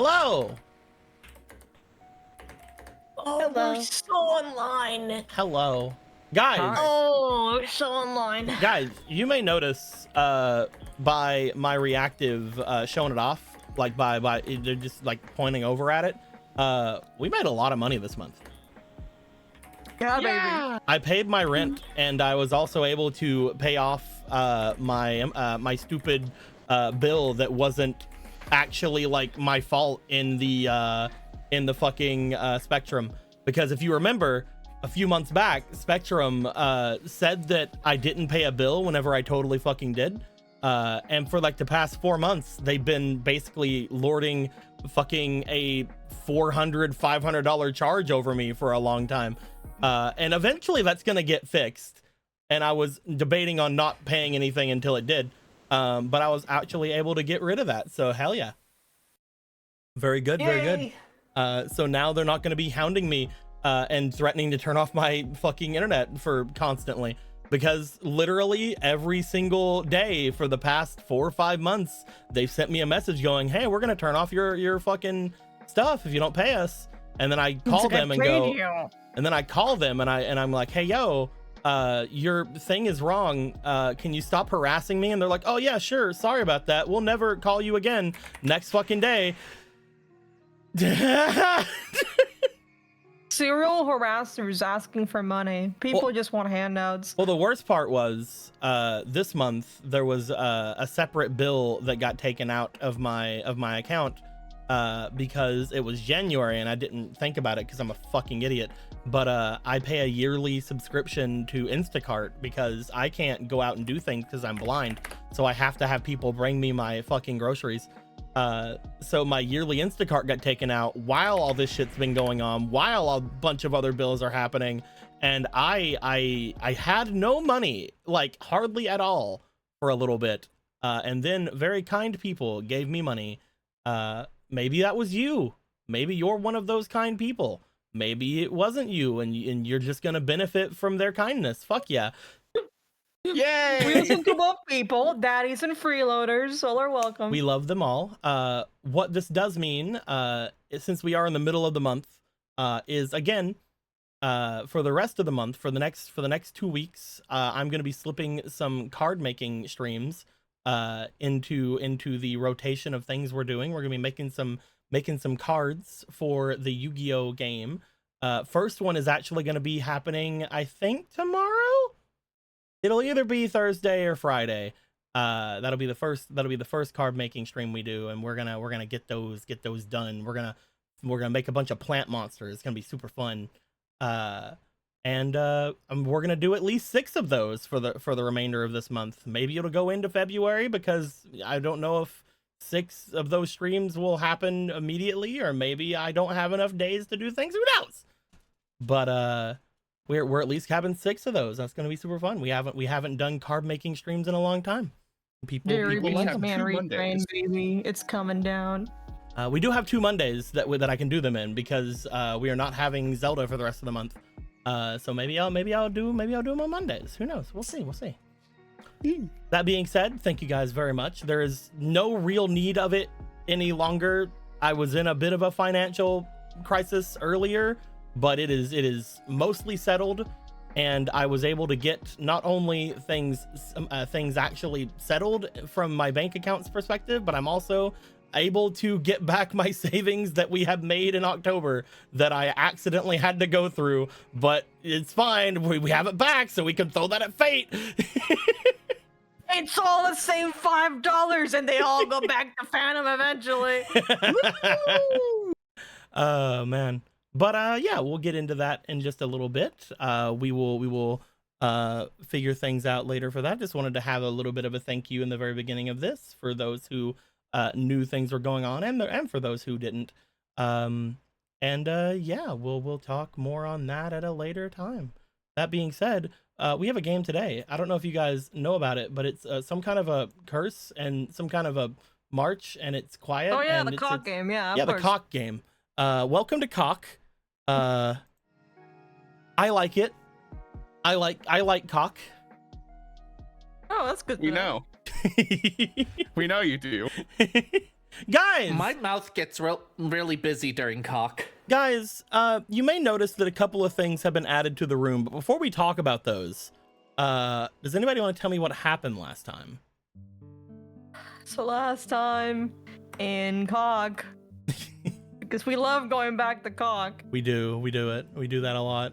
Hello. Oh, Hello. we're so online. Hello. Guys. Hi. Oh, we're so online. Guys, you may notice by my reactive showing it off, like by they're just like pointing over at it. We made a lot of money this month. Yeah, baby. I paid my rent, and I was also able to pay off my stupid bill that wasn't actually like my fault in the fucking Spectrum. Because if you remember, a few months back, Spectrum said that I didn't pay a bill whenever I totally fucking did. And for like the past 4 months, they've been basically lording fucking a $400-$500 charge over me for a long time. And eventually that's gonna get fixed. And I was debating on not paying anything until it did. But I was actually able to get rid of that. So hell yeah. Very good, very good. So now they're not gonna be hounding me and threatening to turn off my fucking internet for constantly, because literally every single day for the past 4 or 5 months they've sent me a message going, hey, we're gonna turn off your fucking stuff if you don't pay us. And then I call them and go, and then I call them and I'm like, hey, yo, your thing is wrong, can you stop harassing me? And they're like, oh yeah, sure, sorry about that, we'll never call you again. Next fucking day. Serial harassers asking for money. People just want handouts. Well, the worst part was this month there was a separate bill that got taken out of my account because it was January and I didn't think about it because I'm a fucking idiot. But I pay a yearly subscription to Instacart because I can't go out and do things because I'm blind. So I have to have people bring me my fucking groceries. So my yearly Instacart got taken out while all this shit's been going on, while a bunch of other bills are happening, and I had no money, like hardly at all, for a little bit. And then very kind people gave me money. Maybe that was you. Maybe you're one of those kind people. Maybe it wasn't you, and you're just gonna benefit from their kindness. Fuck yeah. Yay! We listen to both people, daddies and freeloaders, all are welcome. We love them all. What this does mean, since we are in the middle of the month, is again, for the rest of the month, for the next 2 weeks, I'm going to be slipping some card making streams into the rotation of things we're doing. We're going to be making some cards for the Yu-Gi-Oh game. First one is actually going to be happening, I think, tomorrow. It'll either be Thursday or Friday. That'll be the first card making stream we do, and we're gonna get those done. We're gonna make a bunch of plant monsters. It's gonna be super fun. And we're gonna do at least 6 of those for the remainder of this month. Maybe it'll go into February because I don't know if 6 of those streams will happen immediately, or maybe I don't have enough days to do things. Who knows? But we're at least having 6 of those. That's gonna be super fun. We haven't done card making streams in a long time. People like man retrain, baby. It's coming down. We do have 2 Mondays that I can do them in because we are not having Zelda for the rest of the month. So maybe I'll do them on Mondays. Who knows? We'll see. That being said, thank you guys very much. There is no real need of it any longer. I was in a bit of a financial crisis earlier, but it is mostly settled, and I was able to get not only things actually settled from my bank account's perspective, but I'm also able to get back my savings that we had made in October that I accidentally had to go through. But it's fine, we have it back, so we can throw that at fate. It's all the same $5, and they all go back to Phantom eventually. Oh man. But yeah, we'll get into that in just a little bit. We will figure things out later for that. Just wanted to have a little bit of a thank you in the very beginning of this for those who knew things were going on, and for those who didn't. Yeah, we'll talk more on that at a later time. That being said, we have a game today. I don't know if you guys know about it, but it's some kind of a curse and some kind of a march, and it's quiet. Oh yeah, and the cock game. Yeah, the cock game. Welcome to Cock. I like it. I like cock. Oh, that's good. We know. We know you do. Guys, My mouth gets really busy during cock. guys, you may notice that a couple of things have been added to the room, but before we talk about those, does anybody want to tell me what happened last time? So last time in Cock, because we love going back to Cock, We do it. We do that a lot.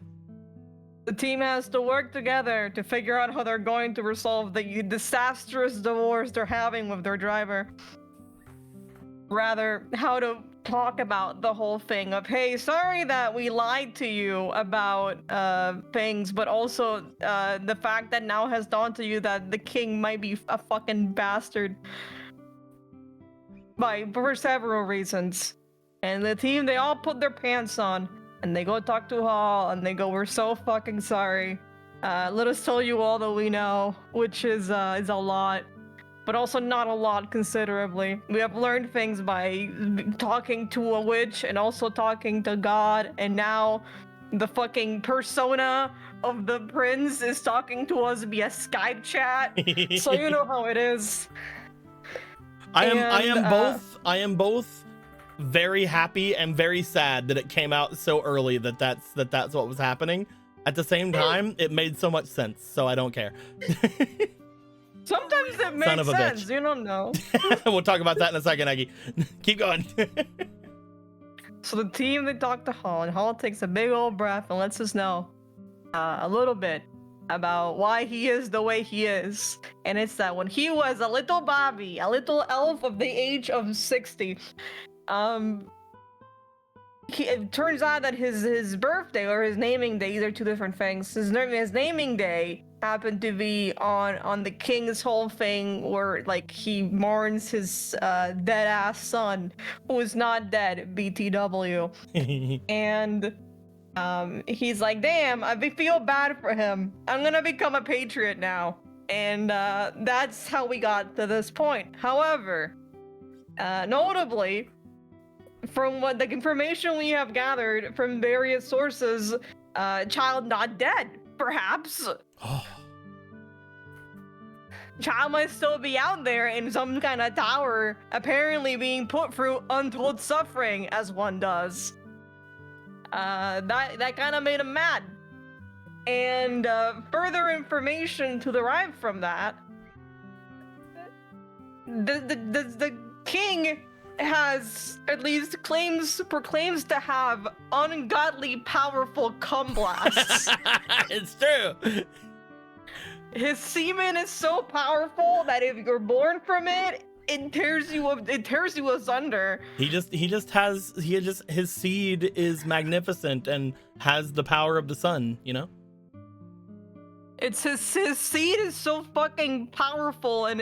the team has to work together to figure out how they're going to resolve the disastrous divorce they're having with their driver. Rather, how to talk about the whole thing of, hey, sorry that we lied to you about things, but also the fact that now has dawned to you that the king might be a fucking bastard for several reasons. And the team, they all put their pants on and they go talk to Hall and they go, we're so fucking sorry. Let us tell you all that we know, which is a lot. But also not a lot considerably. We have learned things by talking to a witch and also talking to God, and now the fucking persona of the prince is talking to us via Skype chat. So you know how it is. I am both very happy and very sad that it came out so early that's what was happening. At the same time, it made so much sense, so I don't care. Sometimes it makes sense, you don't know. We'll talk about that in a second, Aggie. Keep going. So the team, they talk to Hall, and Hall takes a big old breath and lets us know a little bit about why he is the way he is. And it's that when he was a little Bobby, a little elf of the age of 60, it turns out that his birthday or his naming day, these are two different things. His naming day happened to be on the king's whole thing where like he mourns his dead ass son who is not dead, BTW. And he's like, damn, I feel bad for him. I'm gonna become a patriot now. And that's how we got to this point. However, notably, from what the information we have gathered from various sources, child not dead, perhaps. Child might still be out there in some kind of tower, apparently being put through untold suffering, as one does. That kind of made him mad. And further information to derive from that, the king has at least proclaims to have ungodly powerful cum blasts. It's true. His semen is so powerful that if you're born from it, it tears you asunder. His seed is magnificent and has the power of the sun, you know? It's his seed is so fucking powerful and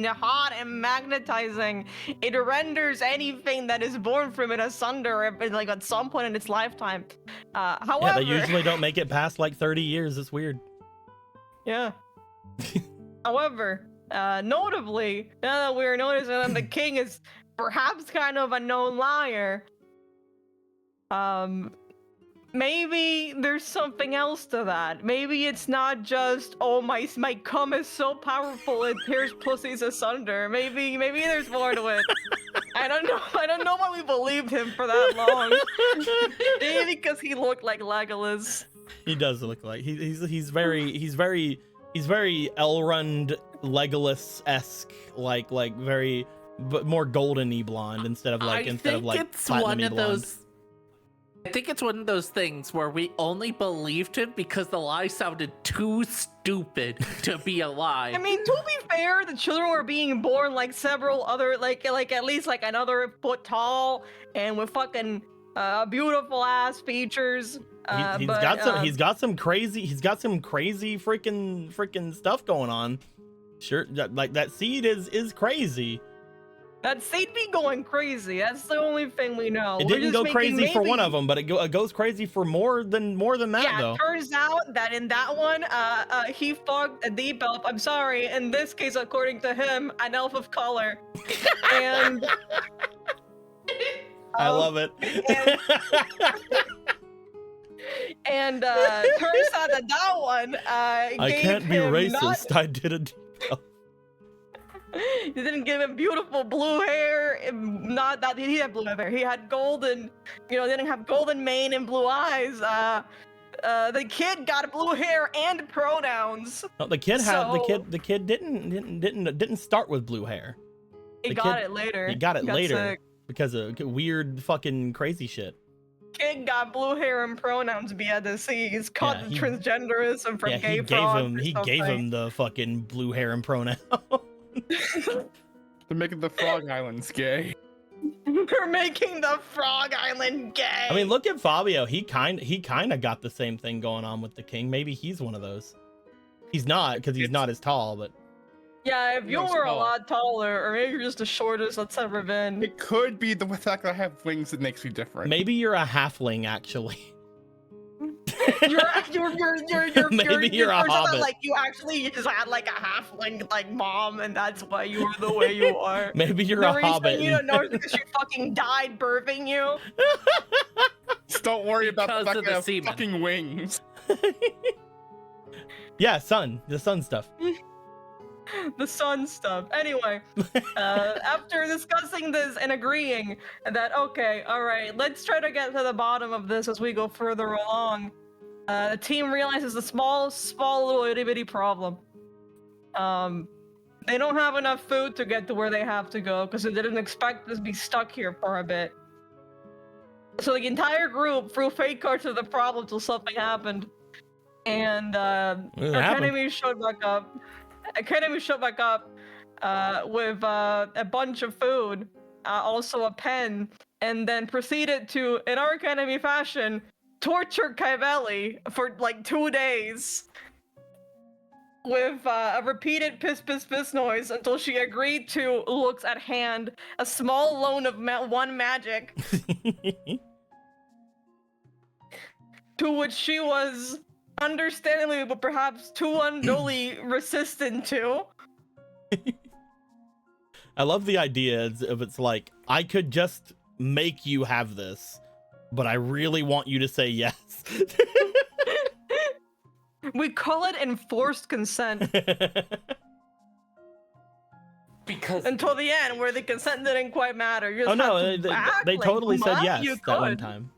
hot and magnetizing. It renders anything that is born from it asunder, like at some point in its lifetime. However, yeah, they usually don't make it past like 30 years. It's weird. Yeah. However, notably, now that we're noticing that the king is perhaps kind of a known liar, maybe there's something else to that. Maybe it's not just, oh, my cum is so powerful it tears pussies asunder. Maybe there's more to it. I don't know why we believed him for that long. Maybe because he looked like Legolas. He does look like he's very Elrond Legolas-esque, like very, but more golden-y blonde instead of platinum-y blonde. I think it's one of those things where we only believed him because the lie sounded too stupid to be a lie. I mean, to be fair, the children were being born like several other, like at least like another foot tall and with fucking beautiful ass features. He's got some crazy freaking stuff going on. Sure, like that seed is crazy. That seed be going crazy. That's the only thing we know. It didn't go crazy for one of them, but it goes crazy for more than that. Yeah, though. It turns out that in that one, he fucked a deep elf. I'm sorry. In this case, according to him, an elf of color. And I love it. And turns out that one I can't be racist. I did a deep elf. You didn't give him beautiful blue hair. Not that he had blue hair. He had golden, didn't have golden mane and blue eyes. The kid got blue hair and pronouns. No, the kid So- the kid didn't start with blue hair. He The got kid- it later. He got it later sick. because of weird fucking crazy shit. Kid got blue hair and pronouns via disease, called Yeah, he- transgenderism from Yeah, gay he gave frog him or he gave something. him the fucking blue hair and pronoun. They're making the Frog Islands gay. We're making the Frog Island gay. I mean, look at Fabio. He kind of got the same thing going on with the king. Maybe he's one of those. He's not, because he's not as tall, but yeah, if you No, were a small. lot taller, or maybe you're just the shortest that's ever been. It could be the fact that I have wings that makes me different. maybe you're a halfling actually. Maybe Maybe you're a version of hobbit. Like you just had like a halfling like mom, and that's why you were the way you are. Maybe you're The a reason hobbit. you don't know is because she fucking died birthing you. Just don't worry about the Because fact of that I the have semen. fucking wings. Yeah, the sun stuff. The sun stuff. Anyway, after discussing this and agreeing that, okay, all right, let's try to get to the bottom of this as we go further along, the team realizes a small little itty bitty problem. They don't have enough food to get to where they have to go because they didn't expect to be stuck here for a bit. So the entire group threw fake cards of the problem till something happened. And It our happened. enemy showed back up. With a bunch of food, also a pen, and then proceeded to, in our enemy fashion, torture Kaivelli for like 2 days with a repeated piss piss piss noise until she agreed to looks at hand, a small loan of one magic, to which she was understandably but perhaps too unduly resistant to. I love the idea of it's like, I could just make you have this, but I really want you to say yes. We call it enforced consent Because until the end, where the consent didn't quite matter. You just Oh no, have to act they like totally said much, yes you that one could. time.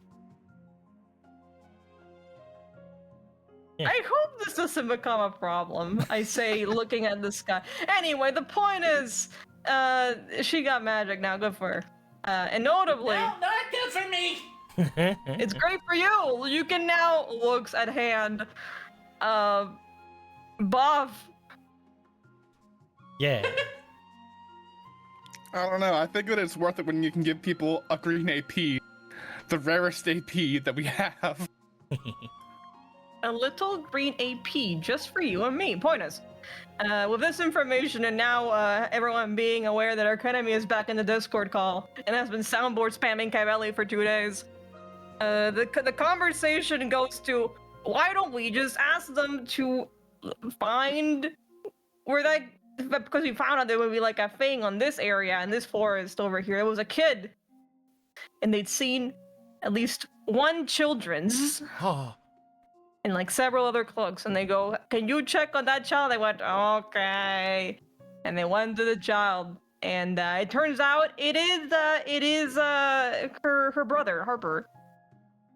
Yeah. I hope this doesn't become a problem. I say, looking at this guy. Anyway, the point is, she got magic now. Good for her. And notably, no, not good for me. it's great for you. You can now looks at hand, buff. Yeah. I don't know. I think that it's worth it when you can give people a green AP, the rarest AP that we have. A little green AP just for you and me. Point is, with this information and now everyone being aware that our enemy is back in the Discord call and has been soundboard spamming Kaivelli for 2 days, the conversation goes to, why don't we just ask them to find where that, because we found out there would be like a thing on this area in this forest over here. It was a kid, and they'd seen at least one children's Oh, and like several other cloaks, and they go, can you check on that child? They went, okay, and they went to the child, and it turns out it is her brother Harper,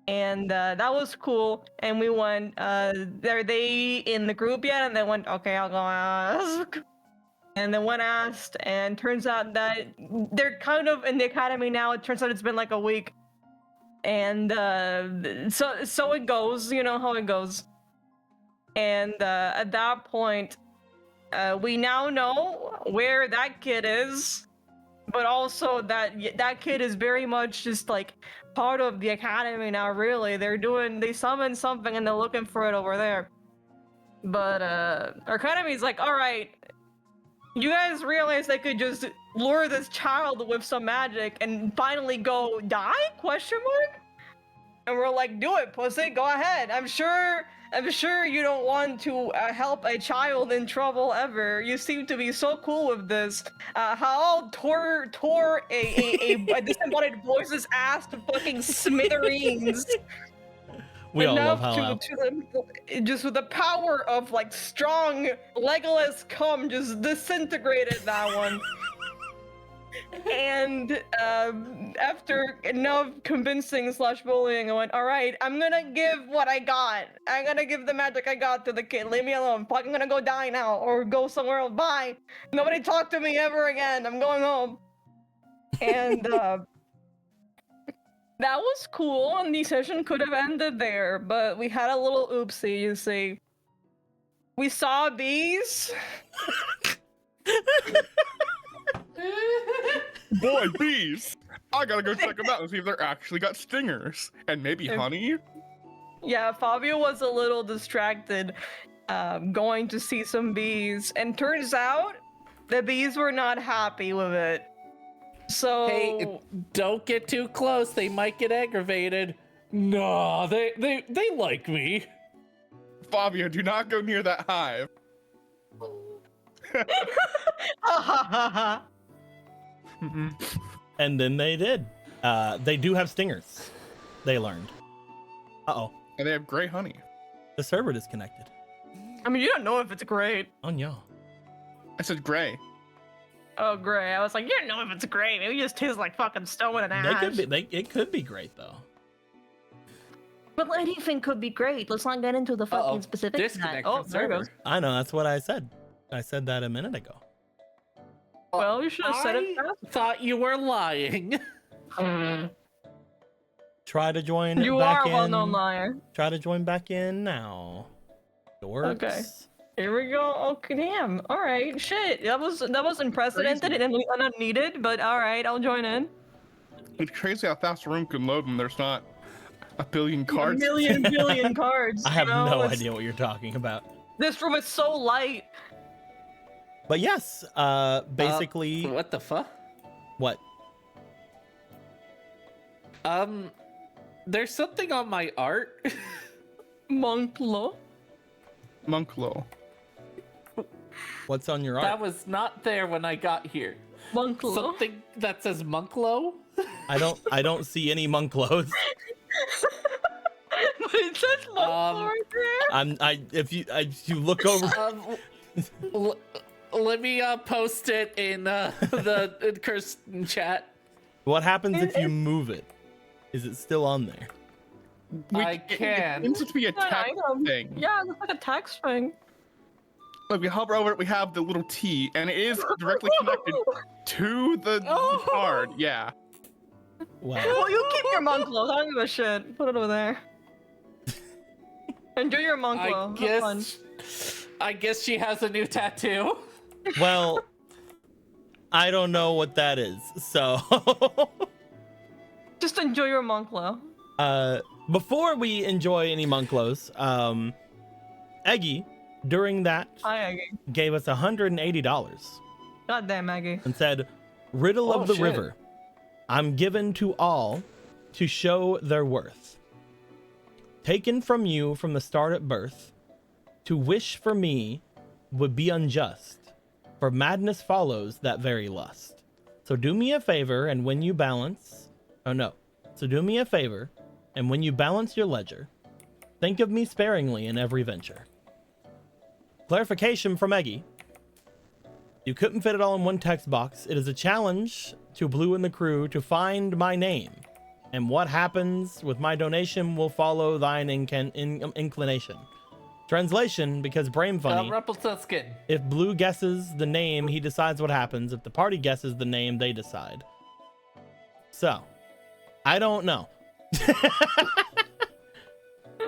and that was cool. And we went, are they in the group yet? And they went, okay, I'll go ask. And then one asked, and turns out that they're kind of in the academy now. It turns out it's been like a week. And so it goes, you know how it goes. And at that point, we now know where that kid is, but also that kid is very much just like part of the academy now. Really, they summoned something and they're looking for it over there. But our academy's like, all right, you guys realize they could just lure this child with some magic and finally go die? Question mark? And we're like, do it, pussy, go ahead. I'm sure you don't want to help a child in trouble ever. You seem to be so cool with this. How tore a disembodied voice's ass to fucking smithereens. we all love enough to just with the power of like strong Legolas cum just disintegrated that one. And after enough convincing / bullying, I went, all right, I'm gonna give what I got. I'm gonna give the magic I got to the kid. Leave me alone. I'm gonna go die now or go somewhere else. Bye. Nobody talk to me ever again. I'm going home. And that was cool, and the session could have ended there, but we had a little oopsie, you see. We saw bees. Boy, bees! I gotta go check them out and see if they're actually got stingers. And maybe honey? Yeah, Fabio was a little distracted going to see some bees, and turns out the bees were not happy with it. So Hey, don't get too close. They might get aggravated. No, they like me. Fabio, do not go near that hive. And then they did. They do have stingers. They learned. Uh-oh. And they have gray honey. The server disconnected. I mean, you don't know if it's great. Oh, no. I said gray. Oh, great. I was like, you don't know if it's great. Maybe it just tastes like fucking stone and ash. It could be great, though. But anything could be great. Let's not get into the fucking specifics. Disconnect Oh, from there it server. goes. I know, that's what I said. I said that a minute ago. Well, you should have said it I fast. thought you were lying. Try to join You back are a in. well-known liar. Try to join back in now. It works. Okay. Here we go. Okay, damn. All right. Shit. That was unprecedented and unneeded, but all right. I'll join in. It's crazy how fast a room can load when there's not a billion cards. A million billion cards. I have you know? no It's- idea what you're talking about. This room is so light. But yes, basically, What the fuck? what? There's something on my art. Monklo. Monklo. What's on your That art? was not there when I got here. Monklo. Something that says Monklo. I don't see any monk clothes. But it says Monklo right there. If you look over, Let me post it in the cursed chat. what happens if you move it? Is it still on there? I can. It seems to be a It's an text item. thing. Yeah, it's like a text thing. Like we hover over it, we have the little T, and it is directly connected to the card. Yeah. Wow. Well, you keep your Monklo. I don't give a shit. Put it over there. Enjoy your Monklo. Have fun. I guess she has a new tattoo. Well, I don't know what that is. So, Just enjoy your Monklo. before we enjoy any Monklos, Eggy, during that, Hi, Aggie. gave us $180 Goddamn, Aggie. and said, "Riddle Oh, of the shit. river. I'm given to all to show their worth. Taken from you from the start at birth. To wish for me would be unjust, for madness follows that very lust. So do me a favor, and when you balance... Oh, no. So do me a favor, and when you balance your ledger, think of me sparingly in every venture." Clarification from Eggy. You couldn't fit it all in one text box. It is a challenge to Blue and the crew to find my name. And what happens with my donation will follow thine inclination. Translation, because brain funny. Rumpelstiltskin. If Blue guesses the name, he decides what happens. If the party guesses the name, they decide. So, I don't know.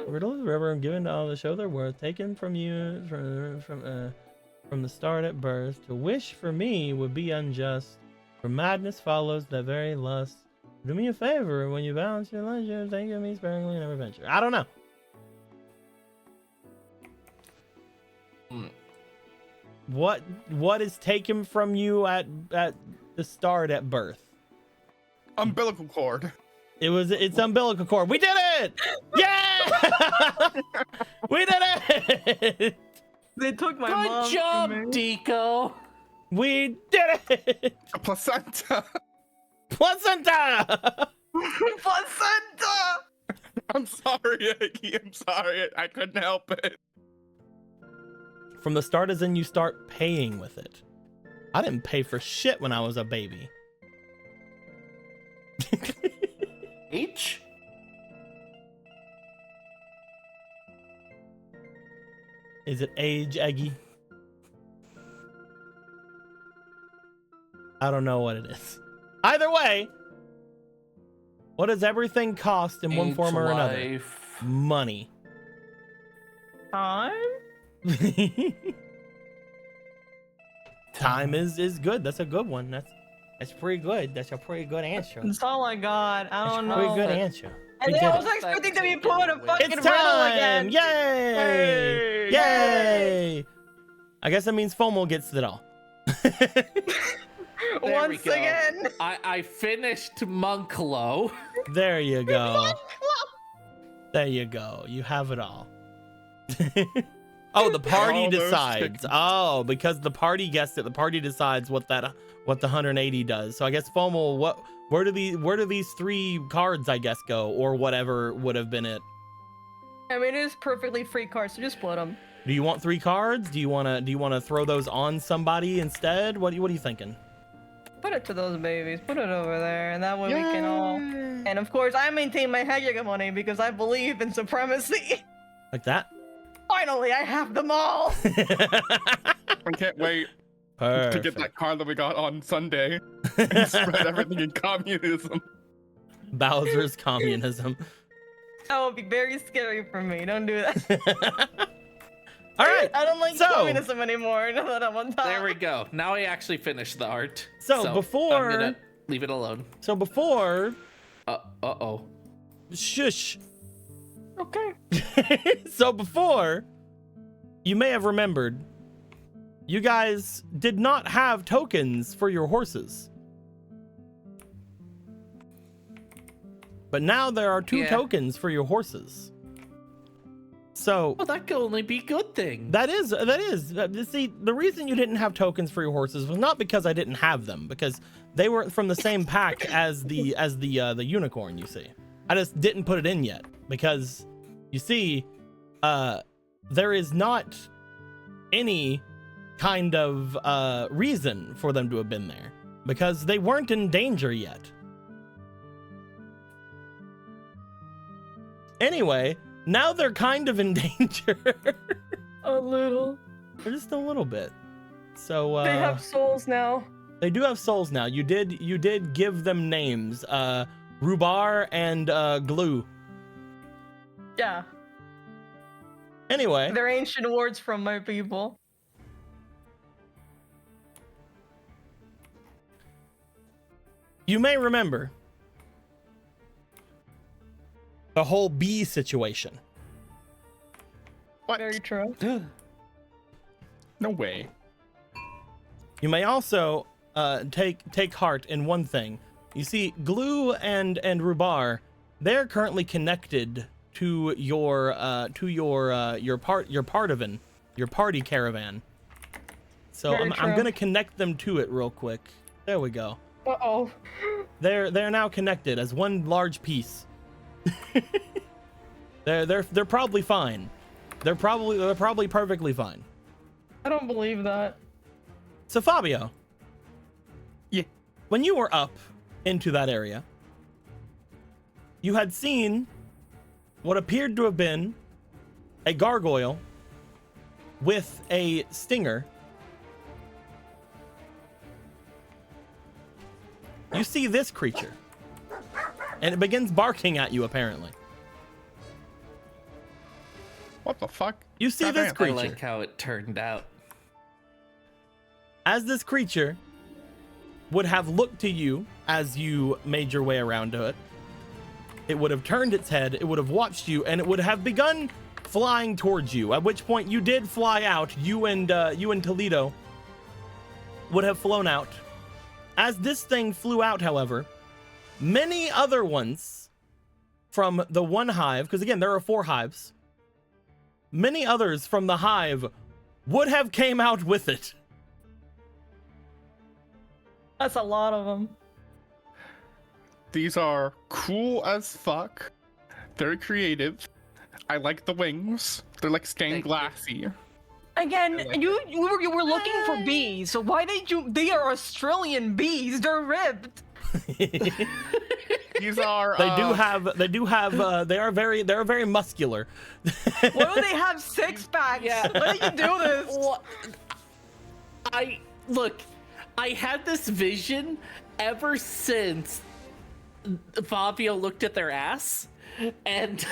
Riddle of the river, I'm given to all to show their worth. Taken from you from the start at birth. To wish for me would be unjust. For madness follows that very lust. Do me a favor when you balance your ledger. Think of me sparingly in every venture. I don't know. What is taken from you at the start at birth? Umbilical cord. It's umbilical cord. We did it! Yeah! We did it! They took my mom Good job, from me. Deco. We did it! A placenta. Placenta! Placenta! I'm sorry, Iggy. I'm sorry. I couldn't help it. From the start as in you start paying with it. I didn't pay for shit when I was a baby. H? Is it age, Eggy? I don't know what it is. Either way, what does everything cost in one form or another? Life. Money. Time? Time is good. That's a good one. That's pretty good. That's a pretty good answer. That's all I got. I don't Pretty know. good answer. And We then I did was it. expecting to be put a fucking It's riddle time! again. Yay! Yay! Yay! I guess that means FOMO gets it all. There we Once go. again. I finished Monklow. There you go. There you go. You have it all. Oh, the party All those decides. chickens. Oh, because the party guessed it. The party decides what the 180 does. So I guess FOMO. Where do these 3 cards, I guess, go, or whatever would have been it? I mean, it is perfectly free cards, so just split them. Do you want 3 cards? Do you wanna throw those on somebody instead? What are you thinking? Put it to those babies. Put it over there, and that way we can all. And of course, I maintain my hegemony because I believe in supremacy. Like that? Finally, I have them all. I can't wait to get Perfect. that card that we got on Sunday and spread everything in communism. Bowser's communism. That would be very scary for me. Don't do that. All right. I don't like so- communism anymore. Now that I'm on top. There we go. Now I actually finished the art. So before- I'm gonna leave it alone. So before, Uh-oh. shush. Okay. So before, you may have remembered, you guys did not have tokens for your horses. But now there are 2 Yeah. tokens for your horses. So Well, that could only be good thing. that is. See, the reason you didn't have tokens for your horses was not because I didn't have them, because they were from the same pack as the unicorn. You see, I just didn't put it in yet because, you see, there is not any kind of reason for them to have been there because they weren't in danger yet. Anyway, now they're kind of in danger. A little. Just a little bit. So They have souls now. they do have souls now. You did give them names. Rhubar and Glue. Yeah. Anyway, They're ancient words from my people. you may remember the whole bee situation. What? Very true. No way. You may also take heart in one thing. You see, Glue and Rhubar, they're currently connected to your party caravan. So Very I'm true. gonna connect them to it real quick. There we go. Uh-oh. They're now connected as one large piece. they're probably fine. They're probably perfectly fine. I don't believe that. So Fabio, Yeah. when you were up into that area, you had seen what appeared to have been a gargoyle with a stinger. You see this creature, and it begins barking at you, apparently. What the fuck? You see this Goddamn. I creature. like how it turned out. As this creature would have looked to you as you made your way around to it, it would have turned its head, it would have watched you, and it would have begun flying towards you. At which point you did fly out. You and Toledo would have flown out. As this thing flew out, however, many other ones from the one hive, because again, there are 4 hives, many others from the hive would have came out with it. That's a lot of them. These are cool as fuck. Very creative. I like the wings. They're like stained Thank you. glassy. Again, you were looking for bees, so why did you? They are Australian bees. They're ribbed. These are. They are very muscular. Why do they have 6-packs? Yeah. Why do you do this? Well, I had this vision ever since Fabio looked at their ass, and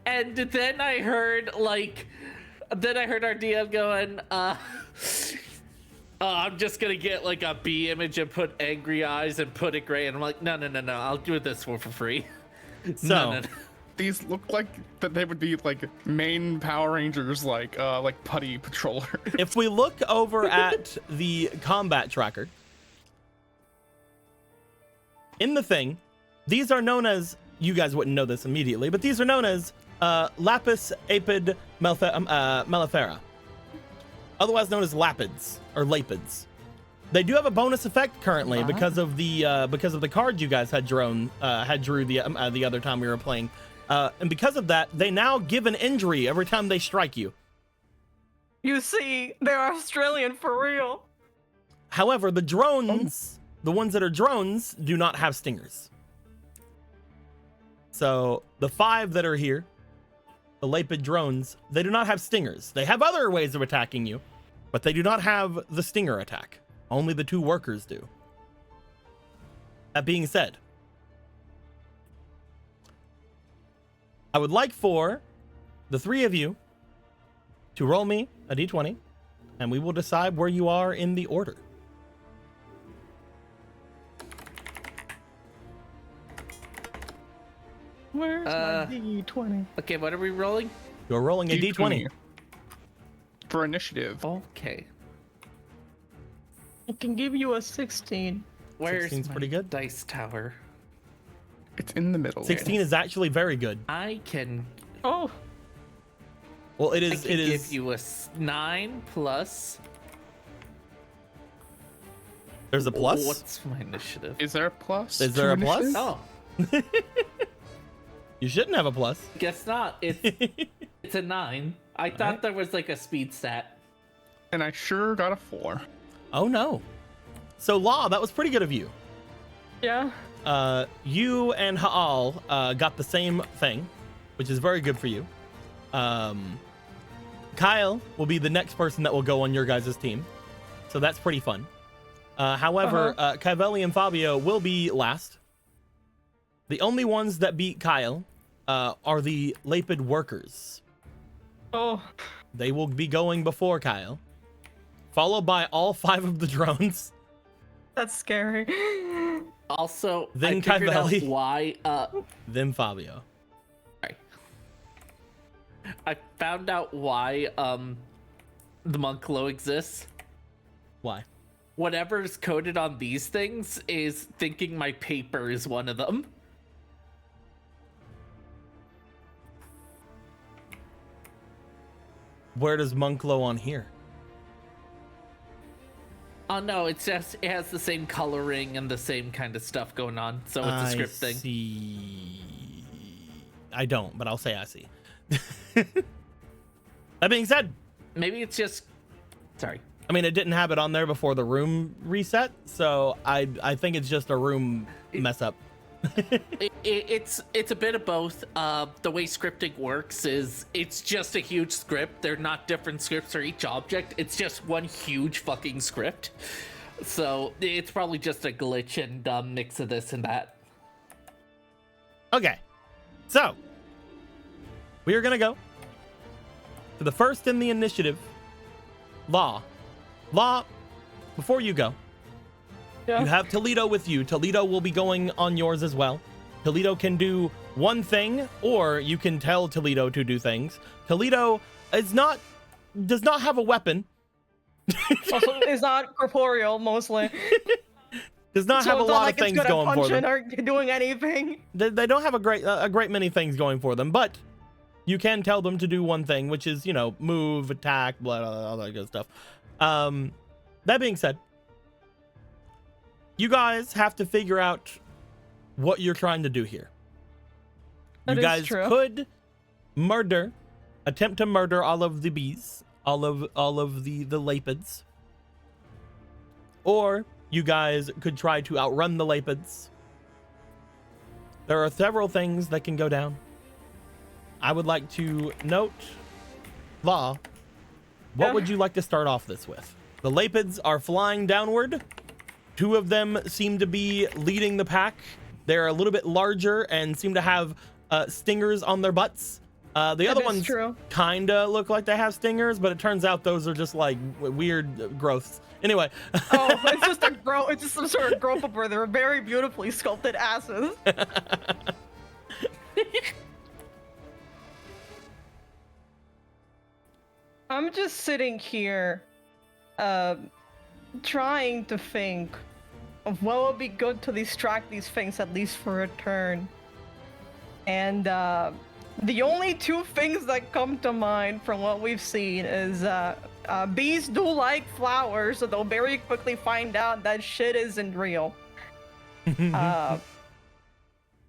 and then I heard our DM going, I'm just gonna get like a B image and put angry eyes and put it gray, and I'm like, no, I'll do this one for free. So These look like that they would be like main Power Rangers, like putty patroller. if we look over at the combat tracker in the thing, these are known as, you guys wouldn't know this immediately, but these are known as Lapis Apid Mellifera, otherwise known as Lapids or Lapids. They do have a bonus effect currently because of the card you guys had drew the other time we were playing, and because of that, they now give an injury every time they strike you. You see, they're Australian for real. However, the drones, the ones that are drones, do not have stingers. So the 5 that are here, the Lapid drones, they do not have stingers. They have other ways of attacking you, but they do not have the stinger attack. Only the 2 workers do. That being said, I would like for the 3 of you to roll me a d20, and we will decide where you are in the order. Where's my D20? Okay, what are we rolling? You're rolling a d20. For initiative. Okay. I can give you a 16. Where's 16's my pretty good. dice tower? It's in the middle. 16 is actually very good. I can. Oh, Well, it I is. can It give is. you a 9 plus. There's a plus. What's my initiative? Is there a plus? Is there to a plus? initiative? Oh, You shouldn't have a plus. guess not. It's a 9. I thought there was like a speed stat. And I sure got a 4. Oh no. So Law, that was pretty good of you. yeah. You and Haal got the same thing, which is very good for you. Kyle will be the next person that will go on your guys' team, so that's pretty fun. However, Kyveli and Fabio will be last. The only ones that beat Kyle are the Lapid workers. Oh, They will be going before Kyle, followed by all 5 of the drones. that's scary. Also, Then I figured out Kyveli. why. Then Fabio. Sorry. I found out why the Monclo exists. Why? Whatever's coded on these things is thinking my paper is one of them. Where does Monclo on here? Oh no, it's just it has the same coloring and the same kind of stuff going on, so it's a script thing. See. I don't, but I'll say I see. That being said, Maybe it's just sorry. I mean, it didn't have it on there before the room reset, so I think it's just a room mess up. It's a bit of both. The way scripting works is it's just a huge script. They're not different scripts for each object. It's just one huge fucking script. So it's probably just a glitch and mix of this and that. Okay, so we are gonna go to the first in the initiative. Law, before you go, Yeah. you have Toledo with you. Toledo will be going on yours as well. Toledo can do one thing, or you can tell Toledo to do things. Toledo does not have a weapon. Also, it's not corporeal, mostly. Does not So have a it's not lot like of things it's good going at for punching them. or doing anything. They don't have a great many things going for them, but you can tell them to do one thing, which is, move, attack, blah, blah, blah, all that good stuff. That being said, you guys have to figure out what you're trying to do here. That You is guys true. could attempt to murder all of the bees, all of the Lapids, or you guys could try to outrun the Lapids. There are several things that can go down. I would like to note, Law, what would you like to start off this with? The Lapids are flying downward. 2 of them seem to be leading the pack. They're a little bit larger and seem to have stingers on their butts. The other ones kind of look like they have stingers, but it turns out those are just like weird growths. Anyway. Oh, it's just some sort of growth up where they're very beautifully sculpted asses. I'm just sitting here, trying to think of what would be good to distract these things at least for a turn. And the only 2 things that come to mind from what we've seen is bees do like flowers, so they'll very quickly find out that shit isn't real.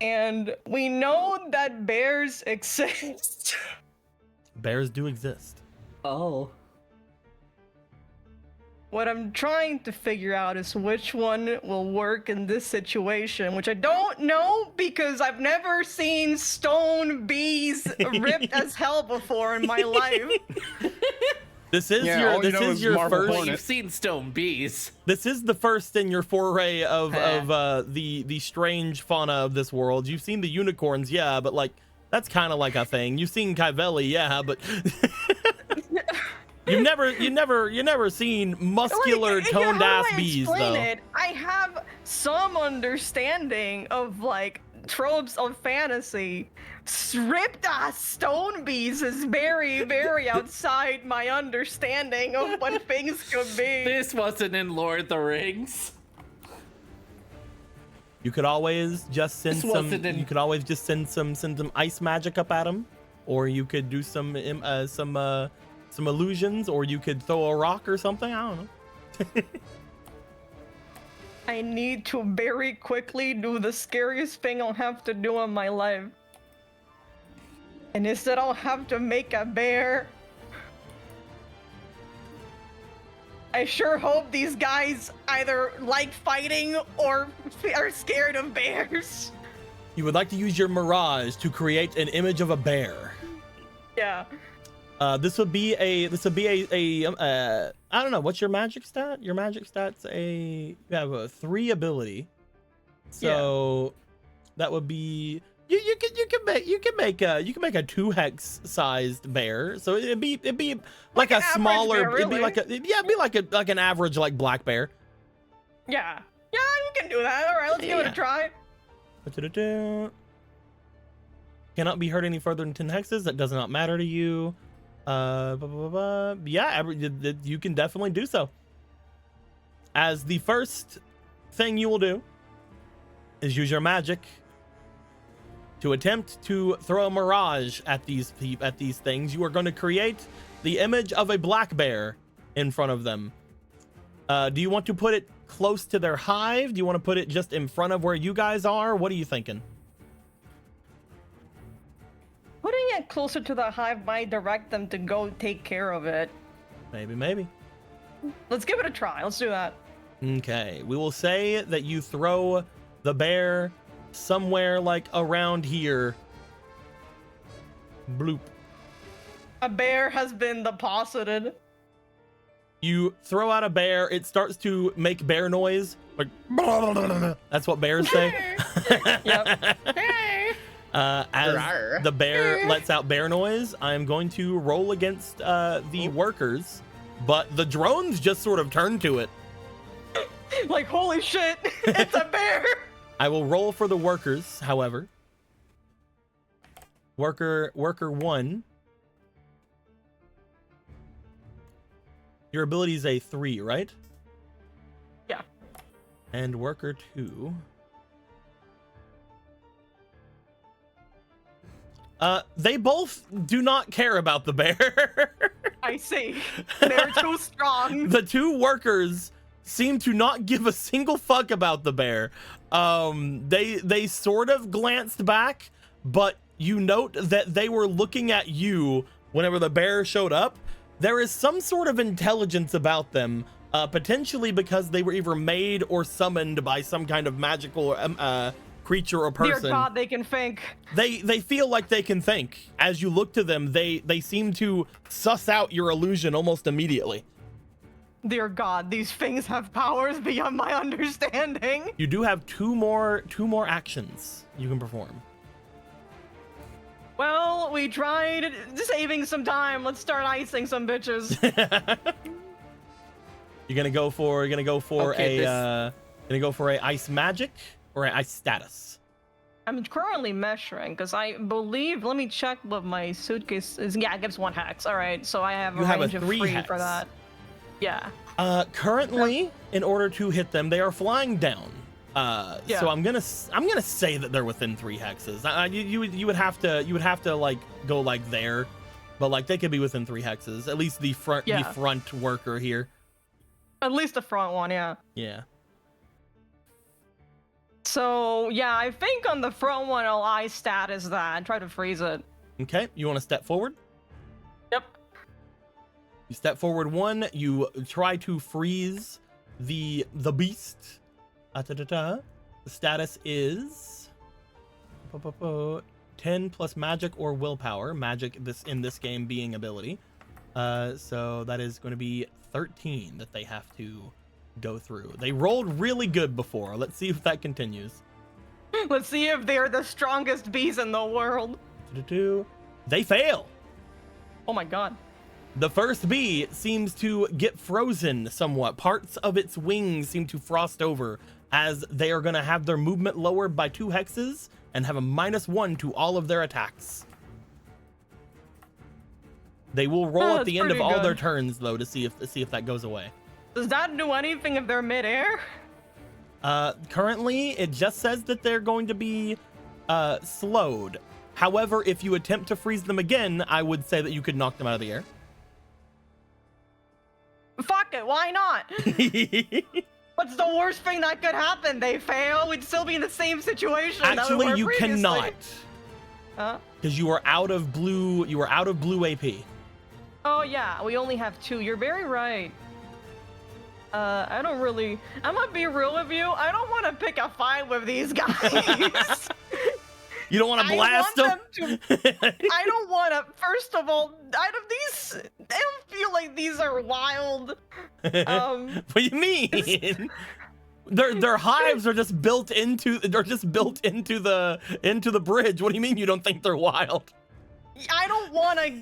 And we know that bears exist. Bears do exist. Oh. What I'm trying to figure out is which one will work in this situation, which I don't know because I've never seen stone bees ripped as hell before in my life. This is your first. Well, you've seen stone bees. This is the first in your foray of the strange fauna of this world. You've seen the unicorns, yeah, but like that's kind of like a thing. You've seen Kyvelli, yeah, but you've never seen muscular toned ass bees though. I have some understanding of like tropes of fantasy. Ripped ass stone bees is very, very outside my understanding of what things could be. This wasn't in Lord of the Rings. You could always just send some ice magic up at them, or you could do some illusions, or you could throw a rock or something. I don't know. I need to very quickly do the scariest thing I'll have to do in my life. And instead I'll have to make a bear. I sure hope these guys either like fighting or are scared of bears. You would like to use your mirage to create an image of a bear. Yeah. This would be a I don't know, what's your magic stat? Your magic stat's you have a 3 ability. So that would be you can make a 2 hex sized bear. So it'd be like a smaller bear, really? It'd be like an average like black bear. Yeah. Yeah, you can do that. All right, let's give it a try. Cannot be hurt any further than 10 hexes. That does not matter to you. Yeah, you can definitely do so. As the first thing you will do is use your magic to attempt to throw a mirage at these things. You are going to create the image of a black bear in front of them. Do you want to put it close to their hive? Do you want to put it just in front of where you guys are? What are you thinking? Putting it closer to the hive might direct them to go take care of it. Maybe. Let's give it a try. Let's do that. Okay. We will say that you throw the bear somewhere like around here. Bloop. A bear has been deposited. You throw out a bear. It starts to make bear noise. Like, that's what bears say. Yep. As the bear lets out bear noise, I'm going to roll against the workers, but the drones just sort of turn to it. Like, holy shit, it's a bear! I will roll for the workers, however. Worker 1. Your ability is a 3, right? Yeah. And worker 2. They both do not care about the bear. I see. They're too strong. The 2 workers seem to not give a single fuck about the bear. They sort of glanced back, but you note that they were looking at you whenever the bear showed up. There is some sort of intelligence about them, potentially because they were either made or summoned by some kind of magical creature or person. Dear God, they can think. They feel like they can think. As you look to them, they seem to suss out your illusion almost immediately. Dear God, these things have powers beyond my understanding. You do have two more actions you can perform. Well, we tried saving some time. Let's start icing some bitches. You're gonna go for Okay, a ice magic or an ice status. I'm currently measuring because I believe. Let me check what my suitcase is. Yeah, it gives 1 hex. All right, so I have a range of 3 3 hex. for that. Yeah. Currently, in order to hit them, they are flying down. Yeah. So I'm gonna say that they're within 3 hexes. You would have to like go like there, but like they could be within 3 hexes. At least the front worker here. At least the front one, yeah. Yeah. So yeah, I think on the front one I'll ice status that. Try to freeze it. Okay. You want to step forward? Yep. You step forward 1. You try to freeze the beast. The status is 10 plus magic or willpower. Magic in this game being ability. So that is going to be 13 that they have to go through. They rolled really good before. Let's see if that continues. Let's see if they're the strongest bees in the world. They fail. Oh my God. The first bee seems to get frozen somewhat. Parts of its wings seem to frost over, as they are going to have their movement lowered by 2 hexes and have a -1 to all of their attacks. They will roll at the end of all their turns, though, to see if that goes away. Does that do anything if they're midair? Currently, it just says that they're going to be slowed. However, if you attempt to freeze them again, I would say that you could knock them out of the air. Fuck it, why not? What's the worst thing that could happen? They fail, we'd still be in the same situation. Actually, you previously. cannot. Huh? Because you are out of blue. You are out of blue AP. Oh yeah, we only have 2. You're very right. I'm gonna be real with you. I don't want to pick a fight with these guys. You don't want to blast them? I don't want to. First of all, I don't feel like these are wild. What do you mean? Their hives are just built into the bridge. What do you mean you don't think they're wild? I don't want to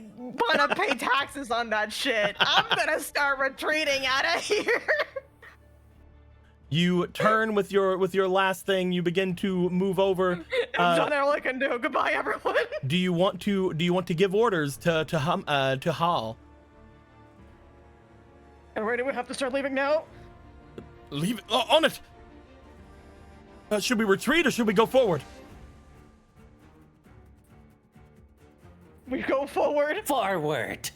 pay taxes on that shit. I'm gonna start retreating out of here. You turn with your last thing. You begin to move over. I've done all I can do. Goodbye, everyone. Do you want to give orders to Hal? Alright, we have to start leaving now. Leave it on it. Should we retreat or should we go forward? We go forward. Forward.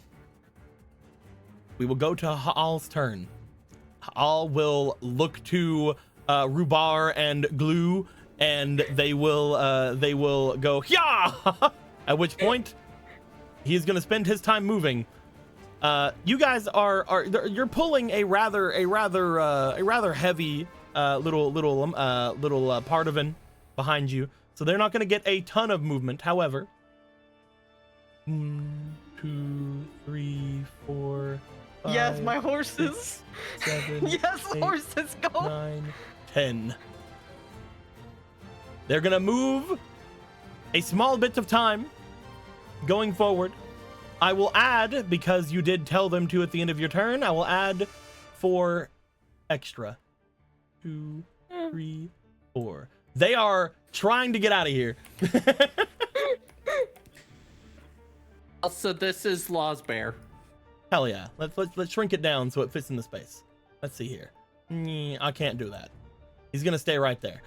We will go to Hal's turn. Hal will look to Rubar and Glue, and they will go yeah. At which point, he is going to spend his time moving. You guys you're pulling a rather heavy little Pardovan behind you, so they're not going to get a ton of movement. However, 1, 2, 3, 4. 5, yes, my horses. 6, 7, yes, 8, horses go. 9, 10. They're gonna move a small bit of time going forward. I will add, because you did tell them to at the end of your turn, I will add 4 extra. 2, 3, 4. They are trying to get out of here. Also, this is Law's bear. Hell yeah. Let's shrink it down so it fits in the space. Let's see here. I can't do that. He's gonna stay right there.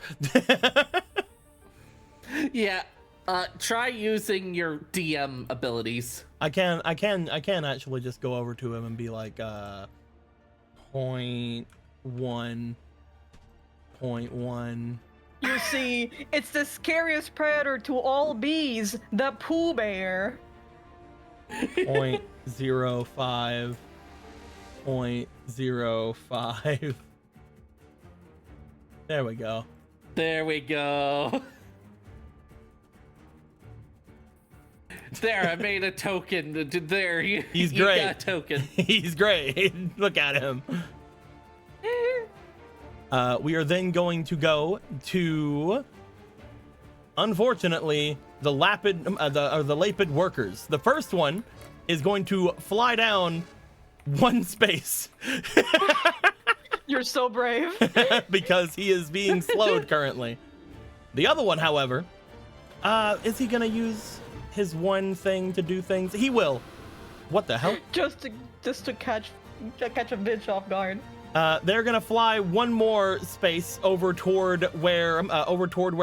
Yeah. Try using your DM abilities. I can actually just go over to him and be like, 0.1. You see, it's the scariest predator to all bees, the Pooh Bear. 0.05. 0.05. There we go. There we go. There, I made a token. There, He's you great. got a token. He's great. Look at him. We are then going to go to, unfortunately, the Lapid workers. The first one is going to fly down one space You're so brave. because he is being slowed currently. The other one, however, is he gonna use his one thing to do things? He will. What the hell? just to catch a bitch off guard. They're gonna fly one more space over toward where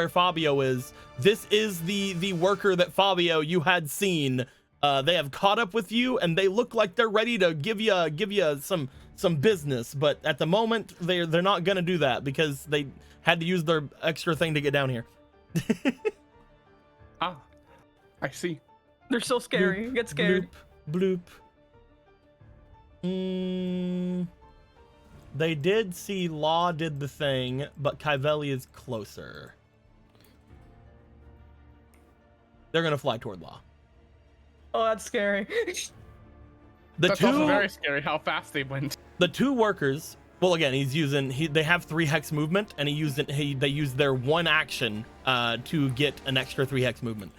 Fabio is. This is the worker that Fabio you had seen. They have caught up with you, and they look like they're ready to give you some business. But at the moment, they're not gonna do that because they had to use their extra thing to get down here. Ah, I see. They're so scary. Get scared. Bloop. They did see Law did the thing, but Kyveli is closer. They're gonna fly toward Law. Oh, that's scary. That's also very scary how fast they went. The two workers. Well, again, they have 3 hex movement, and they use their one action to get an extra 3 hex movement.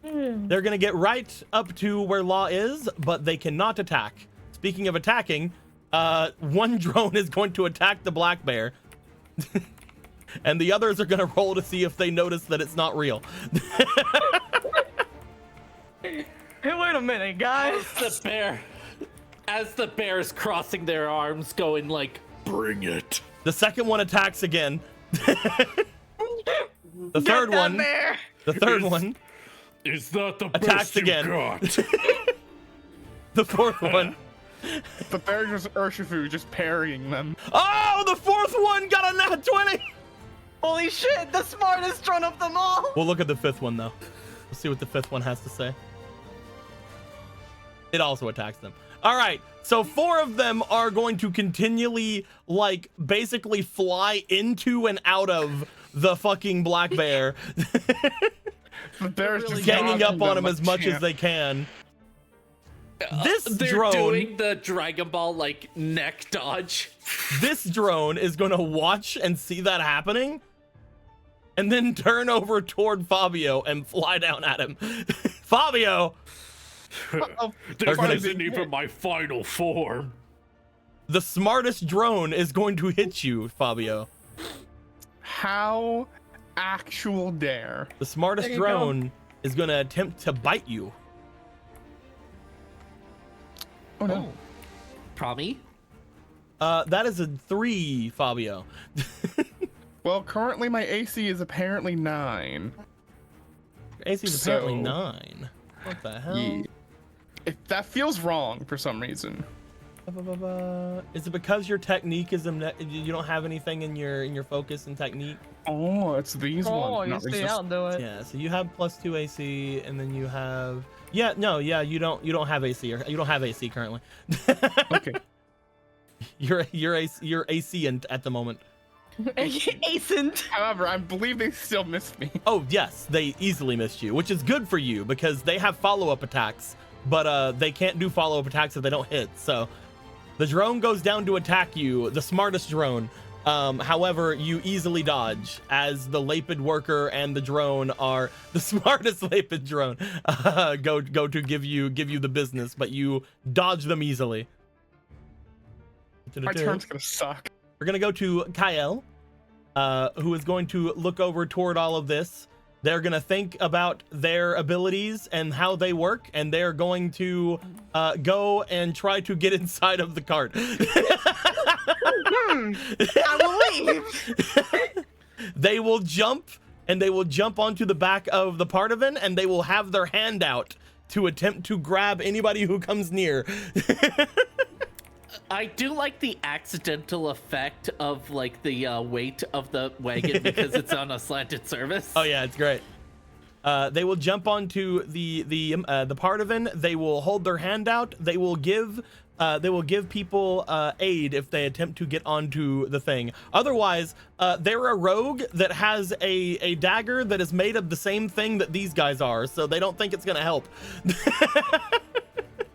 They're gonna get right up to where Law is, but they cannot attack. Speaking of attacking, one drone is going to attack the black bear, and the others are gonna roll to see if they notice that it's not real. Hey, wait a minute, guys. As the bear's crossing their arms, going like, "Bring it." The second one attacks again. The third one. Bear. The third one Is that the attacks best you again. got? The fourth one. The bear just Urshifu just parrying them. Oh, the fourth one got a nat 20. Holy shit, the smartest drone of them all. We'll look at the fifth one though. We'll see what the fifth one has to say. It also attacks them. All right, so 4 of them are going to continually, like, basically fly into and out of the fucking black bear, The bear's just ganging up dodging on them him like as much as champ. they can. This They're drone, doing the Dragon Ball like neck dodge. this drone is going to watch and see that happening, and then turn over toward Fabio and fly down at him. Fabio. Uh-oh. They're gonna- isn't even my final form. The smartest drone is going to hit you, Fabio. How actual dare. The smartest There you go. drone is going to attempt to bite you. Oh no. Promi? That is a 3, Fabio. Well, currently my AC is apparently 9. AC is apparently So- 9. What the hell? Yeah. That feels wrong for some reason. Is it because your technique is you don't have anything in your focus and technique? Oh, it's these Oh, ones. you Not stay resist- out, do it. Yeah, so you have +2 AC, and then you have you don't have AC, or you don't have AC currently. Okay. You're AC at the moment. Ascent. However, I believe they still missed me. Oh yes, they easily missed you, which is good for you because they have follow-up attacks, but they can't do follow-up attacks if they don't hit. So the drone goes down to attack you, the smartest drone. However, you easily dodge as the Lapid worker and the drone are the smartest Lapid drone. Go to give you the business, but you dodge them easily. My turn's gonna suck. We're gonna go to Kael, who is going to look over toward all of this. They're gonna think about their abilities and how they work, and they're going to go and try to get inside of the cart. I will leave. They will jump, and they will jump onto the back of the Partavan, and they will have their hand out to attempt to grab anybody who comes near. I do like the accidental effect of like the weight of the wagon because it's on a slanted surface. Oh yeah, it's great. They will jump onto the Pardivan. They will hold their hand out. They will give people aid if they attempt to get onto the thing. Otherwise, they're a rogue that has a dagger that is made of the same thing that these guys are, so they don't think it's gonna help.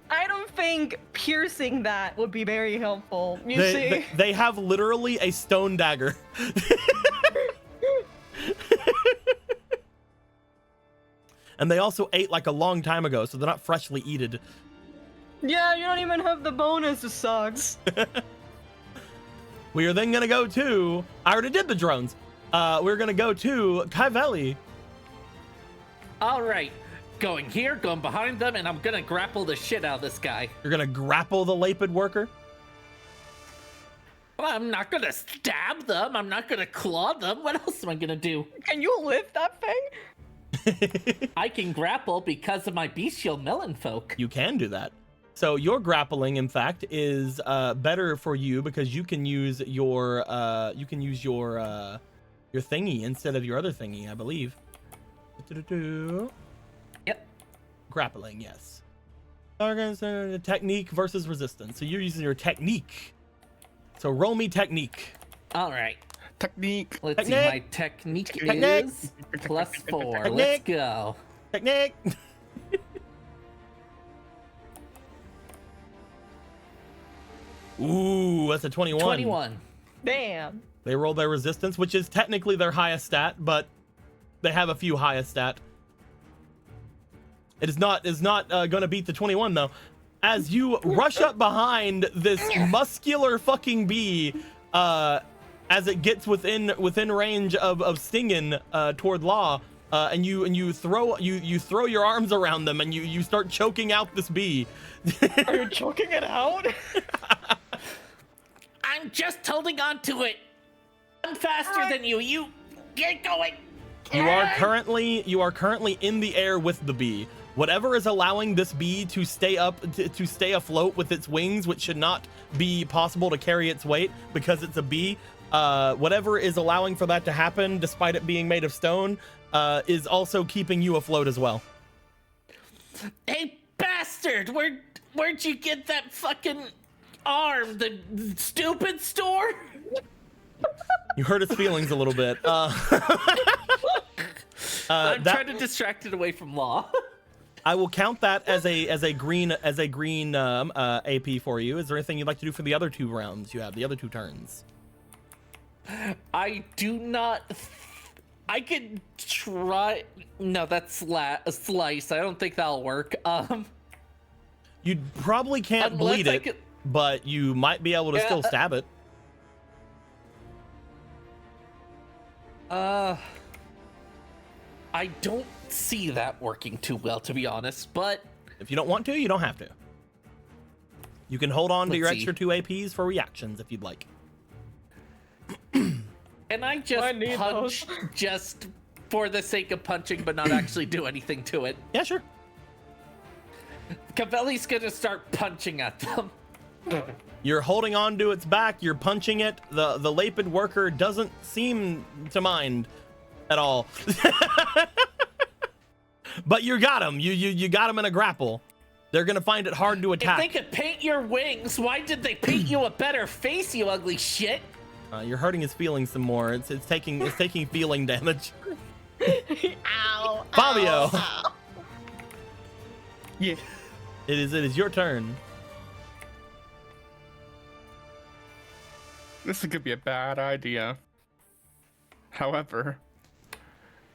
I don't think piercing that would be very helpful. You see? They have literally a stone dagger. And they also ate like a long time ago, so they're not freshly eaten. Yeah, you don't even have the bonus. It sucks. We are then gonna go to, I already did the drones. We're gonna go to Kaivelli. All right, going here, going behind them, and I'm gonna grapple the shit out of this guy. You're gonna grapple the Lapid worker. Well, I'm not gonna stab them. I'm not gonna claw them. What else am I gonna do? Can you lift that thing? I can grapple because of my bestial melon folk. You can do that. So your grappling, in fact, is better for you because you can use your thingy instead of your other thingy, I believe. Yep. Grappling, yes. Technique versus resistance. So you're using your technique. So roll me technique. All right. Technique. Let's see. My technique is +4. Let's go. Technique. Ooh, that's a 21. 21. Damn. They roll their resistance, which is technically their highest stat, but they have a few highest stat. It is not going to beat the 21 though. As you rush up behind this muscular fucking bee, as it gets within range of stinging toward Law, and you throw your arms around them and you start choking out this bee. Are you choking it out? I'm just holding on to it. I'm faster than you. You get going. You are currently in the air with the bee. Whatever is allowing this bee to stay up to stay afloat with its wings, which should not be possible to carry its weight because it's a bee. Whatever is allowing for that to happen, despite it being made of stone, is also keeping you afloat as well. Hey, bastard! Where'd you get that fucking arm? The stupid store? You hurt its feelings a little bit. I'm trying to distract it away from Law. I will count that as a green AP for you. Is there anything you'd like to do for the other 2 rounds you have, the other 2 turns? I do not. I could try. No, that's a slice. I don't think that'll work. You probably can't bleed it, but you might be able to still stab it. I don't see that working too well, to be honest, but if you don't want to, you don't have to. You can hold on to your extra 2 APs for reactions if you'd like. And I just punch just for the sake of punching, but not actually do anything to it. Yeah, sure. Cavelli's gonna start punching at them. You're holding on to its back, you're punching it. The Lapid worker doesn't seem to mind at all. But you got him. You got him in a grapple. They're gonna find it hard to attack. If they could paint your wings, why did they paint you a better face, you ugly shit? You're hurting his feelings some more. It's taking feeling damage. Ow. Fabio. Ow. Yeah. It is your turn. This could be a bad idea. However,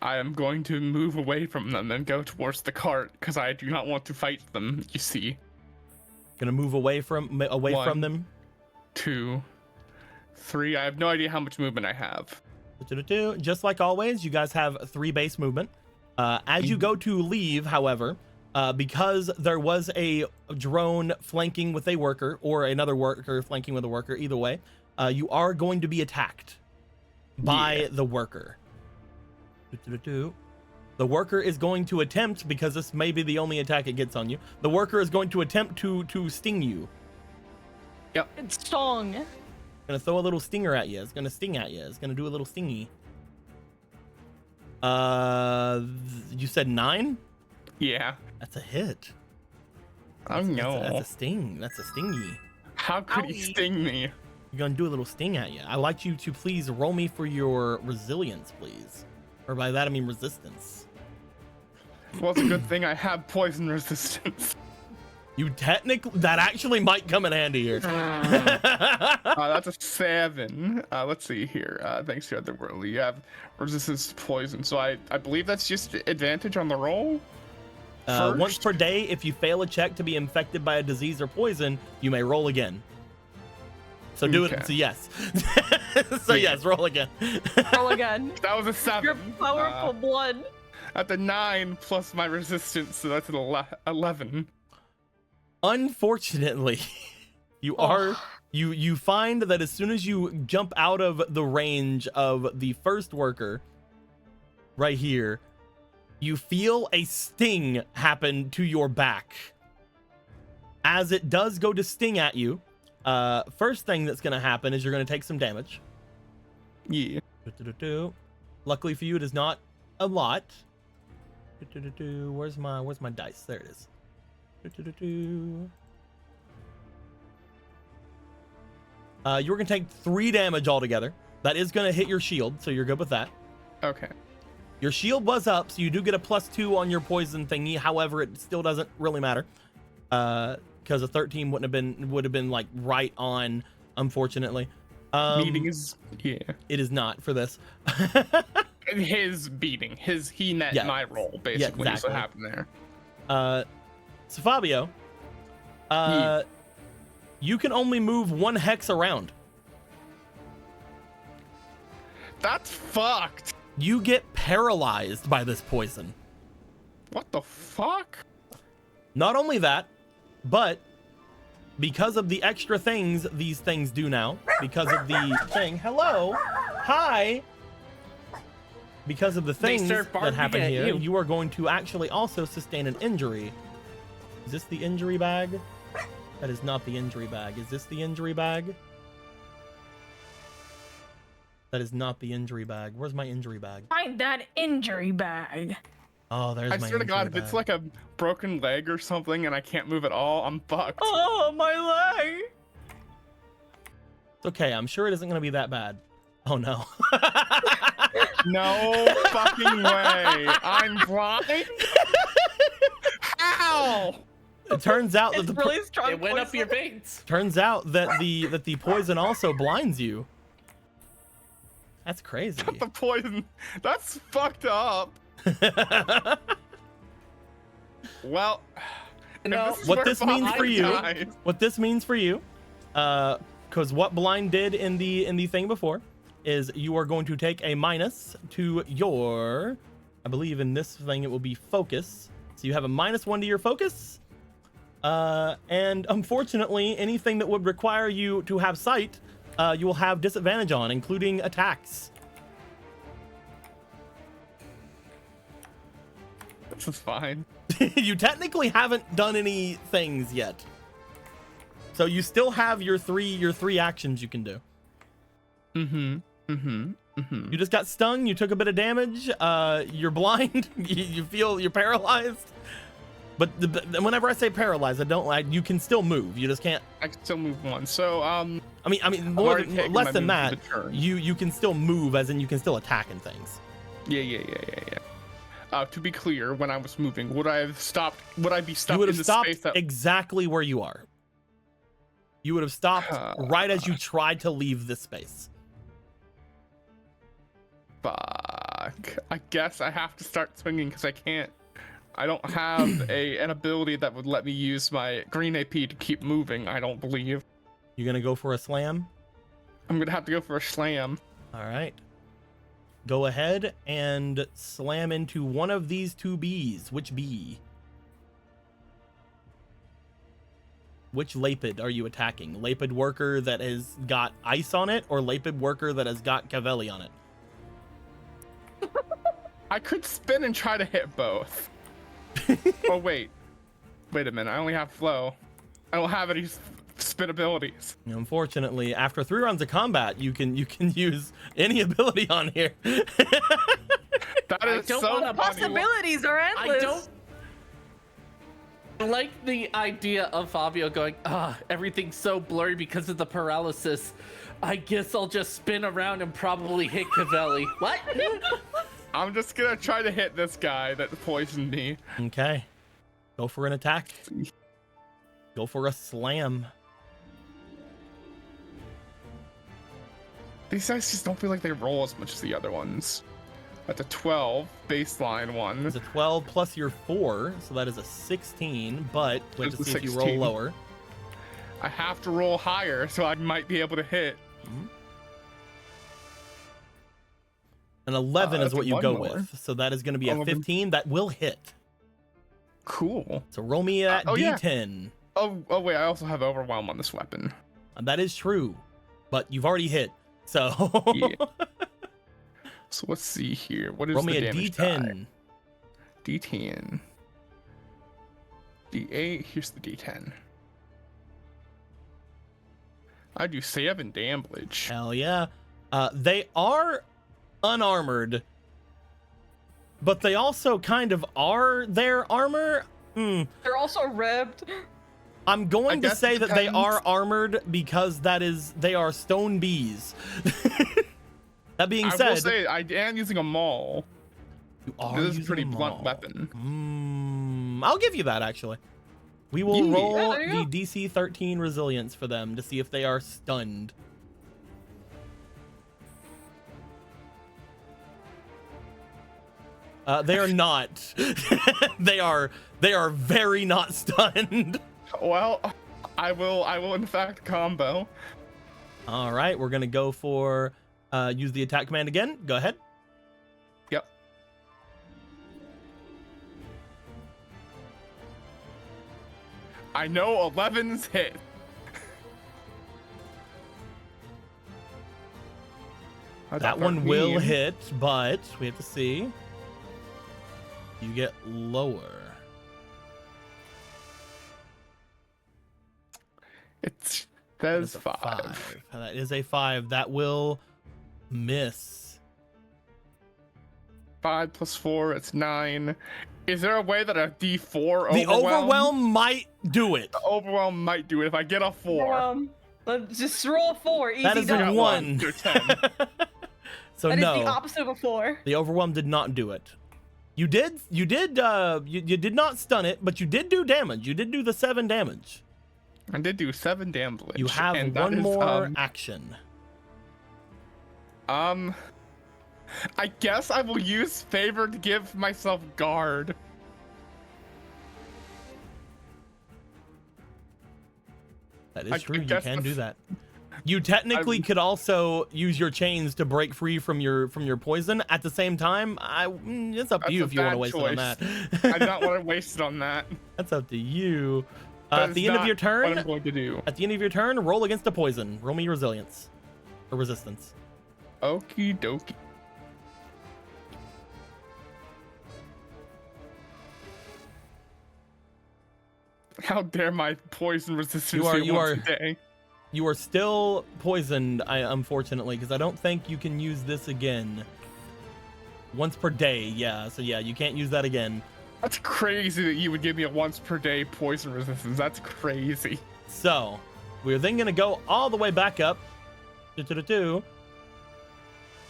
I am going to move away from them and go towards the cart because I do not want to fight them, you see. Gonna move away from them. 2, 3. I have no idea how much movement I have. Just like always, you guys have 3 base movement. As you go to leave, however, because there was a drone flanking with a worker or another worker flanking with a worker, either way, you are going to be attacked by the worker. The worker is going to attempt, because this may be the only attack it gets on you, the worker is going to attempt to sting you. Yep. It's strong. Gonna throw a little stinger at you. It's gonna sting at you. It's gonna do a little stingy. You said 9? Yeah. That's a hit. Oh no. That's a sting. That's a stingy. How could he Owie. sting me? You're gonna do a little sting at you. I'd like you to please roll me for your resilience, please. Or by that I mean resistance. Well, it's a good thing I have poison resistance. You that actually might come in handy here. That's a 7. Let's see here. Thanks to other world, you have resistance to poison. So I believe that's just advantage on the roll. Once per day, if you fail a check to be infected by a disease or poison, you may roll again. So do it. So yes. So yes, roll again. Roll again. That was a 7. Your powerful blood. At the 9 plus my resistance, so that's an 11. Unfortunately, you find that as soon as you jump out of the range of the first worker, right here, you feel a sting happen to your back. As it does go to sting at you, first thing that's going to happen is you're going to take some damage. Yeah. Luckily for you, it is not a lot. Where's my dice? There it is. You're going to take 3 damage altogether. That is going to hit your shield, so you're good with that. Okay. Your shield was up, so you do get a +2 on your poison thingy. However, it still doesn't really matter. Because a 13 would have been like right on, unfortunately. Beating is It is not for this. his beating. He met my roll, basically. Yeah, exactly. Is what happened there. So Fabio, you can only move 1 hex around. That's fucked. You get paralyzed by this poison. What the fuck? Not only that, but because of the extra things these things do now, because of the thing, hello, hi, because of the things that happen here, you are going to actually also sustain an injury. Is this the injury bag? That is not the injury bag. Is this the injury bag? That is not the injury bag. Where's my injury bag? Find that injury bag. Oh, there's my I swear to God, if bag. it's like a broken leg or something and I can't move at all, I'm fucked. Oh, my leg. It's okay. I'm sure it isn't going to be that bad. Oh, no. No fucking way. I'm blind? How? It turns out that It's the really strong. It went up poison. your veins. turns out that the poison also blinds you. That's crazy. The poison. That's fucked up. Well, No, What this means for you, dies. because what blind did in the thing before is you are going to take a minus to your, I believe in this thing it will be focus. So you have a -1 to your focus. And unfortunately, anything that would require you to have sight, you will have disadvantage on, including attacks. This is fine. You technically haven't done any things yet. So you still have your three actions you can do. You just got stung, you took a bit of damage, you're blind, you feel you're paralyzed. But whenever I say paralyzed, you can still move. You just can't. I can still move 1. So, I mean, already taken less my than move that. for the turn. You can still move, as in you can still attack and things. Yeah. To be clear, when I was moving, would I have stopped? Would I be stuck You would in have the stopped space that? exactly where you are. You would have stopped right as you tried to leave this space. Fuck. I guess I have to start swinging because I can't. I don't have an ability that would let me use my green AP to keep moving. I don't believe. You're gonna go for a slam. I'm gonna have to go for a slam. All right. Go ahead and slam into one of these 2 bees. Which bee? Which Lapid are you attacking? Lapid worker that has got ice on it, or Lapid worker that has got Cavelli on it? I could spin and try to hit both. Oh wait a minute. I only have flow. I don't have any spin abilities. Unfortunately, after 3 rounds of combat, you can use any ability on here. That I is don't so wanna- funny. Possibilities are I endless. don't like the idea of Fabio going, everything's so blurry because of the paralysis. I guess I'll just spin around and probably hit Cavelli. What? I'm just gonna try to hit this guy that poisoned me. Okay. Go for an attack. Go for a slam. These dice just don't feel like they roll as much as the other ones. That's a 12 baseline one. It's a 12 plus your 4, so that is a 16, but we have to It's see a if you roll 16. lower. I have to roll higher, so I might be able to hit. An 11 is that's what you one go more. with, so that is going to be a 11. 15. That will hit. Cool. So roll me that oh, yeah. D10. Oh wait, I also have overwhelm on this weapon. That is true, but you've already hit, so Yeah. So let's see here. What is roll the me a damage D10. die? D10. D8. Here's the D10. I do 7 damage. Hell yeah. They are unarmored, but they also kind of are their armor. They're also ribbed. I'm going to guess say it that they depends. are armored because they are stone bees. That being I said, will say I am using a maul. you are This is a using pretty them blunt all. weapon. I'll give you that actually. We will Yeah. roll Yeah, there you the DC 13 resilience for them to see if they are stunned. They are not. they are very not stunned. Well, I will in fact combo. All right, we're gonna go for use the attack command again. Go ahead. Yep. I know 11's hit. That one will hit, but we have to see. You get lower. It That is says a 5. That is a 5. That will miss. 5 plus 4, it's 9. Is there a way that a D4 The overwhelm might do it. The overwhelm might do it if I get a 4. Let's just roll 4. Easy That is done. a 1. You're 10. So That is no, the opposite of a 4. the overwhelm did not do it. You did not stun it, but you did do damage. You did do the 7 damage. I did do 7 damage. You have and that one is, more action. I guess I will use favor to give myself guard. That is I true. You guess can the do that. You technically could also use your chains to break free from your poison. At the same time, it's up to That's you a if you want to bad waste it on that. I do not want to waste it on that. That's up to you. That At is the end of not your what turn, I'm going to do. at the end of your turn, roll against a poison. Roll me your resilience or resistance. Okie dokie. How dare my poison resistance You are- be you once are- a day? You are still poisoned, unfortunately, because I don't think you can use this again. Once per day, yeah. So yeah, you can't use that again. That's crazy that you would give me a once per day poison resistance. That's crazy. So we're then gonna go all the way back up to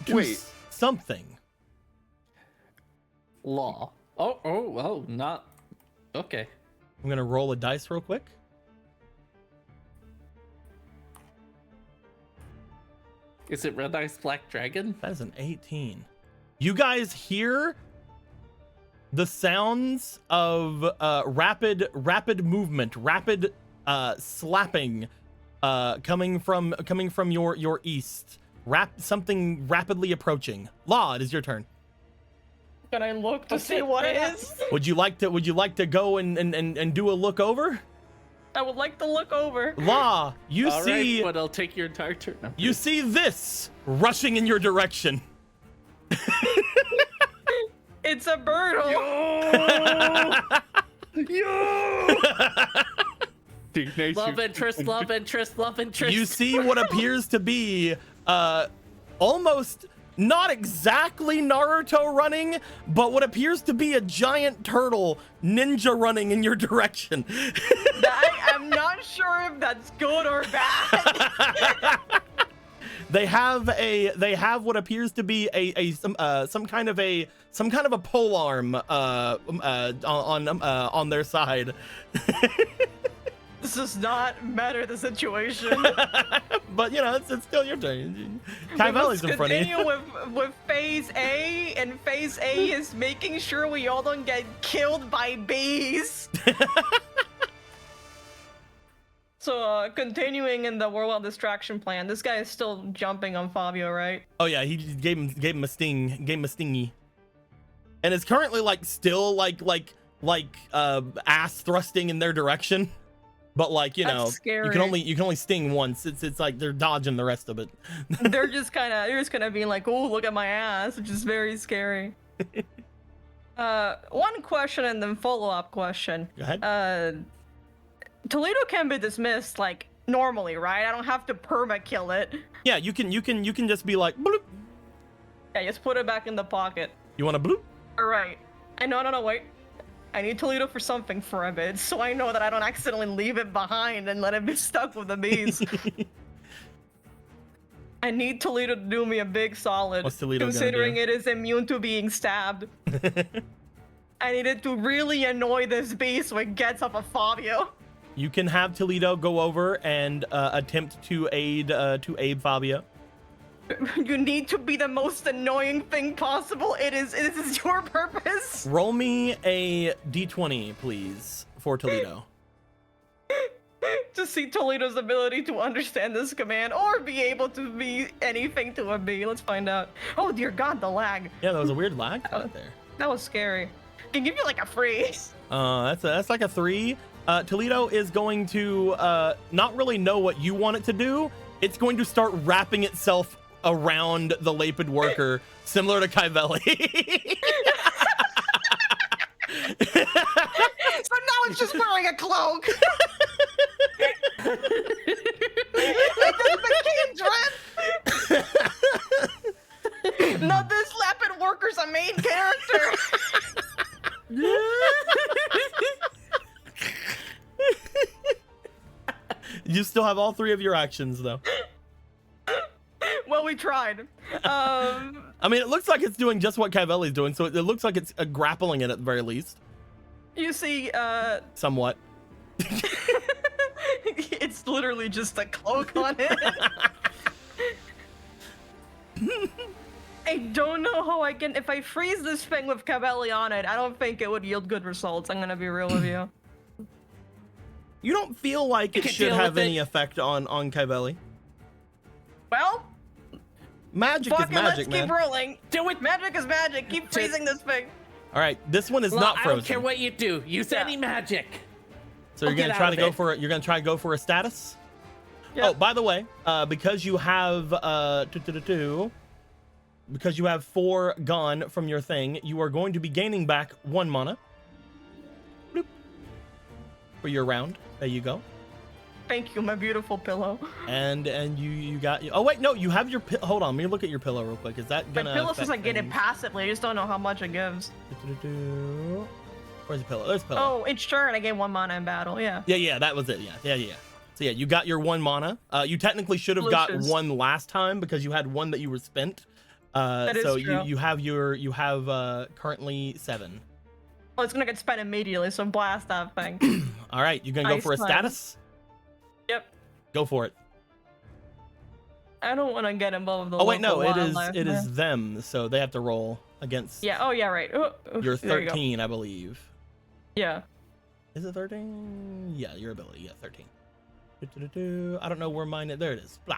Wait. something. Law. Oh, not. Okay. I'm gonna roll a dice real quick. Is it Red Ice Black Dragon? That is an 18. You guys hear the sounds of rapid movement, rapid slapping coming from your east. Something rapidly approaching. Law, it is your turn. Can I look to see what it is? Would you like to go and do a look over? I would like to look over. Law, you All see right, but I'll take your entire turn. No. you see this rushing in your direction. It's a bird. Love interest. You see what appears to be almost not exactly Naruto running, but what appears to be a giant turtle ninja running in your direction. I am not sure if that's good or bad. They have what appears to be some kind of a pole arm on their side. This does not matter the situation. But you know, it's still your turn. Kai Valley's in front of you. Continue with phase A, and phase A is making sure we all don't get killed by bees. So continuing in the whirlwind distraction plan, this guy is still jumping on Fabio, right? Oh yeah, he just gave him a stingy, and is currently like still like ass thrusting in their direction. But like, you know, you can only sting once. It's like they're dodging the rest of it. they're just kind of being like, oh, look at my ass, which is very scary. One question and then follow-up question. Go ahead. Toledo can be dismissed like normally, right? I don't have to perma kill it. Yeah, you can just be like, bloop. Yeah, just put it back in the pocket. You want to bloop? All right. No, wait. I need Toledo for something for a bit, so I know that I don't accidentally leave it behind and let it be stuck with the bees. I need Toledo to do me a big solid, What's Toledo considering gonna do? it is immune to being stabbed. I need it to really annoy this bee so it gets up a Fabio. You can have Toledo go over and attempt to aid Fabio. You need to be the most annoying thing possible. It is your purpose. Roll me a d20, please, for Toledo. To see Toledo's ability to understand this command or be able to be anything to a bee. Let's find out. Oh dear God, the lag. Yeah, that was a weird lag right there. That was scary. Can give you like a freeze. That's like a 3. Toledo is going to not really know what you want it to do. It's going to start wrapping itself around the Lapid worker, similar to Kaivelli. So now it's just wearing a cloak. It doesn't drip. No, this Lapid worker's a main character. You still have all 3 of your actions, though. Well, we tried. I mean, it looks like it's doing just what Kaivelli's doing, so it looks like it's grappling it at the very least. You see, Somewhat. it's literally just a cloak on it. I don't know how I can. If I freeze this thing with Cavelli on it, I don't think it would yield good results. I'm gonna be real with you. You don't feel like it should have any effect on Kaivelli. Well, Magic is magic, man. Keep rolling. Do it. Magic is magic. Keep freezing this thing. All right, this one is Look, not frozen. I don't care what you do. Use any magic. So you're gonna try to go for it. You're gonna try to go for a status. Yep. Oh, by the way, because you have because you have 4 gone from your thing, you are going to be gaining back 1 mana. Bloop. For your round. There you go. Thank you, my beautiful pillow. And you got. Oh wait, no, you have your. Hold on, let me look at your pillow real quick. Is that gonna? My pillow says I affect get it things? passively. I just don't know how much it gives. Where's the pillow? There's the pillow. Oh, each turn I gain 1 mana in battle. Yeah. Yeah, that was it. Yeah. So yeah, you got your 1 mana. You technically should have got Lucius. 1 last time because you had 1 that you were spent. That is So true. you have currently 7. Oh, it's gonna get spent immediately, so blast that thing. All right, you gonna go Ice for a Climb. status? Yep. Go for it. I don't want to get involved with the Oh wait, no, local it wildlife, is man. them, so they have to roll against. Yeah. Oh yeah. Right. Oh, You're there you go. 13, I believe. Yeah. Is it 13? Yeah, your ability. Yeah, 13. I don't know where mine is. There it is. Blah.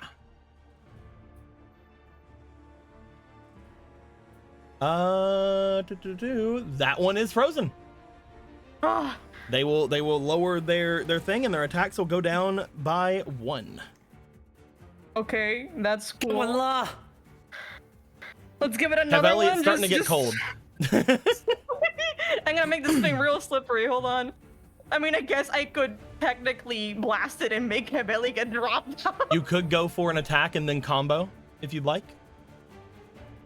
That one is frozen. Ah, They will lower their thing and their attacks will go down by 1. okay, that's cool. Voila. Let's give it another Cavelli, one. it's starting to get cold. I'm gonna make this thing real slippery. Hold on. I mean, I guess I could technically blast it and make Cavelli get dropped down. You could go for an attack and then combo if you'd like.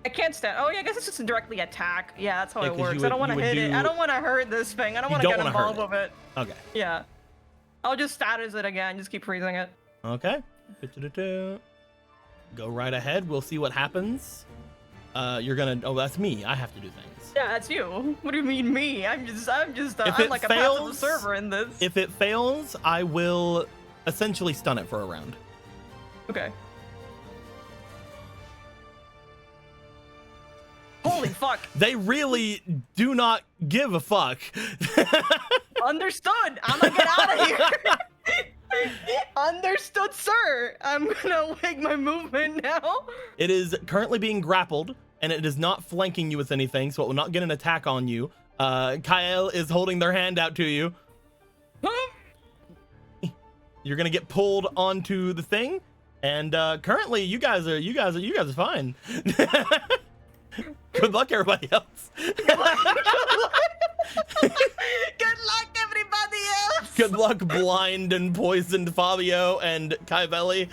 I can't stand. Oh yeah, I guess it's just a directly attack. Yeah, that's how Yeah, it 'cause you works. would- I don't want you to would hit it. do- I don't want to hurt this thing. I don't You want to don't get wanna hurt involved with it. Okay. Yeah. I'll just status it again. Just keep freezing it. Okay. Du-du-du-du. Go right ahead. We'll see what happens. You're gonna. Oh, that's me. I have to do things. Yeah, that's you. What do you mean me? I'm If I'm it like a passive fails- observer in this. If it fails, I will essentially stun it for a round. Okay. Holy fuck. They really do not give a fuck. Understood. I'm gonna get out of here. Understood, sir. I'm gonna wig my movement now. It is currently being grappled, and it is not flanking you with anything, so it will not get an attack on you. Kyle is holding their hand out to you. You're gonna get pulled onto the thing, and currently you guys are fine. Good luck, everybody else. Good luck, everybody else. Good luck, blind and poisoned Fabio and Kaivelli.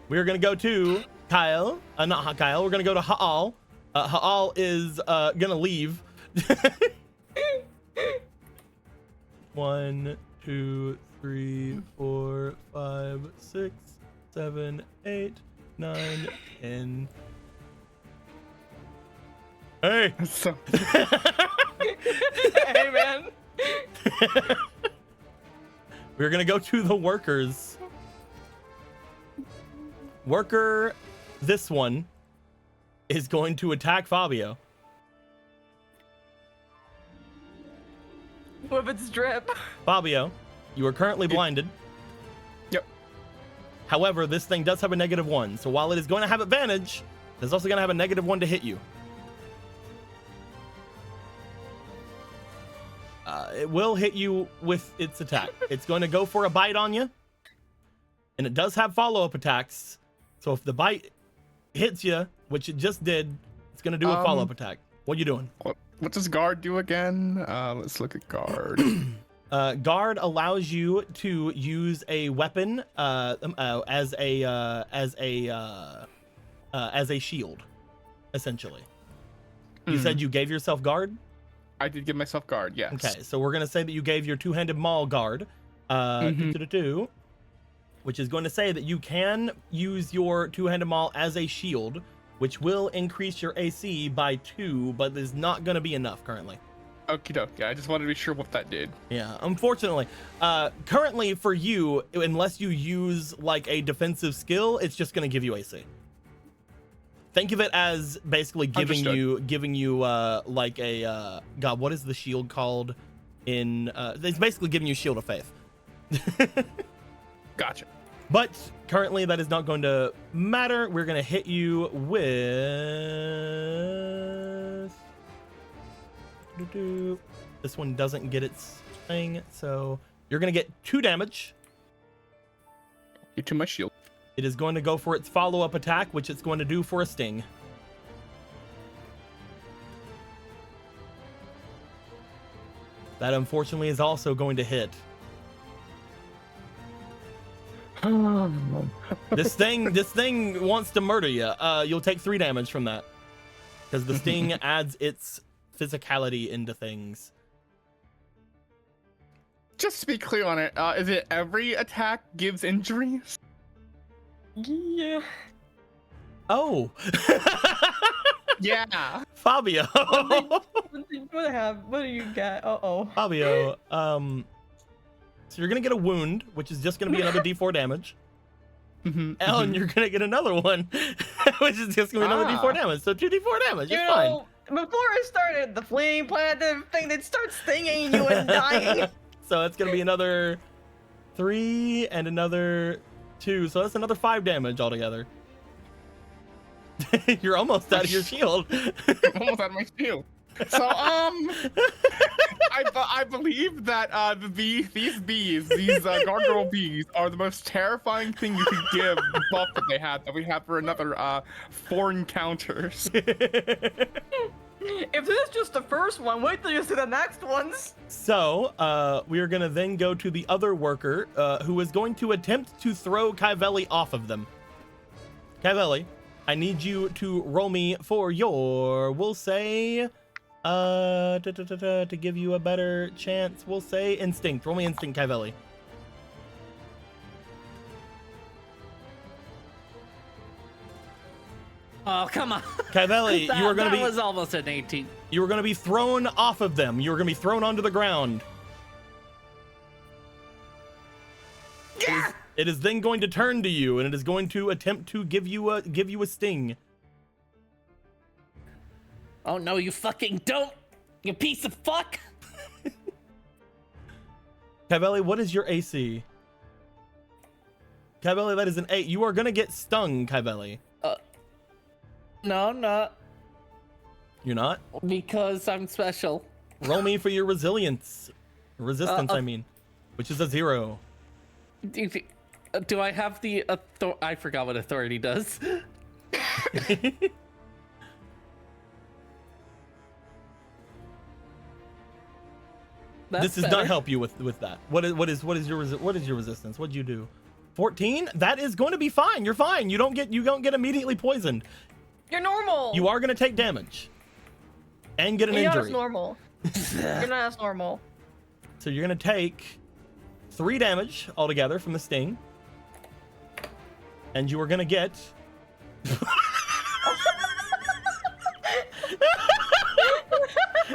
We're gonna go to Kyle. Not Kyle. We're gonna go to Ha'al. Ha'al is gonna leave. 1, 2, 3, 4, 5, 6, 7, 8, 9, 10. Hey. So, Hey, man. We're gonna go to the workers. Worker, this one is going to attack Fabio. With its drip. Fabio, you are currently blinded. Yep. However, this thing does have a -1, so while it is going to have advantage, it's also going to have a -1 to hit you. It will hit you with its attack. It's going to go for a bite on you, and it does have follow-up attacks. So if the bite hits you, which it just did, it's going to do a follow-up attack. What are you doing? what does guard do again? Let's look at guard. Guard allows you to use a weapon as a shield, essentially. You said you gave yourself guard? I did give myself guard, yes. Okay, so we're gonna say that you gave your two-handed maul guard, which is going to say that you can use your two-handed maul as a shield, which will increase your AC by 2, but is not gonna be enough currently. Okie dokie. I just wanted to be sure what that did. Yeah, unfortunately, currently for you, unless you use like a defensive skill, it's just gonna give you AC. Think of it as basically giving you like a God, what is the shield called? It's basically giving you Shield of Faith. Gotcha. But currently that is not going to matter. We're gonna hit you with this one doesn't get its thing, so you're gonna get 2 damage. You're too much shield. It is going to go for its follow-up attack, which it's going to do for a sting. That unfortunately is also going to hit. This thing wants to murder you. You'll take 3 damage from that, because the sting adds its physicality into things. Just to be clear on it, is it every attack gives injuries? Yeah. Oh. Yeah. Fabio. What do you got? Uh-oh. Fabio, so you're gonna get a wound, which is just gonna be another D4 damage. Ellen, you're gonna get another one, which is just gonna be another D4 damage. So 2 D4 damage. It's fine. Before I started, the flame planted thing that starts stinging you and dying. So it's gonna be another 3 and another 2. So that's another 5 damage altogether. You're almost out of your shield. Almost out of my shield. So I believe that these bees, these gargoyle bees, are the most terrifying thing you could give the buff that they had that we have for another 4 encounters. If this is just the first one, wait till you see the next ones. So we are gonna then go to the other worker, who is going to attempt to throw Kaivelli off of them. Kaivelli, I need you to roll me for your, we'll say, to give you a better chance, we'll say instinct. Roll me instinct, Cavelli. Oh, come on. Cavelli, you are going to be. That was almost an 18. You are going to be thrown off of them. You are going to be thrown onto the ground. Yeah. It is then going to turn to you, and it is going to attempt to give you a sting. Oh no, you fucking don't! You piece of fuck! Cavelli, what is your AC? Cavelli, that is an 8. You are going to get stung, Cavelli. No, I'm not. You're not? Because I'm special. Roll me for your resilience. Resistance, I mean. Which is a 0. Do I have the I forgot what authority does. This does not help you with that. What is your resistance? What'd you do? 14? That is going to be fine. You're fine. You don't get immediately poisoned. You're normal. You are going to take damage and get an You're injury. not as normal. You're not as normal. So you're going to take 3 damage altogether from the sting. And you are going to get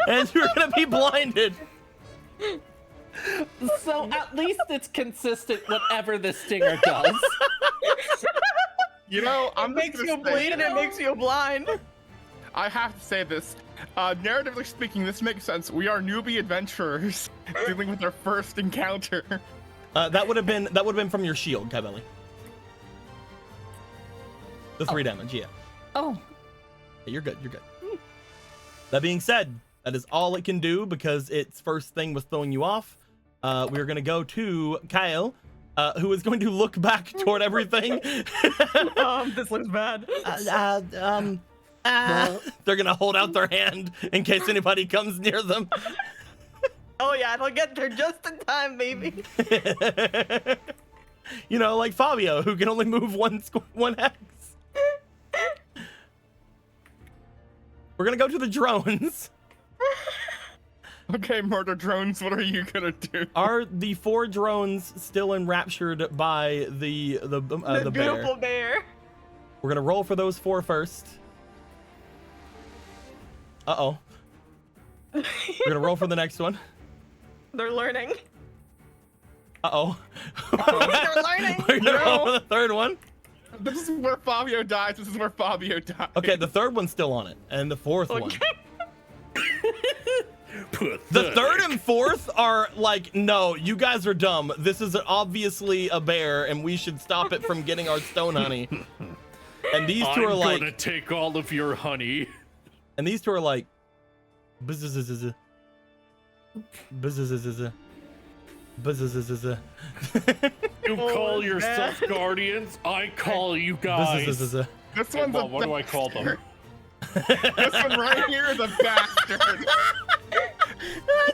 and you're going to be blinded. So at least it's consistent whatever the stinger does. You know, It makes you bleed and it makes you blind. I have to say this. Narratively speaking, this makes sense. We are newbie adventurers dealing with our first encounter. That would have been from your shield, Cavelli. The 3 damage, yeah. Oh. Yeah, you're good. You're good. That being said, that is all it can do because its first thing was throwing you off. We're gonna go to Kyle, who is going to look back toward everything. This looks bad. They're gonna hold out their hand in case anybody comes near them. Oh yeah, it'll get there just in time, baby. You know, like Fabio, who can only move one hex. We're gonna go to the drones. Okay, murder drones, what are you gonna do? Are the 4 drones still enraptured by the beautiful bear? We're gonna roll for those 4 first. Uh-oh. We're gonna roll for the next one. They're learning. Uh-oh. They're learning. We're gonna roll for the 3rd one. This is where Fabio dies. This is where Fabio dies. Okay, the 3rd one's still on it, and the 4th one. Okay. The 3rd and 4th are like, no, you guys are dumb. This is obviously a bear, and we should stop it from getting our stone honey. And these 2 are like, I'm gonna take all of your honey. and these 2 are like, bzzz. Bzzz. Bzzz. You call yourself guardians, I call you guys. Bzzz. This one's Well, a what do I call them? This one right here is a bastard.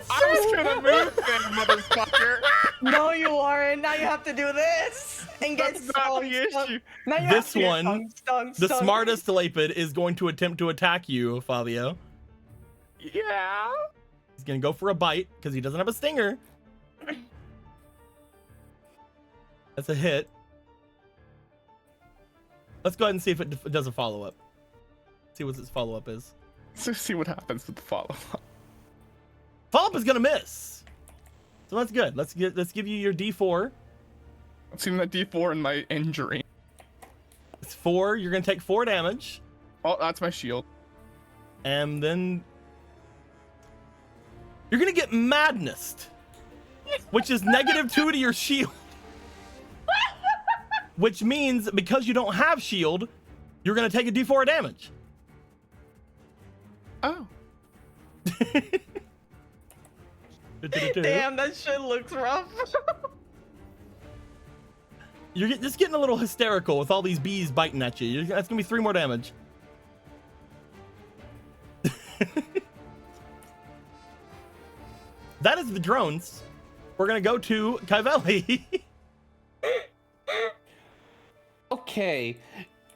I was gonna move them, motherfucker. No, you aren't. Now you have to do this and get That's not the issue. Now you This have to get one, stung. The smartest Lapid is going to attempt to attack you, Fabio. Yeah. He's gonna go for a bite because he doesn't have a stinger. That's a hit. Let's go ahead and see if it does a follow-up. See what its follow-up is. So see what happens with the follow-up. Follow-up is gonna miss. So that's good. Let's give you your D4. I've seen that D4 in my injury. It's 4. You're gonna take 4 damage, Oh, that's my shield. and then you're gonna get madness, which is -2 to your shield. Which means because you don't have shield, you're gonna take a D4 damage. Oh. Damn, that shit looks rough. You're just getting a little hysterical with all these bees biting at you. That's gonna be 3 more damage. That is the drones. We're gonna go to Cavelli. Okay.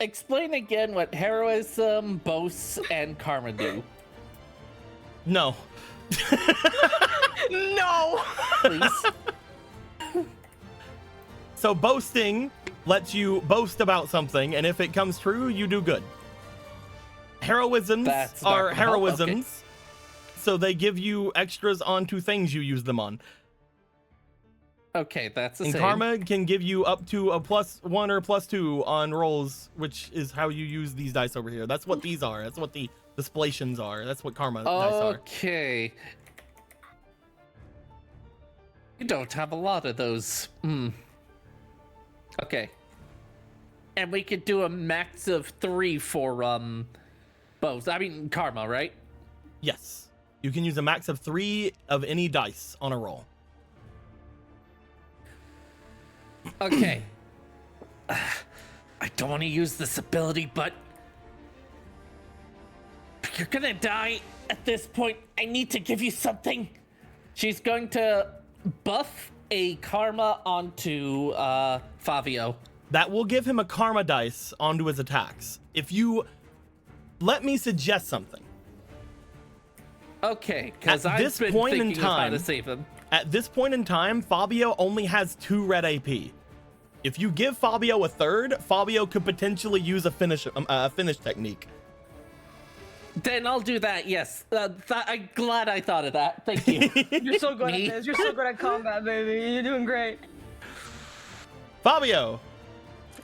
explain again what heroism, boasts, and karma do. No. No! Please. So boasting lets you boast about something, and if it comes true, you do good. Heroisms That's not are gonna help, okay. heroisms, so they give you extras onto things you use them on. Okay, that's the And same. karma can give you up to a +1 or +2 on rolls, which is how you use these dice over here. That's what these are. That's what the displations are. That's what karma dice are. Okay. You don't have a lot of those. Okay. And we could do a max of 3 for both. I mean karma, right? Yes. You can use a max of 3 of any dice on a roll. Okay. I don't want to use this ability, but you're gonna die at this point. I need to give you something. She's going to buff a karma onto Fabio. That will give him a karma dice onto his attacks. If you let me suggest something. Okay, because At I've this been point in thinking of how to time- save him. At this point in time, Fabio only has 2 red AP. If you give Fabio a third, Fabio could potentially use a finish technique. Then I'll do that, yes. I'm glad I thought of that. Thank you. You're so good Me? at this. You're so good at combat, baby. You're doing great. Fabio,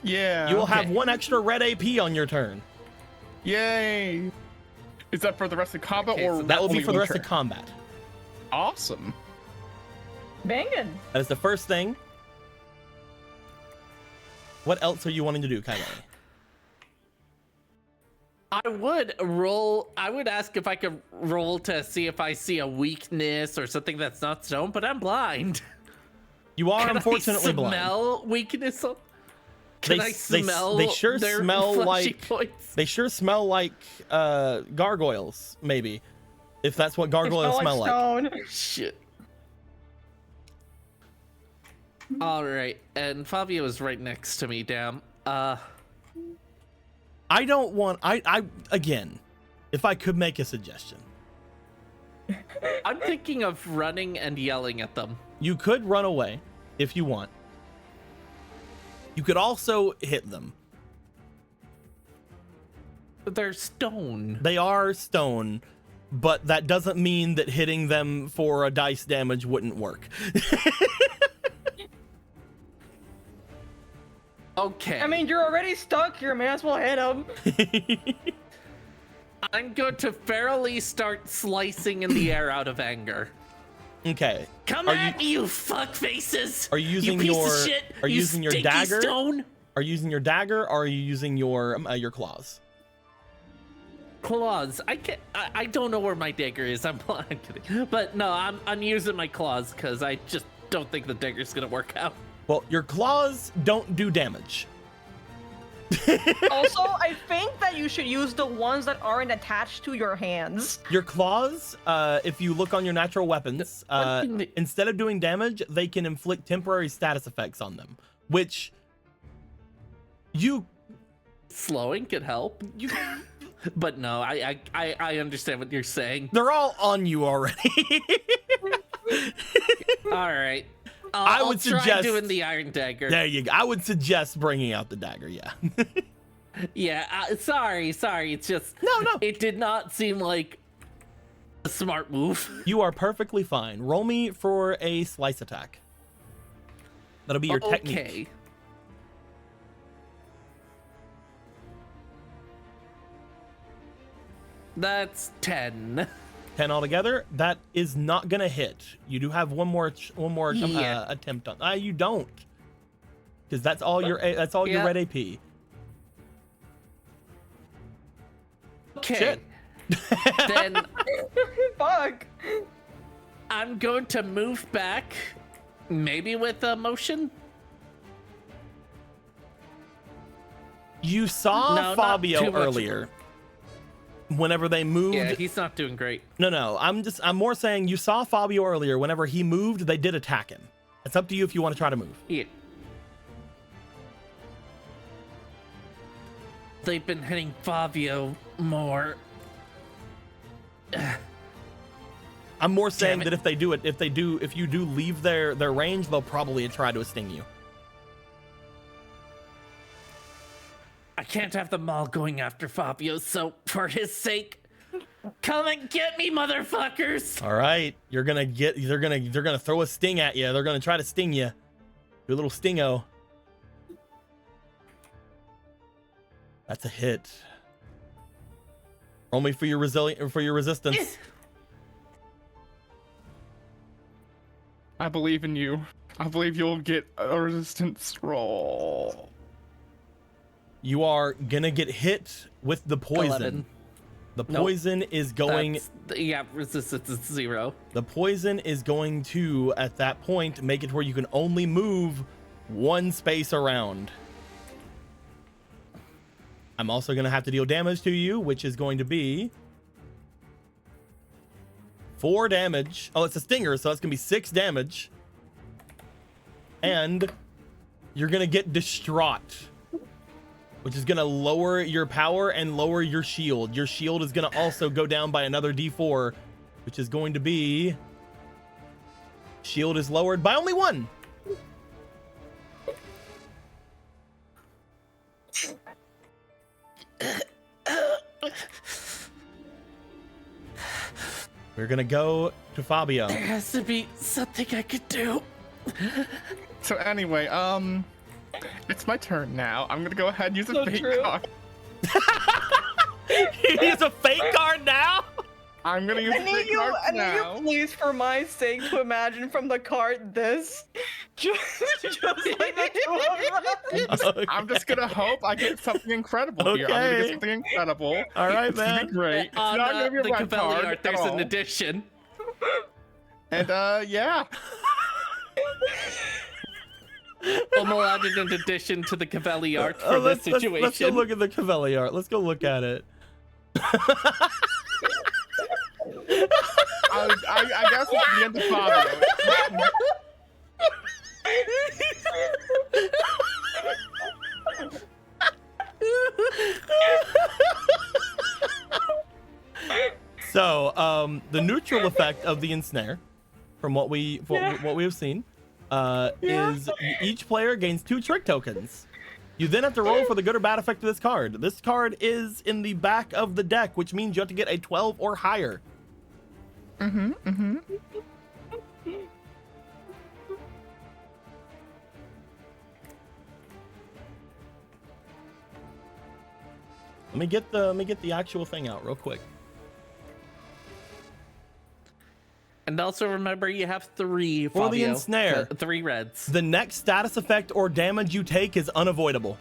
Yeah. you will have Okay. 1 extra red AP on your turn. Yay. Is that for the rest of combat Okay, or so That will be only for the one rest of turn? combat. Awesome. Banging. That is the first thing. What else are you wanting to do, Kylie? I would ask if I could roll to see if I see a weakness or something that's not stone, but I'm blind. You are Can unfortunately I blind. smell weakness? Can I smell they sure their smell fleshy like points? they sure smell like gargoyles, maybe. If that's what gargoyles smell like. Stone. Shit. All right, and Fabio is right next to me. Damn. I don't want I again, if I could make a suggestion. I'm thinking of running and yelling at them. You could run away if you want. You could also hit them. They're stone. They are stone, but that doesn't mean that hitting them for a dice damage wouldn't work. Okay. I mean, you're already stuck here, man. As well hit him. I'm going to ferally start slicing in the air out of anger. Okay. Come Are at me, you fuck faces! Are you using piece your of shit, are you using your stinky dagger? Stone? Are you using your dagger or are you using your claws? Claws. I don't know where my dagger is. I'm kidding. But no, I'm using my claws because I just don't think the dagger's gonna work out. Well, your claws don't do damage. Also, I think that you should use the ones that aren't attached to your hands. Your claws, if you look on your natural weapons, One thing that- instead of doing damage, they can inflict temporary status effects on them, which Slowing could help. But no, I understand what you're saying. they're all on you already. All right. I I'll would try suggest- doing the iron dagger. There you go. I would suggest bringing out the dagger. Yeah. Yeah, sorry. It's just No. It did not seem like a smart move. You are perfectly fine. Roll me for a slice attack. That'll be your technique. Okay. That's 10. 10 altogether. That is not gonna hit. You do have one more Yeah. attempt on. You don't, because that's all your your Yeah. red AP. Okay. Shit. Then Fuck. I'm going to move back, maybe with a motion. You saw No, not Fabio too much. earlier. Whenever they moved, Yeah, he's not doing great. no. I'm more saying you saw Fabio earlier. Whenever he moved, they did attack him. It's up to you if you want to try to move. Yeah. they've been hitting Fabio more. I'm more saying Damn it. that if you do leave their range, they'll probably try to sting you. I can't have them all going after Fabio, so for his sake, come and get me, motherfuckers! All right, they're gonna throw a sting at you. They're gonna try to sting you. Do a little stingo. That's a hit. Roll me for your resistance. I believe in you. I believe you'll get a resistance roll. You are gonna get hit with the poison. 11. The Nope. poison is going. Yeah, resistance is 0. The poison is going to, at that point, make it where you can only move one space around. I'm also going to have to deal damage to you, which is going to be 4 damage. Oh, it's a stinger, so it's going to be 6 damage. And you're going to get distraught, which is going to lower your power and lower your shield. Your shield is going to also go down by another D4, which is going to be... Shield is lowered by only 1. We're gonna go to Fabio. There has to be something I could do. So anyway, it's my turn now. I'm gonna go ahead and use So a fate true. card. He's a fake card now. I'm gonna use I a need fate you, card I need now. you, please, for my sake, to imagine from the card this, just like the two of us. I'm just gonna hope I get something incredible here. I'm gonna Okay. get something incredible. All right, It's gonna man. be great. It's On not gonna be a the red Cavelli card art, at there's an all. addition. And yeah. Omo added an addition to the Cavelli art for this situation. Let's go look at the Cavelli art. Let's go look at it. I guess it's the end of Fabio. So, the neutral effect of the ensnare, from what we have seen, is each player gains 2 trick tokens. You then have to roll for the good or bad effect of this card. This card is in the back of the deck, which means you have to get a 12 or higher. Let me get the actual thing out real quick. And also remember, you have 3 For the Fabio. ensnare. 3 reds. The next status effect or damage you take is unavoidable.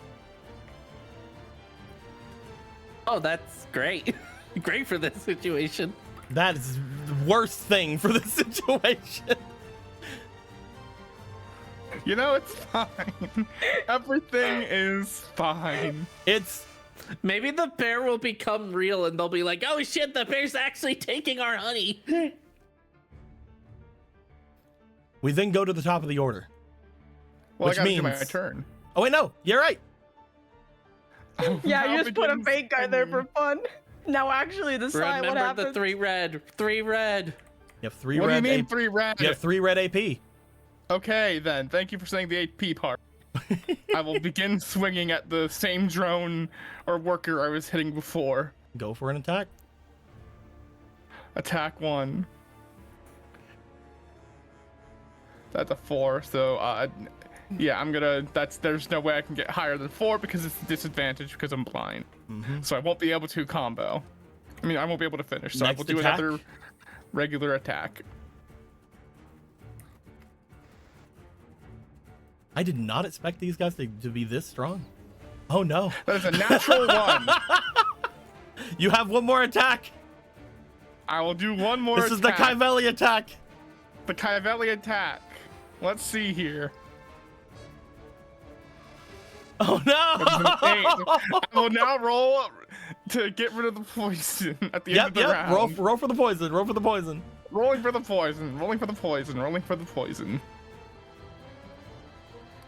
Oh, that's great. Great for this situation. That is the worst thing for this situation. You know, it's fine. Everything is fine. It's Maybe the bear will become real and they'll be like, oh shit, the bear's actually taking our honey. we then go to the top of the order. Well, Which I gotta do my means- turn. Oh wait, no, you're right. Yeah, Now you just put a begins fake guy there for the- fun. Now actually decide what Remember happens. the 3 red. 3 red. You have 3 What do you red. mean AP 3 red? You have 3 red AP. Okay, then. Thank you for saying the AP part. I will begin swinging at the same drone or worker I was hitting before. Go for an attack. Attack 1. That's a 4, so yeah, I'm gonna. There's no way I can get higher than 4 because it's a disadvantage because I'm blind. So I won't be able to combo. I mean, I won't be able to finish. So Next I will do attack? another regular attack. I did not expect these guys to be this strong. Oh no. That is a natural 1. You have one more attack. I will do one more. This is the attack. Cavelli attack. The Cavelli attack. Let's see here. Oh That is an 8. no. I will now roll to get rid of the poison at the end of Yep, the yep. round. Roll for the poison. Roll for the poison. Rolling for the poison. Rolling for the poison. Rolling for the poison.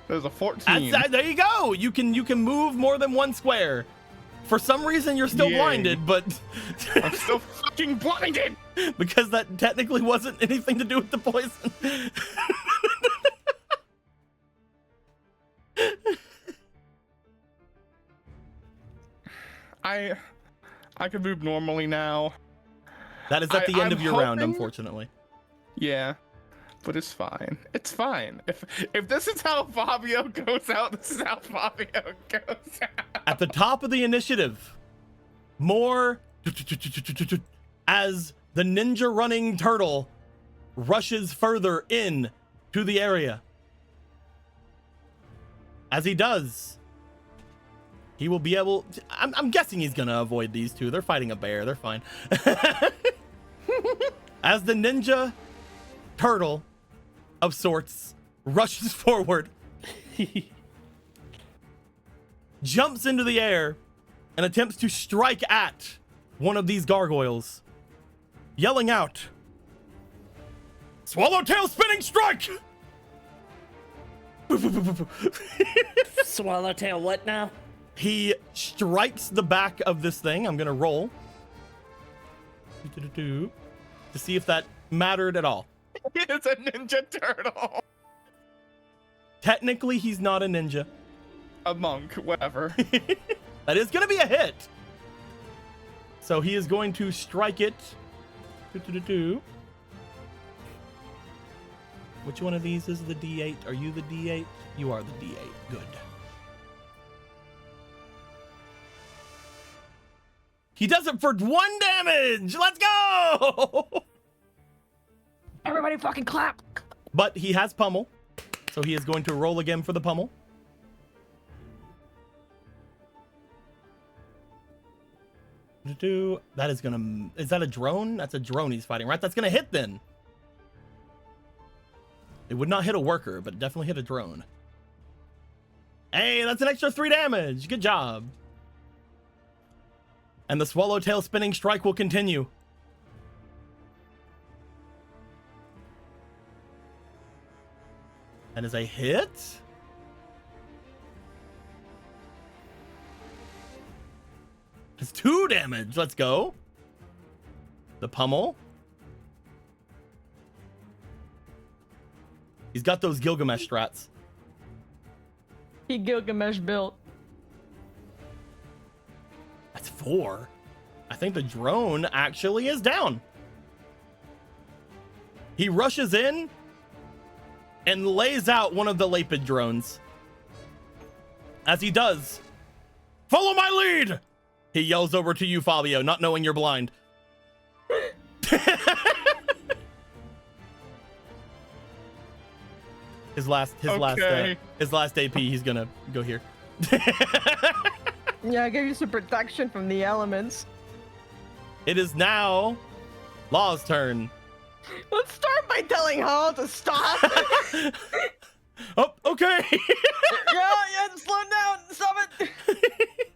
There's a 14. There you go. You can move more than 1 square. For some reason, you're still Yay. blinded, but I'm still fucking blinded. because that technically wasn't anything to do with the poison. I can move normally now. That is at the end I'm of your round, hoping- unfortunately. Yeah, but it's fine. It's fine. If this is how Fabio goes out, this is how Fabio goes out. At the top of the initiative, more as the ninja running turtle rushes further in to the area. As he does, he will be able to, I'm guessing he's gonna avoid these two. They're fighting a bear, they're fine. As the ninja turtle of sorts rushes forward, jumps into the air, and attempts to strike at one of these gargoyles, yelling out, "Swallowtail spinning strike!" Swallowtail, what now? He strikes the back of this thing. I'm gonna roll to see if that mattered at all. It's a ninja turtle. Technically, he's not a ninja. A monk, whatever. That is gonna be a hit. So he is going to strike it. Which one of these is the D8? Are you the D8? You are the D8. Good. He does it for 1 damage. Let's go. Everybody fucking clap. But he has pummel, so he is going to roll again for the pummel. That is gonna. Is that a drone? That's a drone he's fighting, right? That's gonna hit then. It would not hit a worker, but it definitely hit a drone. Hey, that's an extra 3 damage. Good job. And the swallowtail spinning strike will continue. That is a hit. It's 2 damage. Let's go. The pummel. He's got those Gilgamesh strats. He Gilgamesh built. That's 4. I think the drone actually is down. He rushes in and lays out one of the Lapid drones. As he does, "Follow my lead!" He yells over to you, Fabio, not knowing you're blind. His last AP, he's gonna go here. Yeah, I gave you some protection from the elements. It is now Law's turn. Let's start by telling Hall to stop. Oh, okay. yeah, slow down. Stop it.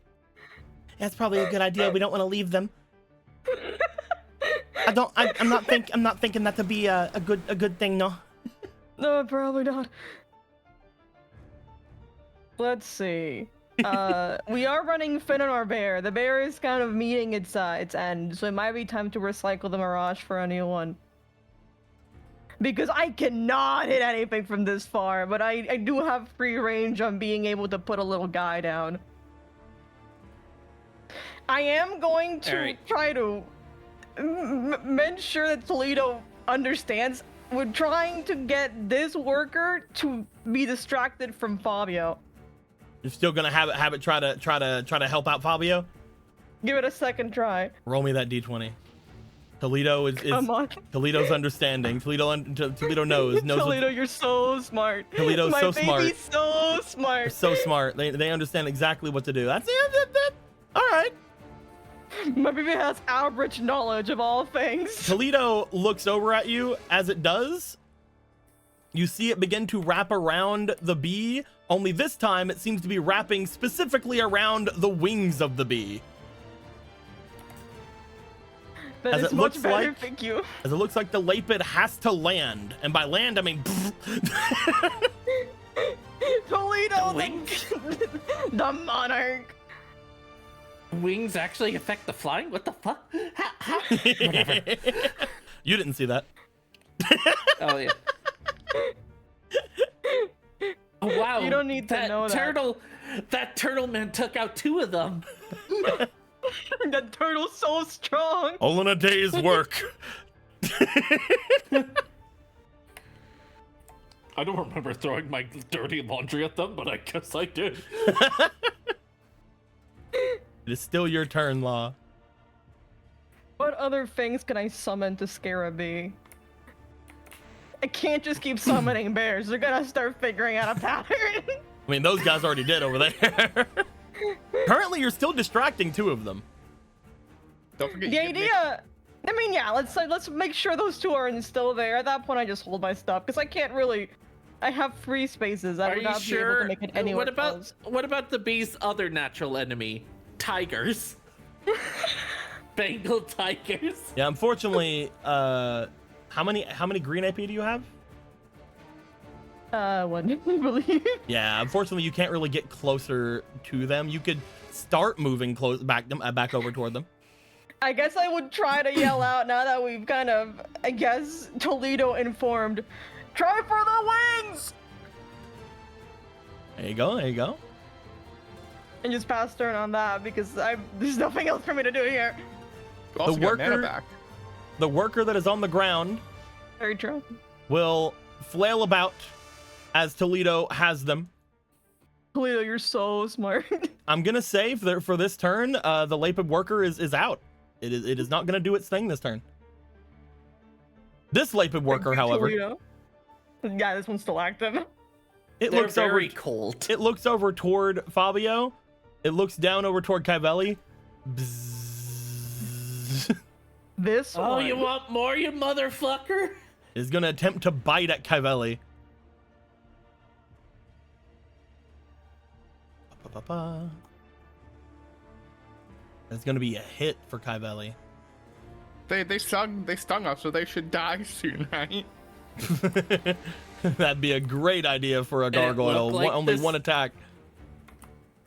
That's probably a good idea. We don't want to leave them. I'm not thinking that to be a good thing, no. No, probably not. Let's see. We are running Finn and our bear. The bear is kind of meeting its end, so it might be time to recycle the Mirage for a new one. Because I cannot hit anything from this far, but I do have free range on being able to put a little guy down. I am going to try to make sure that Toledo understands. We're trying to get this worker to be distracted from Fabio. You're still gonna have it try to help out Fabio? Give it a second try. Roll me that D20. Toledo is Come on. Toledo's understanding. Toledo knows. Toledo, you're so smart. Toledo's so smart. My baby's so smart. They're so smart. They understand exactly what to do. That's it. All right. My baby has average knowledge of all things. Toledo looks over at you. As it does, you see it begin to wrap around the bee, only this time it seems to be wrapping specifically around the wings of the bee. That As is it much looks better, like- thank you. As it looks like the Lapid has to land. And by land, I mean... Toledo, The wing. the monarch. Wings actually affect the flying? What the fuck? How? Whatever. You didn't see that. Oh yeah. Oh, wow. You don't need to know that. That turtle man took out 2 of them. That turtle's so strong. All in a day's work. I don't remember throwing my dirty laundry at them, but I guess I did. It is still your turn, Law. What other things can I summon to scare a bee? I can't just keep summoning bears. They're gonna start figuring out a pattern. I mean, those guys already did over there. Currently, you're still distracting 2 of them. Don't forget. The you can make- idea. I mean, yeah. Let's make sure those 2 are still there. At that point, I just hold my stuff because I can't really. I have free spaces. I Are would you not be able sure? to make it anywhere close. What about the bee's other natural enemy? Tigers. Bengal tigers. Yeah, unfortunately, how many green AP do you have? 1, I believe. Yeah, unfortunately, you can't really get closer to them. You could start moving back over toward them. I guess I would try to yell out now that we've kind of, I guess, Toledo informed. Try for the wings! There you go. There you go. And just pass turn on that because there's nothing else for me to do here. You also The got mana worker- back. The worker that is on the ground Very true. will flail about as Toledo has them. Toledo, you're so smart. I'm gonna say for this turn, the Lapid worker is out. It is not gonna do its thing this turn. This Lapid worker, however, Toledo. Yeah, this one's still active. it They're looks very over. cold. It looks over toward Fabio. It looks down over toward Kyvelli. Bzzz. This Oh, one. you want more, you motherfucker? Is gonna attempt to bite at Kyvelli. That's gonna be a hit for Kyvelli. They stung us, so they should die soon, right? That'd be a great idea for a it gargoyle. look like Only this- one attack.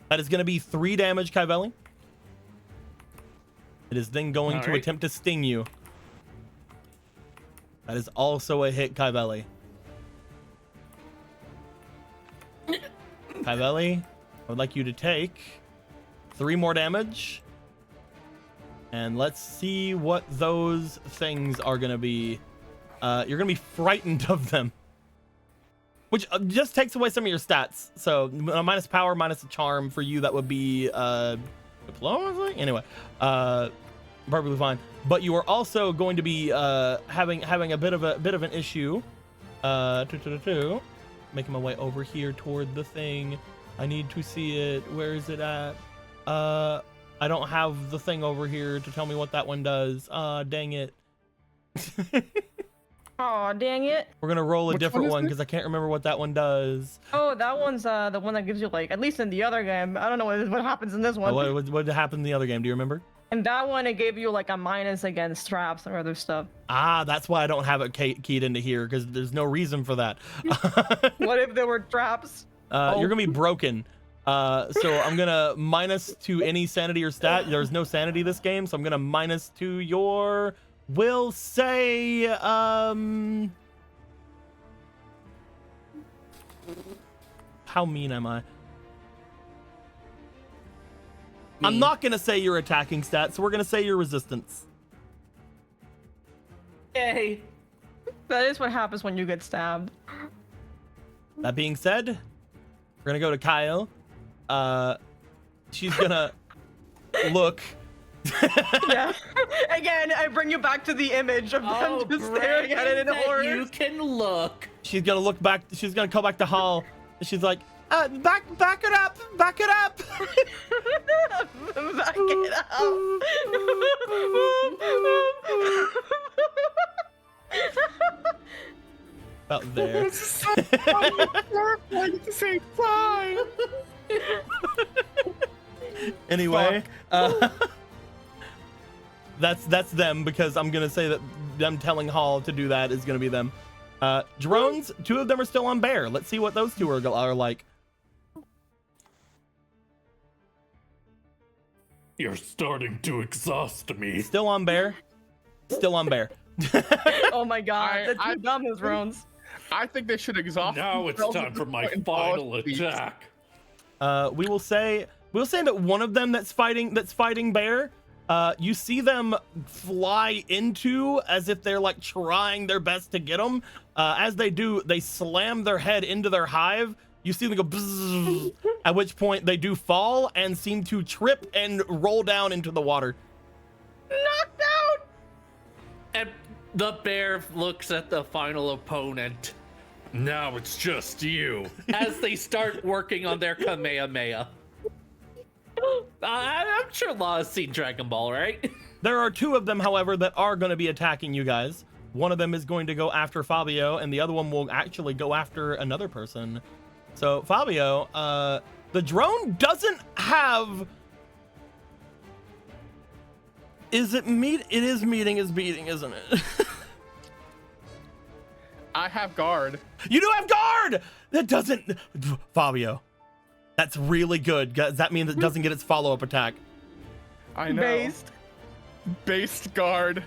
That is going to be 3 damage, Kyvelli. It is then going to Alright. attempt to sting you. That is also a hit, Kyvelli. Kyvelli, I would like you to take 3 more damage. And let's see what those things are going to be. You're going to be frightened of them. Which just takes away some of your stats. So minus power, minus a charm for you. That would be diplomacy. Anyway, perfectly fine. But you are also going to be having a bit of an issue. Making my way over here toward the thing. I need to see it. Where is it at? I don't have the thing over here to tell me what that one does. Dang it. Aw, dang it. We're gonna roll a Which different one is one it? because I can't remember what that one does. Oh, that one's the one that gives you, like, at least in the other game. I don't know what happens in this one. What happened in the other game? Do you remember? And that one, it gave you, like, a minus against traps or other stuff. Ah, that's why I don't have it keyed into here because there's no reason for that. What if there were traps? You're gonna be broken. So I'm gonna minus to any sanity or stat. There's no sanity this game, so I'm gonna minus to your. We'll say how mean am I? I'm not gonna say your attacking stat, so we're gonna say your resistance. Yay. That is what happens when you get stabbed. That being said, we're gonna go to Kyle. She's gonna look. Yeah. Again, I bring you back to the image of Oh, them just staring at it in that horror. you can look. She's gonna look back. She's gonna come back to Hall. And she's like, back it up, back it up. Back it up. About there. At the same time. Anyway, that's them because I'm gonna say that them telling Hall to do that is gonna be them. Drones, 2 of them are still on bear. Let's see what those 2 are like. You're starting to exhaust me. Still on bear. Still on bear. Oh my god, I- that's I- too dumb, those rounds. I think they should exhaust. Now it's themselves time at for this my point and final follow peeps. attack. We will say that one of them that's fighting bear, you see them fly into as if they're like trying their best to get them. As they do, they slam their head into their hive. You see them go bzzz, at which point they do fall and seem to trip and roll down into the water. Knocked out! And the bear looks at the final opponent Now it's just you. as they start working on their Kamehameha. I'm sure Law has seen Dragon Ball, right? There are two of them, however, that are going to be attacking you guys. One of them is going to go after Fabio, and the other one will actually go after another person. So, Fabio, the drone doesn't have... It is meeting is beating, isn't it? I have guard. You do have guard! That doesn't... Fabio, that's really good. Does that mean it doesn't get its follow-up attack? I know. Based guard.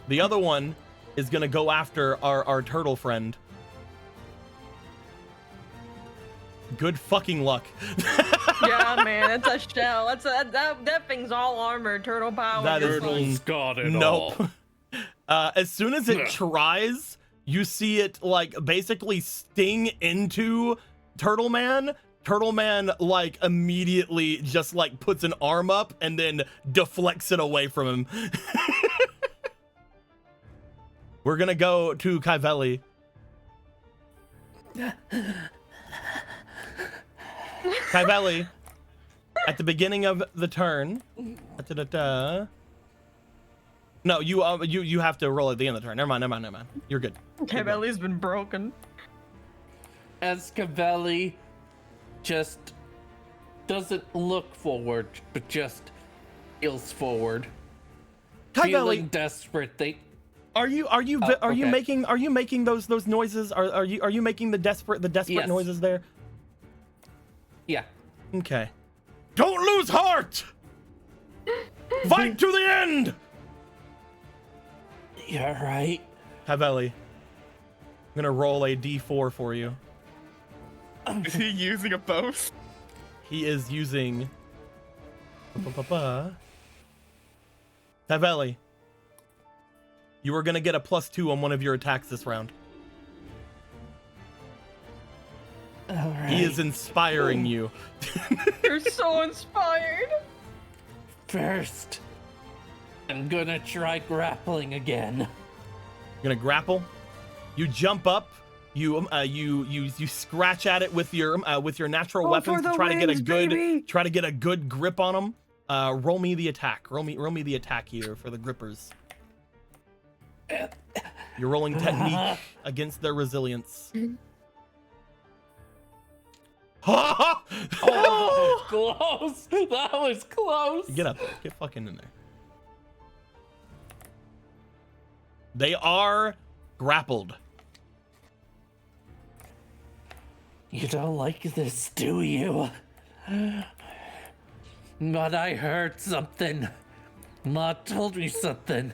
The other one is going to go after our turtle friend. Good fucking luck. Yeah, man, that's a shell. That thing's all armored, turtle power. That is- Turtle's got it all. Nope. As soon as it tries, you see it like basically sting into Turtle Man. Turtle Man like immediately just like puts an arm up and then deflects it away from him. We're gonna go to Kaivelli. Kaivelli, at the beginning of the turn. No, you have to roll at the end of the turn. Never mind. You're good. Okay, belly's been broken. As Cavelli just doesn't look forward, but just feels forward. Feeling Kaivelli, desperate. are you okay. making those noises? Are you making the desperate Yes. noises there? Yeah. Okay. Don't lose heart. Fight to the end. You're right. Kaivelli, I'm gonna roll a d4 for you. Is he using a boast? He is using. Kaivelli, you are gonna get a +2 on one of your attacks this round. All right. He is inspiring you. You're so inspired. First, I'm gonna try grappling again. You're gonna grapple. You jump up. You scratch at it with your natural Go weapons for to the try wings, baby. to get a good grip on them. Roll me the attack. Roll me the attack here for the grippers. You're rolling technique against their resilience. Oh, close. That was close. Get up. Get fucking in there. They are grappled. You don't like this, do you? But I heard something. Ma told me something.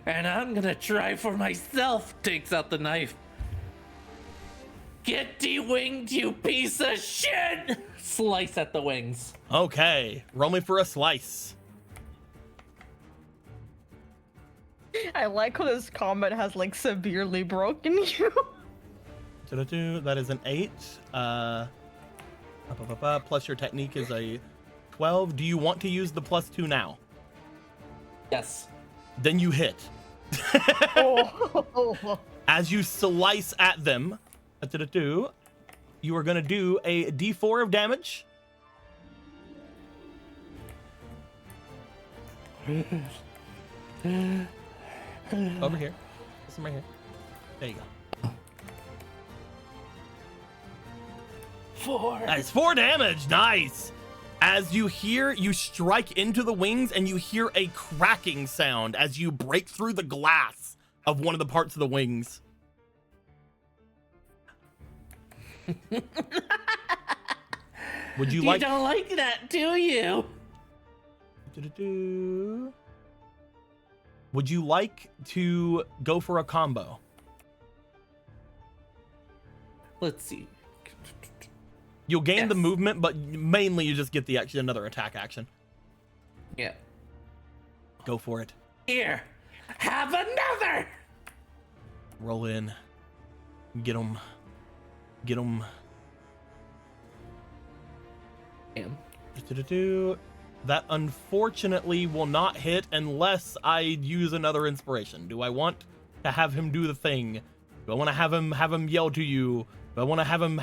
And I'm gonna try for myself. Takes out the knife. Get de-winged, you piece of shit! Slice at the wings. Okay. Roll me for a slice. I like how this combat has like severely broken you. That is an 8. Plus your technique is a 12. Do you want to use the +2 now? Yes. Then you hit. Oh. As you slice at them, you are going to do a d4 of damage. Over here. This one right here. There you go. 4. That is 4 damage. Nice. As you strike into the wings and you hear a cracking sound as you break through the glass of one of the parts of the wings. Would you You like? don't like that, do you? Would you like to go for a combo? Let's see. You'll gain the Yes. movement, but mainly you just get the action, another attack action. Yeah. Go for it. Here, have another. Roll in. Get him. Get him. Damn. That unfortunately will not hit unless I use another inspiration. Do I want to have him do the thing? Do I want to have him yell to you? Do I want to have him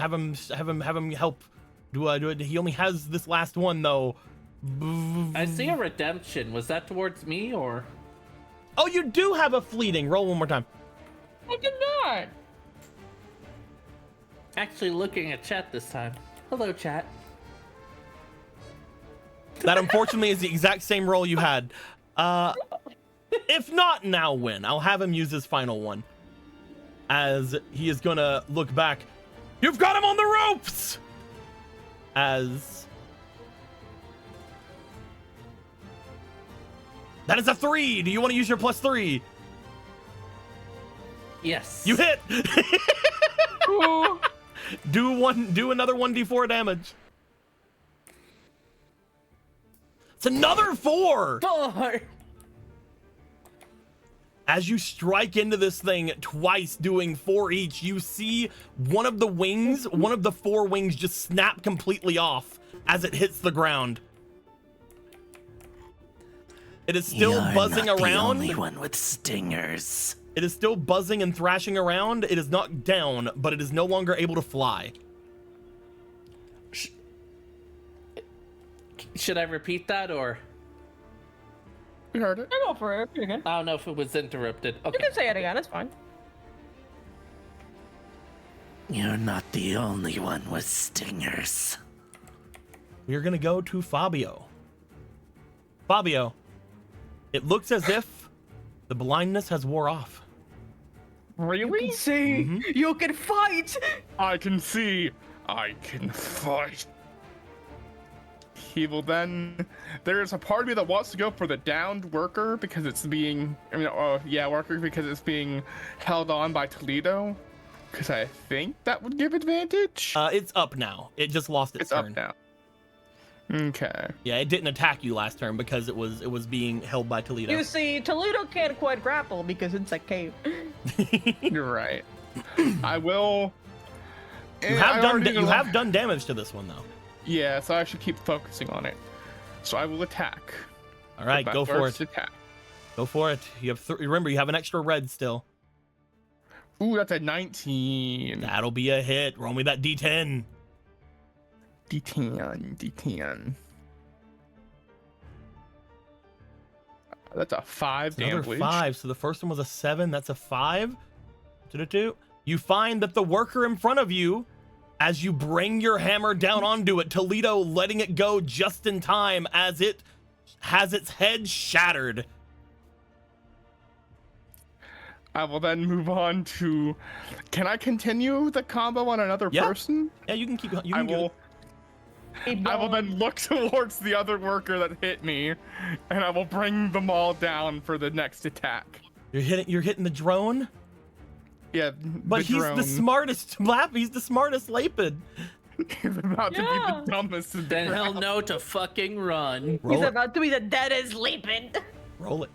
help? Do I do it? He only has this last one though. I see a redemption. Was that towards me or? Oh, you do have a fleeting. Roll one more time. I did not. Actually looking at chat this time. Hello, chat. That unfortunately is the exact same roll you had. If not, now win. I'll have him use his final one. As he is gonna look back. You've got him on the ropes! As... That is a 3! Do you want to use your +3? Yes. You hit! Do another 1d4 damage. It's another 4! 4. As you strike into this thing twice, doing 4 each, you see one of the wings, one of the 4 wings just snap completely off as it hits the ground. It is still buzzing around. The only one with stingers. It is still buzzing and thrashing around. It is knocked down, but it is no longer able to fly. Should I repeat that or? We heard it. I go for it. You're good. I don't know if it was interrupted. You Okay. can say it again. It's fine. You're not the only one with stingers. We're gonna go to Fabio. Fabio, it looks as if the blindness has wore off. Really? See, you can fight. I can see. I can fight. He will then. There's a part of me that wants to go for the downed worker because it's being. Worker because it's being held on by Toledo. Because I think that would give advantage. It's up now. It just lost its It's turn. up now. Okay. Yeah, it didn't attack you last turn because it was being held by Toledo. You see, Toledo can't quite grapple because it's a cave. You're right. I will. You have done damage to this one though. Yeah, so I should keep focusing on it. So I will attack. All right, With my go for first it. Attack. Go for it. You have remember you have an extra red still. Ooh, that's a 19. That'll be a hit. Roll me that D10. D10. That's a 5 Another damage. 5. So the first one was a 7. That's a 5. 2. You find that the worker in front of you, as you bring your hammer down onto it, Toledo letting it go just in time as it has its head shattered. I will then move on to. Can I continue the combo on another Yeah. person? Yeah, you can keep. You I can do will. it. I will then look towards the other worker that hit me, and I will bring them all down for the next attack. You're hitting the drone, Yeah, but he's the smartest Lap. He's the smartest Lapid. He's about to be Yeah. the dumbest. in the Then he'll crowd. know to fucking run. He's Roll it. about to be the deadest leaping. Roll it.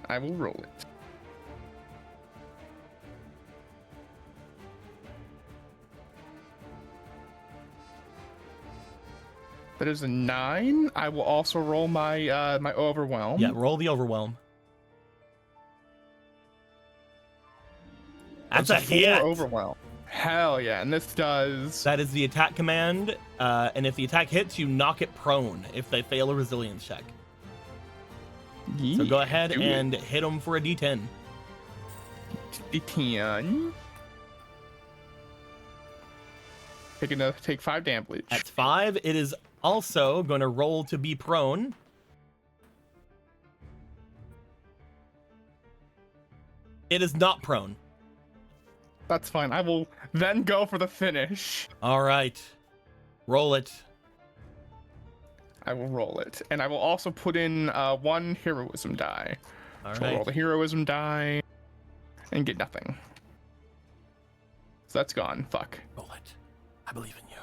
I will roll it. That is a 9. I will also roll my my overwhelm. Yeah, roll the overwhelm. That's a 4 hit. overwhelm. Hell yeah! And this does. That is the attack command, and if the attack hits, you knock it prone if they fail a resilience check. So go ahead do it. and hit them for a D10. D10. Take 5 damage. That's 5. It is also going to roll to be prone. It is not prone. That's fine. I will then go for the finish. All right. Roll it. I will roll it, and I will also put in 1 heroism die. All So I'll roll right. the heroism die and get nothing. So that's gone. Fuck. Roll it. I believe in you.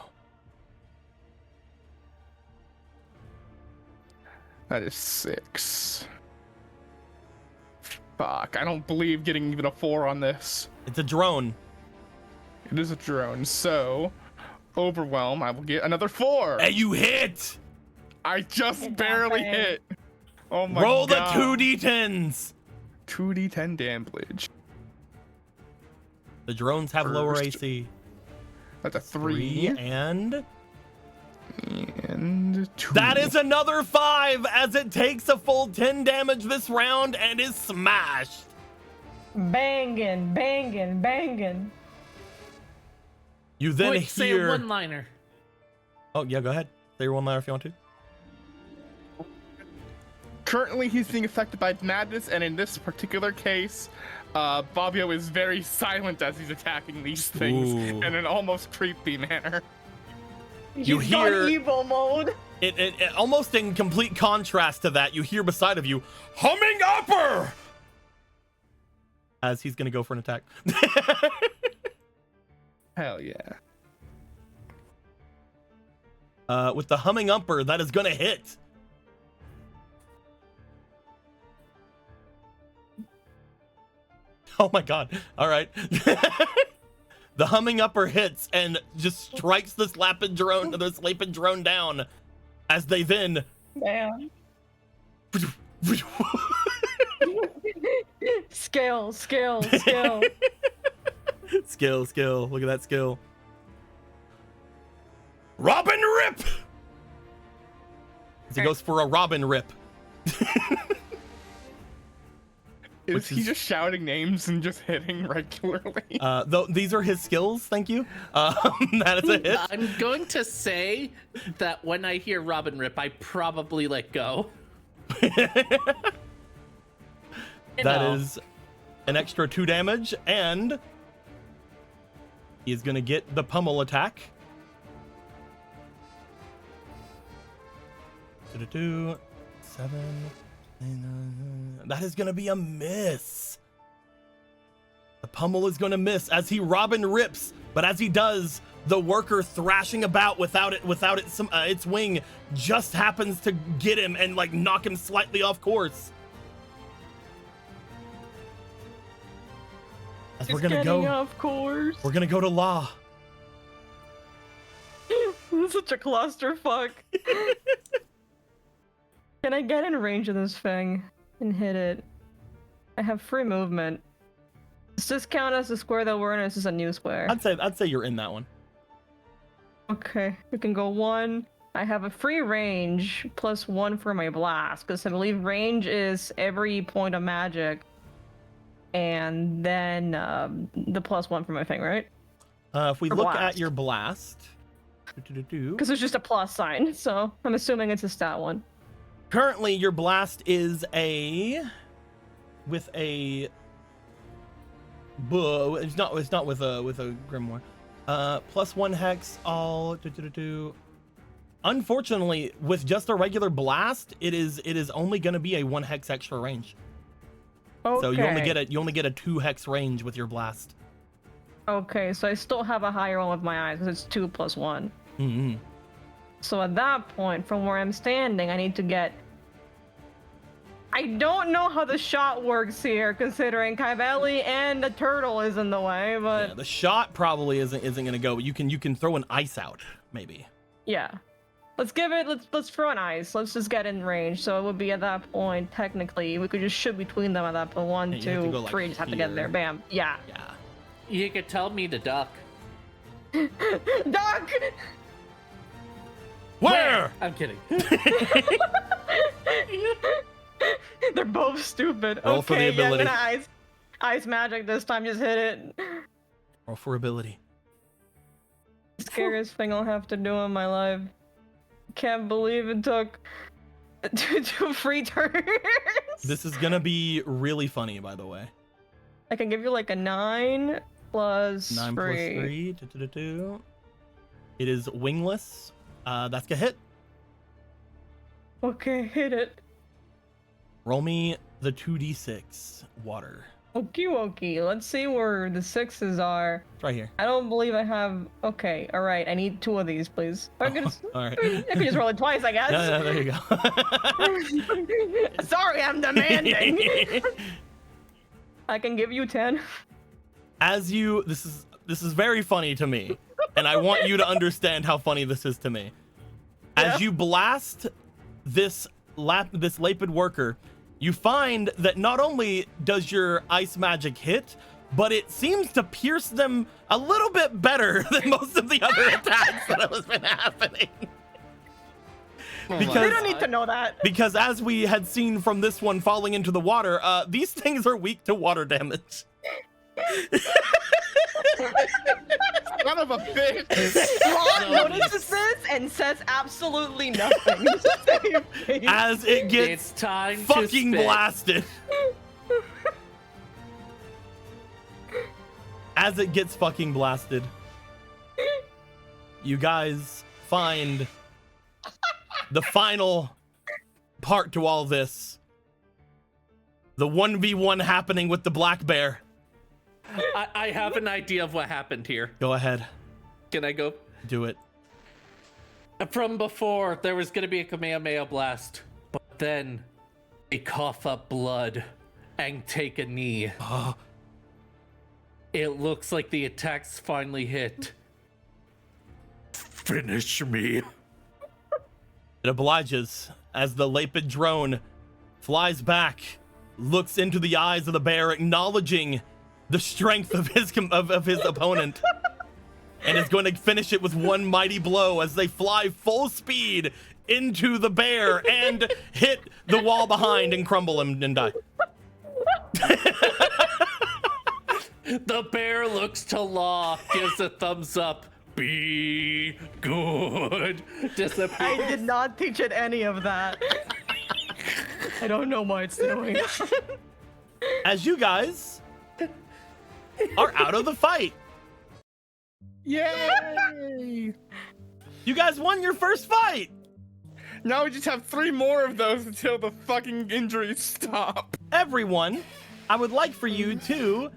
That is 6. Fuck. I don't believe getting even a 4 on this. It's a drone. It is a drone, so overwhelm. I will get another 4. Hey, you hit. I just It barely happened. hit. Oh my Roll the god. 2d10s. 2d10 damage. The drones have lower First. AC. That's a 3 and and 2. that is another 5 as it takes a full 10 damage this round and is smashed. Banging, banging, banging. You then Wait, say a hear. one-liner. Oh yeah, go ahead. Say your one liner if you want to. Currently, he's being affected by madness, and in this particular case, Bobbio is very silent as he's attacking these things Ooh. in an almost creepy manner. You He's got hear- evil mode. It almost in complete contrast to that, you hear beside of you, humming upper, as he's gonna go for an attack. Hell yeah. With the humming upper, that is gonna hit. Oh my god. All right. The humming upper hits and just strikes the sleeping drone down as they then Damn. Skill, skill, skill. skill. Look at that skill. Robin Rip! As he goes for a Robin Rip. Is Which he is- just shouting names and just hitting regularly? Though these are his skills, thank you. That is a hit. I'm going to say that when I hear Robin Rip, I probably let go. That is an extra 2 damage, and he's gonna get the pummel attack. 7. That is gonna be a miss. The pummel is gonna miss as he Robin rips, but as he does, the worker thrashing about without its wing just happens to get him and like knock him slightly off course. As He's we're gonna getting go, off course. we're gonna go to Law. This is such a clusterfuck. Can I get in range of this thing and hit it? I have free movement. Does this count as a square that we're in, or is this a new square? I'd say you're in that one. Okay, we can go 1. I have a free range plus 1 for my blast, because I believe range is every point of magic. And then the plus 1 for my thing, right? If we Or look blast. at your blast, Because there's just a plus sign, so I'm assuming it's a stat 1. currently your blast is with a it's not with a grimoire. Plus 1 hex all Unfortunately, with just a regular blast, it is only going to be a 1 hex extra range. Okay. So you only get a 2 hex range with your blast. Okay, so I still have a higher one with my eyes, because it's 2 plus 1. Mm-hmm. So at that point, from where I'm standing, I need to get... I don't know how the shot works here, considering Kyveli and the turtle is in the way, but Yeah, the shot probably isn't going to go. But you can throw an ice out, maybe. yeah. Let's throw an ice. Let's just get in range. So it would be at that point, technically, we could just shoot between them at that point. 1, Yeah, you have to 2, go, like, 3, just have to get here. there. Bam. Yeah. Yeah. You could tell me to duck. Duck! Where? I'm kidding. They're both stupid. Roll for the okay, yeah, I'm ability. gonna ice magic this time. Just hit it. Roll for ability. Scariest thing I'll have to do in my life. Can't believe it took 2 free turns. This is gonna be really funny, by the way. I can give you like a 9 plus 9 3. plus 3. It is wingless That's gonna hit. Okay, hit it. Roll me the 2d6 water. Okie dokie. Let's see where the 6s are. It's right here. I don't believe I have. Okay, all right. I need 2 of these, please. I can just, All right. I can just roll it twice, I guess. Yeah, there you go. Sorry, I'm demanding. I can give you 10. As you, this is very funny to me, and I want you to understand how funny this is to me. As you blast this Lapid worker, you find that not only does your ice magic hit, but it seems to pierce them a little bit better than most of the other attacks that have been happening. They don't need to know that. Because as we had seen from this one falling into the water, these things are weak to water damage. Son of a bitch! Ron notices this and says absolutely nothing. As it gets It's time to fucking spit. blasted. As it gets fucking blasted, you guys find the final part to all this. The 1v1 happening with the black bear. I have an idea of what happened here. Go ahead. Can I go? Do it. From before, there was gonna be a Kamehameha blast, but then they cough up blood and take a knee. It looks like the attack's finally hit. Finish me. It obliges as the Lapid drone flies back, looks into the eyes of the bear, acknowledging the strength of his opponent, and is going to finish it with one mighty blow as they fly full speed into the bear and hit the wall behind and crumble and die. The bear looks to Law, gives a thumbs up. Be good. Disappears. I did not teach it any of that. I don't know what it's doing. As you guys are out of the fight. Yay! You guys won your first fight. Now we just have 3 more of those until the fucking injuries stop. Everyone, I would like for you to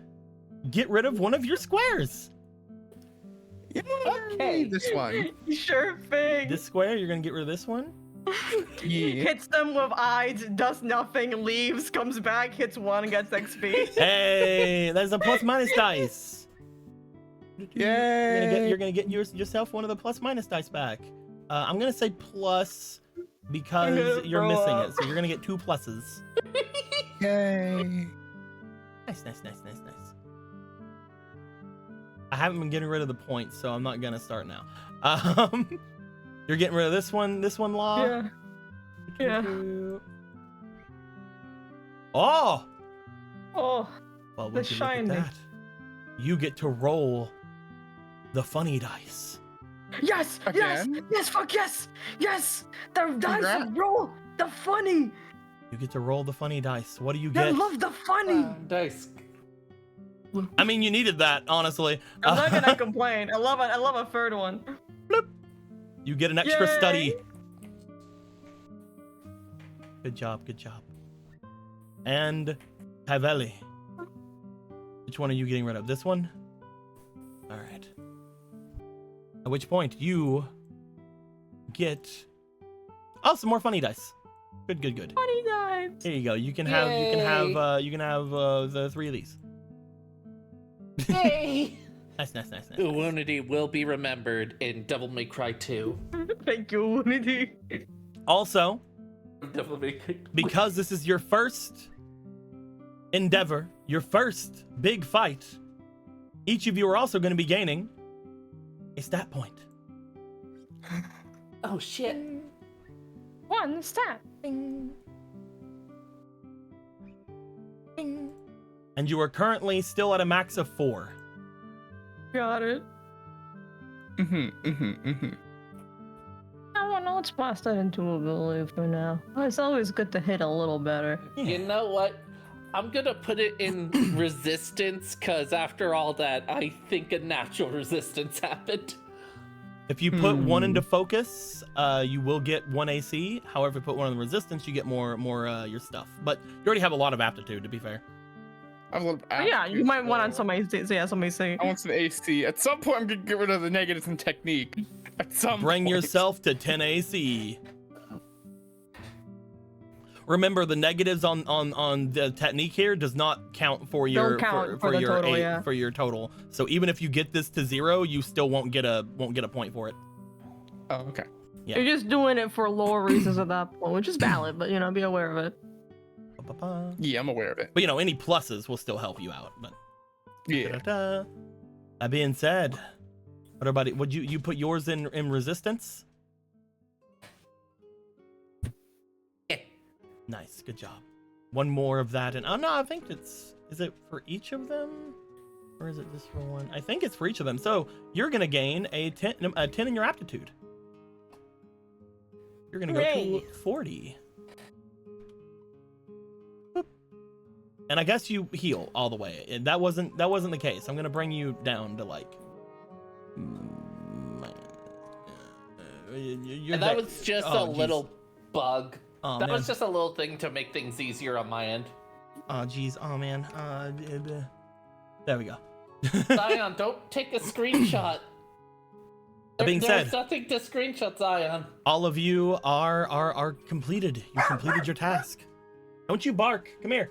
get rid of one of your squares. Okay. This one. Sure thing. This square, you're gonna get rid of this one. Yeah. Hits them with eyes, does nothing, leaves, comes back, hits 1, gets XP. Hey, there's a plus minus dice. Yay! You're gonna get yourself one of the plus minus dice back. I'm gonna say plus because you're missing it, so you're gonna get 2 pluses. Yay! Nice. I haven't been getting rid of the points, so I'm not gonna start now. You're getting rid of this one, Law. Yeah. Yeah. Oh. Oh, Well, the would you look at shiny. that? You get to roll the funny dice. yes, Again? yes, fuck yes, yes. The dice Congrats. roll the funny. You get to roll the funny dice. What do you I get? love the funny. Dice. I mean, you needed that, honestly. I'm not gonna complain. I love it. I love a third one. You get an extra Yay. study. Good job. And Haveli. Which one are you getting rid of? This one? All right. At which point you get some more funny dice. Good. Funny dice. Here you go. You can have the 3 of these. Yay! Nice. Unity will be remembered in Devil May Cry 2. Thank you, Unity. Also, Devil May Cry. because this is your first endeavor, your first big fight, each of you are also going to be gaining a stat point. Oh shit. 1 stat. And you are currently still at a max of 4. Got it. Mm-hmm. I don't know. Let's blast that into ability for now. It's always good to hit a little better. You know what? I'm gonna put it in resistance, cause after all that, I think a natural resistance happened. If you put one into focus, you will get 1 AC. However, if you put one in resistance, you get more your stuff. But you already have a lot of aptitude, to be fair. I have a little Yeah, you might want on some. some AC. Yeah, somebody say. I want some AC. At some point, I'm gonna get rid of the negatives in technique. At some Bring point. yourself to 10 AC. Remember, the negatives on the technique here does not count for your Don't count for the your total, yeah. for your total. So even if you get this to 0, you still won't get a point for it. Oh, okay. Yeah. You're just doing it for lower reasons at that point, which is valid, but be aware of it. Ba-ba-ba. Yeah, I'm aware of it. But any pluses will still help you out. But Yeah. da-da-da. That being said, what about it? Would you put yours in resistance? Yeah. Nice, good job. One more of that, and no, I think is it for each of them, or is it just for one? I think it's for each of them. So you're gonna gain a 10 in your aptitude. You're gonna go to 40. Boop. And I guess you heal all the way. And that wasn't the case. I'm gonna bring you down to like. And that was just a little bug. Oh, that man. was just a little thing to make things easier on my end. Oh geez. Oh man. There we go. Zion, don't take a screenshot. That being There's said, nothing to screenshot, Zion. all of you are completed. You completed your task. Don't you bark. Come here.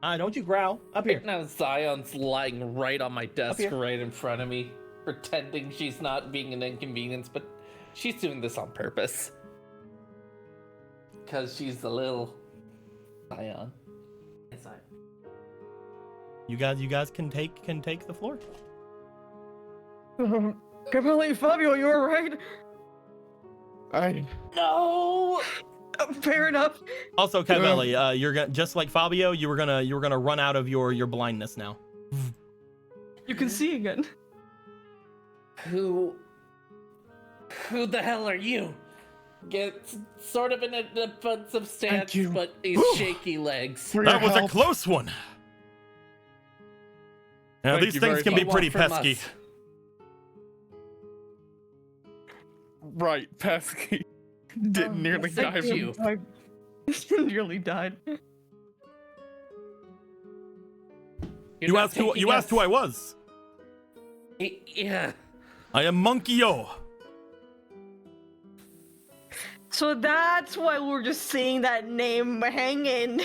Don't you growl. Up here. Now Zion's lying right on my desk, here. right in front of me, pretending she's not being an inconvenience, but she's doing this on purpose. Because she's a little Zion. Hey, Zion. You guys can take the floor. Can't believe Fabio, you were right. No! Fair enough. Also, Cavelli, you're gonna, just like Fabio, you were gonna run out of your blindness now. You can see again. Who the hell are you? Gets sort of in a defensive stance, you. but he's shaky legs. That was a close one. Now Thank these you things very can be much. pretty What from pesky. us? Right, pesky. Didn't nearly die thank from you. I nearly died. You're You not asked who taking us- I was. Yeah. I am Monkey-O. So that's why we're just seeing that name hanging.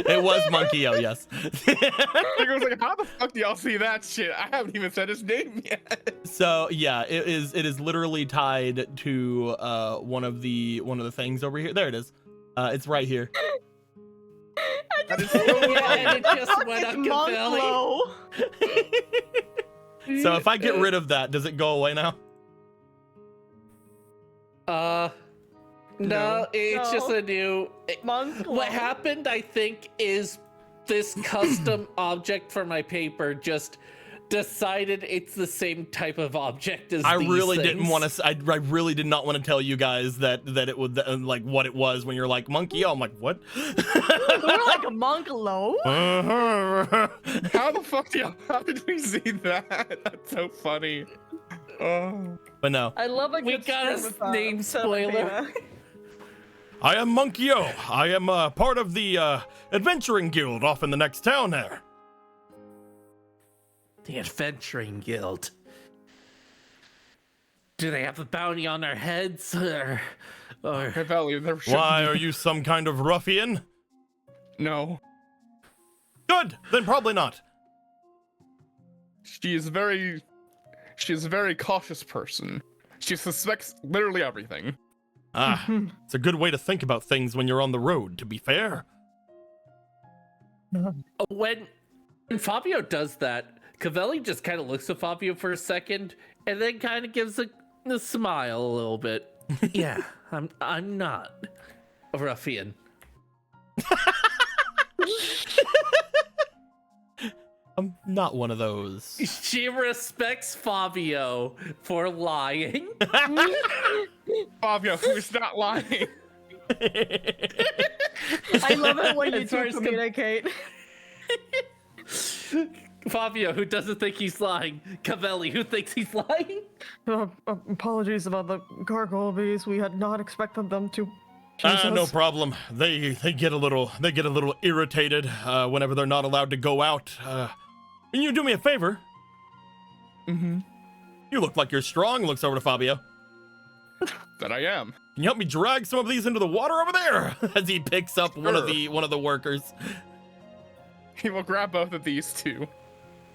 It was Monkey-O, yes. I was like, how the fuck do y'all see that shit? I haven't even said his name yet. So yeah, it is literally tied to one of the things over here. There it is. It's right here. That is so Yeah, and it just went up Monk Cavelli. low. So if I get rid of that, does it go away now? No, it's No. just a new. Monk low. What happened, I think, is this custom object for my paper just decided it's the same type of object as I these really things. didn't want to. I really did not want to tell you guys that it would like what it was when you're like Monkey-O. I'm like, what? We're like a monk low. How the fuck how did we see that? That's so funny. Oh. But no, I love a We good got a script with, name seven spoiler. beta. I am Monkey-O. I am part of the adventuring guild off in the next town there. The Adventuring Guild. Do they have a bounty on our heads, or... Cavelli, there should Why are you some kind of ruffian? No. Good, then probably not. She is a very cautious person. She suspects literally everything. It's a good way to think about things when you're on the road, to be fair. When Fabio does that, Cavelli just kind of looks at Fabio for a second, and then kind of gives a smile a little bit. Yeah, I'm not a ruffian. I'm not one of those. She respects Fabio for lying. Fabio, who's not lying? I love it when you As far two as communicate. Fabio, who doesn't think he's lying. Cavelli, who thinks he's lying. Apologies about the gargoyle bees. We had not expected them to. No Jesus. problem. They get a little irritated whenever they're not allowed to go out. Can you do me a favor? Mm-hmm. You look like you're strong. Looks over to Fabio. That I am. Can you help me drag some of these into the water over there? As he picks up one of the workers. He will grab both of these two.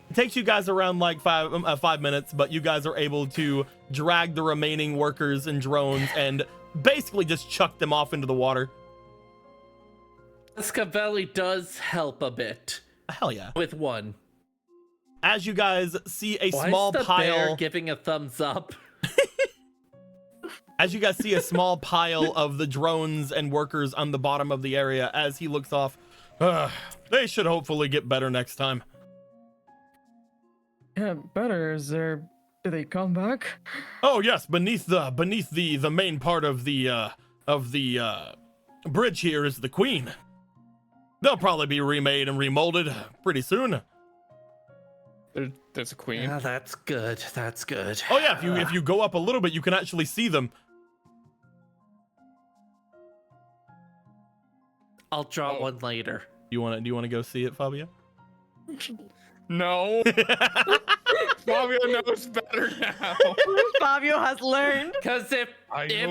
It takes you guys around like 5 minutes, but you guys are able to drag the remaining workers and drones and basically just chuck them off into the water. Cavelli does help a bit. Hell yeah. With one. As you guys see a Why small is the pile bear giving a thumbs up? as you guys see a small pile of the drones and workers on the bottom of the area, as he looks off, they should hopefully get better next time. Yeah, better. Is there? Do they come back? Oh yes, beneath the main part of the bridge here is the queen. They'll probably be remade and remolded pretty soon. There's a queen. Yeah, that's good. That's good. Oh yeah, if you go up a little bit, you can actually see them. I'll draw one later. Do you want to go see it, Fabio? No. Fabio knows better now. Fabio has learned. Because if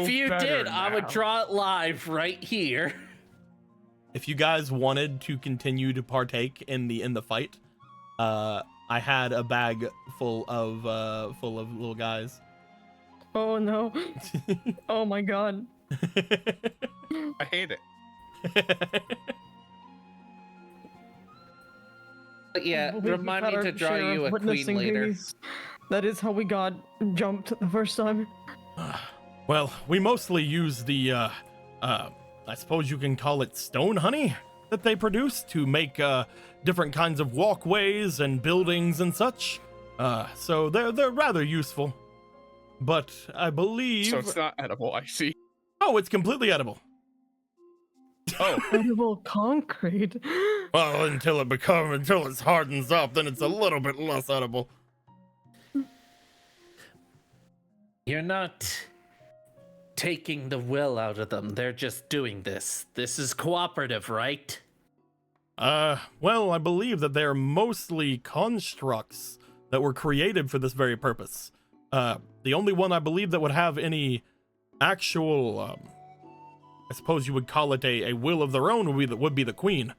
you did, I would draw it live right here. If you guys wanted to continue to partake in the fight, I had a bag full of little guys. Oh no. Oh my god. I hate it. But yeah, We've remind had me our to draw share you of a queen witnessing later. these. That is how we got jumped the first time. Well, we mostly use the I suppose you can call it stone honey that they produce to make different kinds of walkways and buildings and such. So they're rather useful. But I believe So it's not edible, I see. Oh, it's completely edible. Oh. Edible concrete. Well, until it hardens up, then it's a little bit less edible. You're not taking the will out of them. They're just doing this. This is cooperative, right? Well, I believe that they're mostly constructs that were created for this very purpose. The only one I believe that would have any actual, I suppose you would call it a will of their own would be the queen.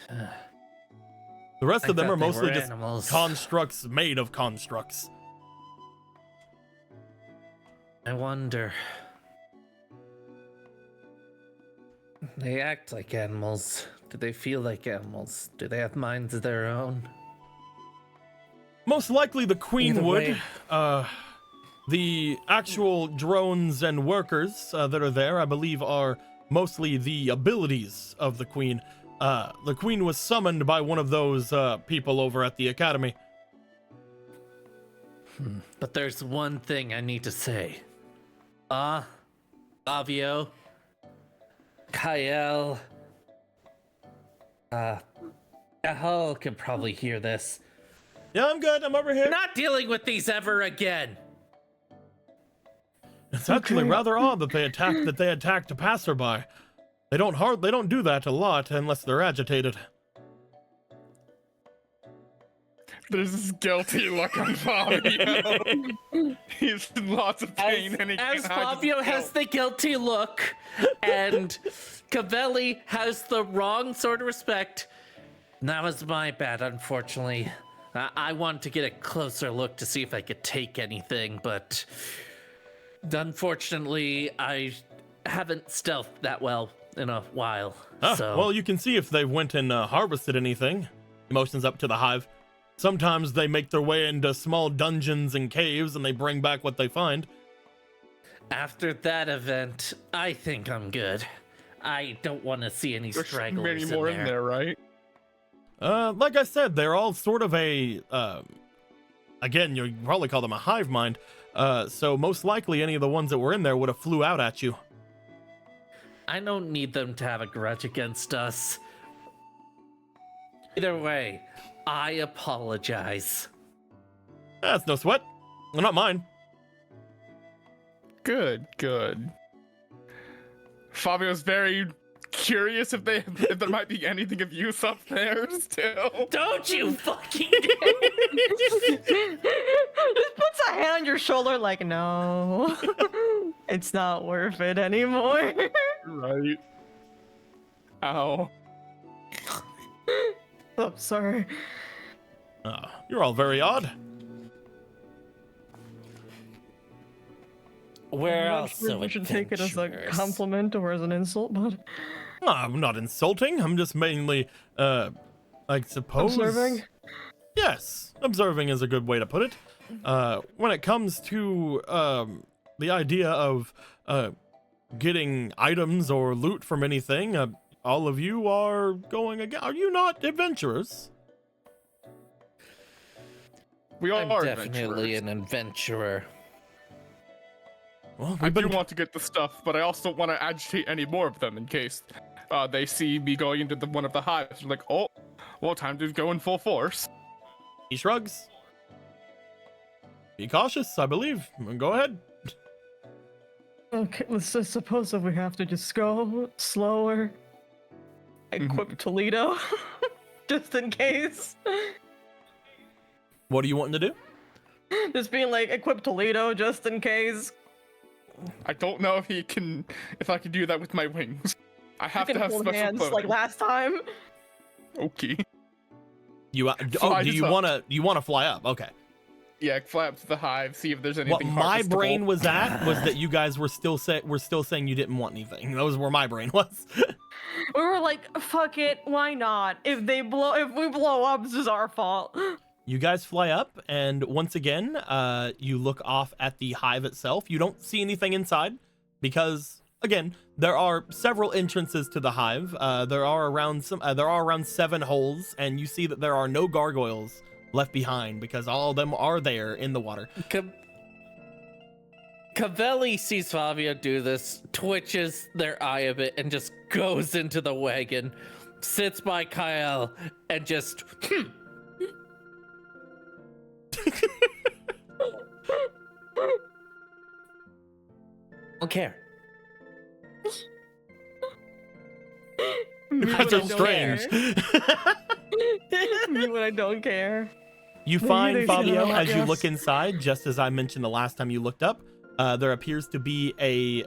The rest of them are mostly just animals. constructs made of constructs. I wonder. They act like animals. Do they feel like animals? Do they have minds of their own? Most likely the queen Either would. way. The actual drones and workers that are there, I believe, are mostly the abilities of the queen. The queen was summoned by one of those people over at the academy. But there's one thing I need to say. Fabio, Kyle, Cahal can probably hear this. Yeah, I'm good. I'm over here. We're not dealing with these ever again. It's actually rather odd that they attacked a passerby. They don't do that a lot unless they're agitated. There's this guilty look on Fabio. He's in lots of pain and he can't As hide his Fabio has guilt. the guilty look and Cavelli has the wrong sort of respect, that was my bad, unfortunately. I wanted to get a closer look to see if I could take anything, but unfortunately, I haven't stealthed that well in a while. So. Well, you can see if they went and harvested anything. Motions up to the hive. Sometimes they make their way into small dungeons and caves and they bring back what they find. After that event, I think I'm good. I don't want to see any There's stragglers many more in in there, right? Like I said, they're all sort of a, again, you probably call them a hive mind. So most likely any of the ones that were in there would have flew out at you. I don't need them to have a grudge against us. Either way, I apologize. That's no sweat. Well, not mine. Good. Fabio's very curious if there might be anything of use up there still. Don't you fucking Just puts a hand on your shoulder like, no, it's not worth it anymore. Right. Ow. Oh, sorry. You're all very odd. We're I'm all not sure so we should take it as a adventurous. compliment or as an insult, but I'm not insulting. I'm just mainly, I suppose. observing. Yes, observing is a good way to put it. When it comes to the idea of getting items or loot from anything, all of you are going again. Are you not adventurers? We all I'm are definitely adventurers. an adventurer. Well, I we've do been. want to get the stuff, but I also don't want to agitate any more of them in case they see me going into one of the hives. They're like, oh, well, time to go in full force. He shrugs. Be cautious, I believe. Go ahead. Okay, let's just suppose that we have to just go slower. Equip Toledo, just in case. What are you wanting to do? Just being like, equip Toledo, just in case. I don't know if I can do that with my wings. I have You to can have hold special hands clothing. like last time. Okay. You I do just you want to fly up? Okay. Yeah, fly up to the hive, see if there's What anything. my harvestable. brain was that you guys were still saying you didn't want anything. That was where my brain was. We were like, fuck it, why not? If we blow up, this is our fault. You guys fly up, and once again, you look off at the hive itself. You don't see anything inside because, again, there are several entrances to the hive. There are around 7 holes, and you see that there are no gargoyles left behind because all of them are there in the water. Cavelli sees Fabio do this, twitches their eye a bit, and just goes into the wagon, sits by Kyle, and just don't care. That's so strange. Me when I don't care. You Maybe find, they Fabio, see as you us. look inside, just as I mentioned the last time you looked up, there appears to be a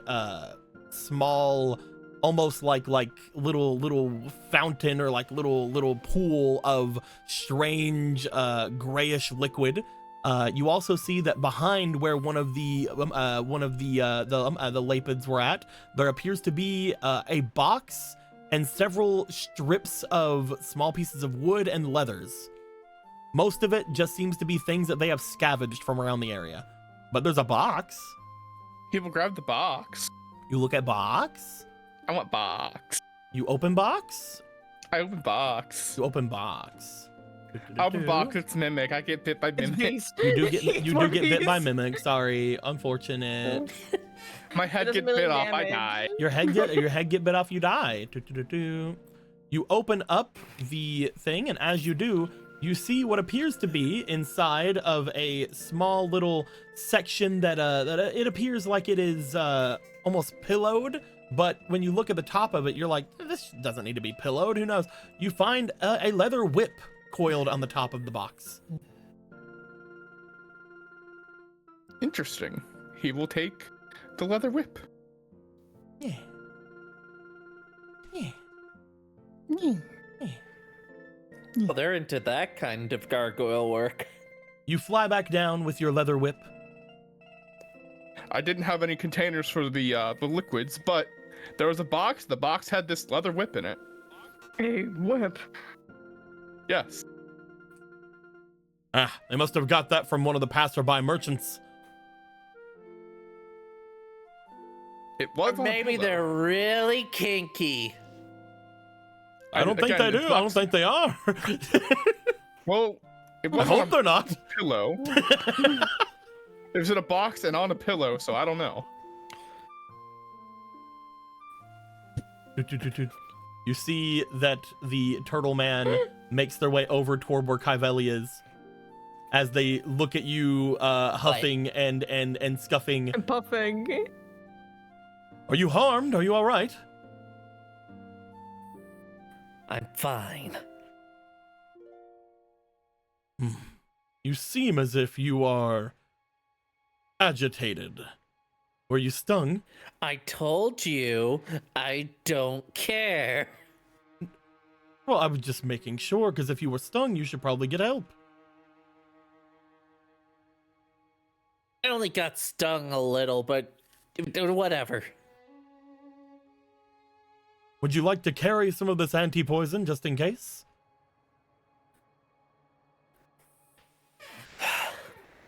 small, almost like little fountain or like little pool of strange grayish liquid. You also see that behind where one of the lapids were at, there appears to be a box and several strips of small pieces of wood and leathers. Most of it just seems to be things that they have scavenged from around the area. But there's a box. People grab the box. You look at box. I want box. You open box. I open box. You open box. I open box. It's mimic. I get bit by It's mimic. beast. You do get bit by Beast. mimic. Sorry, unfortunate. My head doesn't gets really bit off. I damage. die. Your head get bit off. You die. You open up the thing, and as you do, you see what appears to be inside of a small little section that it appears like it is almost pillowed. But when you look at the top of it, you're like, this doesn't need to be pillowed. Who knows? You find a leather whip coiled on the top of the box. Interesting. He will take the leather whip. Yeah. Yeah. Well, they're into that kind of gargoyle work. You fly back down with your leather whip. I didn't have any containers for the liquids, but there was a box. The box had this leather whip in it. A whip. Yes. They must have got that from one of the passerby merchants. It was on a Maybe pillow. they're really kinky. I don't think they Again, do. it's I don't box- think they are. Well, it I was hope on they're not. a pillow. It was in a box and on a pillow, so I don't know. You see that the turtle man makes their way over toward where Kyveli is. As they look at you, huffing and scuffing. I'm puffing. Are you harmed? Are you all right? I'm fine. You seem as if you are agitated. Were you stung? I told you I don't care. Well, I was just making sure, because if you were stung, you should probably get help. I only got stung a little, but whatever. Would you like to carry some of this anti-poison just in case?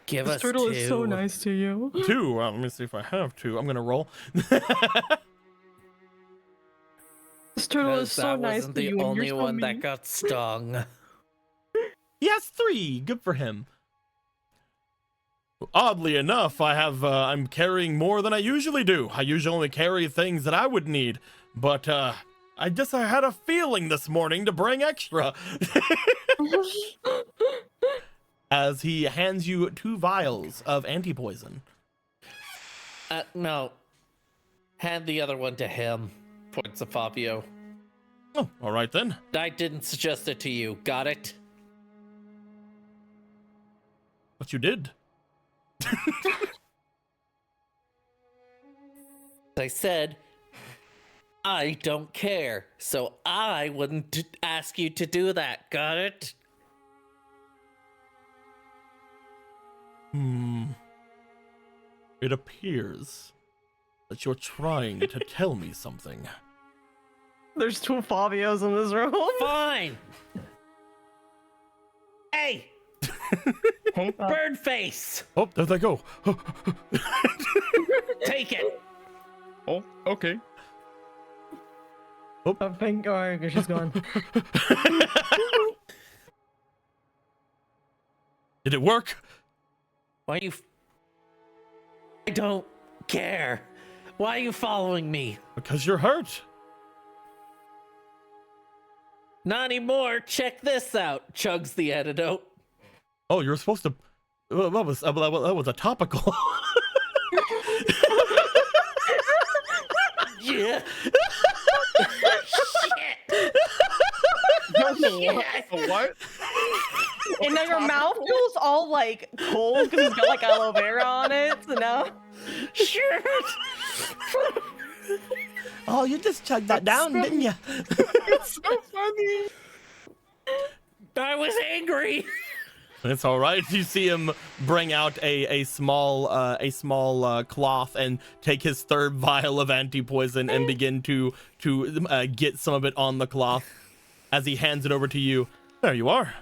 Give us This turtle two. is so nice to you. 2. Let me see if I have 2. I'm gonna roll. This turtle is 'Cause so that nice wasn't to the you. And only you're so one that mean. got stung. He has 3. Good for him. Oddly enough, I'm carrying more than I usually do. I usually only carry things that I would need, but I had a feeling this morning to bring extra. As he hands you 2 vials of anti-poison. No. Hand the other one to him. Points to Fabio. Oh, all right then. I didn't suggest it to you. Got it? But you did. I said, I don't care, so I wouldn't ask you to do that. Got it? It appears that you're trying to tell me something. There's 2 Fabios in this room. Fine. Hey, bird face. Oh, there they go. Take it. Oh, okay. Oh, thank God, she's gone. Did it work? Why are you? I don't care. Why are you following me? Because you're hurt. Not anymore. Check this out. Chugs the antidote. Oh, you're supposed to. That was a topical. Yeah. What? And now your mouth feels all like cold because it's got like aloe vera on it. So now. Sure. Oh, you just chugged that down, didn't you? It's so funny. I was angry. It's all right. You see him bring out a small cloth and take his 3rd vial of anti-poison and begin to get some of it on the cloth. As he hands it over to you, there you are.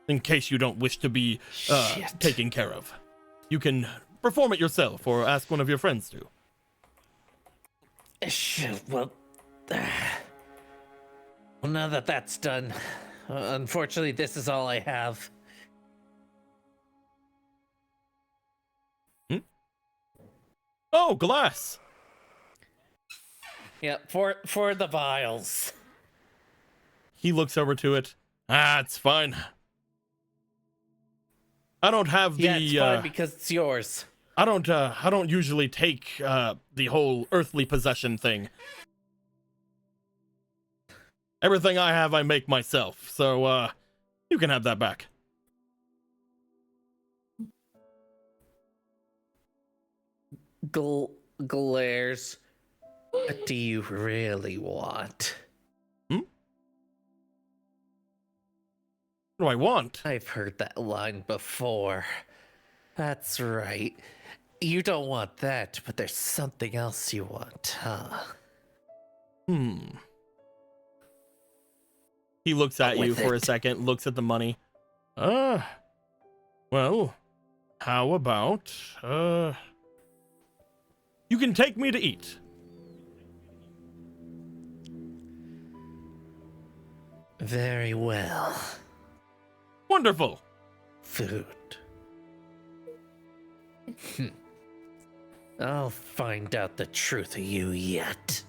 In case you don't wish to be taken care of, you can perform it yourself or ask one of your friends to. Well, now that that's done, unfortunately, this is all I have. Oh, glass. Yeah, for the vials. He looks over to it. It's fine. I don't have the. Yeah, it's fine because it's yours. I don't usually take the whole earthly possession thing. Everything I have, I make myself. So you can have that back. Glares. What do you really want? What do I want? I've heard that line before. That's right. You don't want that, but there's something else you want, huh? He looks at you for a second, looks at the money. Well, how about, you can take me to eat. Very well. Wonderful. Food. I'll find out the truth of you yet.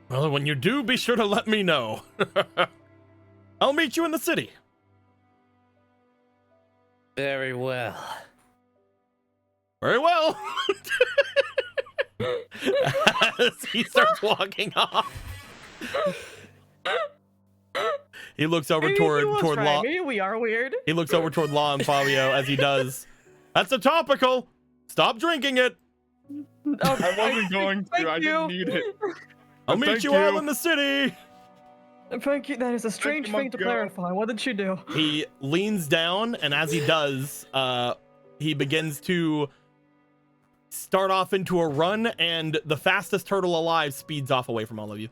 Well, when you do, be sure to let me know. I'll meet you in the city. Very well. Very well. As he starts walking off. He looks over Maybe toward he was right. Law. Maybe we are weird. He looks over toward Law and Fabio as he does. That's a topical. Stop drinking it. I wasn't going to. Thank I didn't you. need it. I'll meet Thank you all in the city. Thank you. That is a strange you, thing to Mongo. clarify. What did you do? He leans down, and as he does, he begins to start off into a run, and the fastest turtle alive speeds off away from all of you.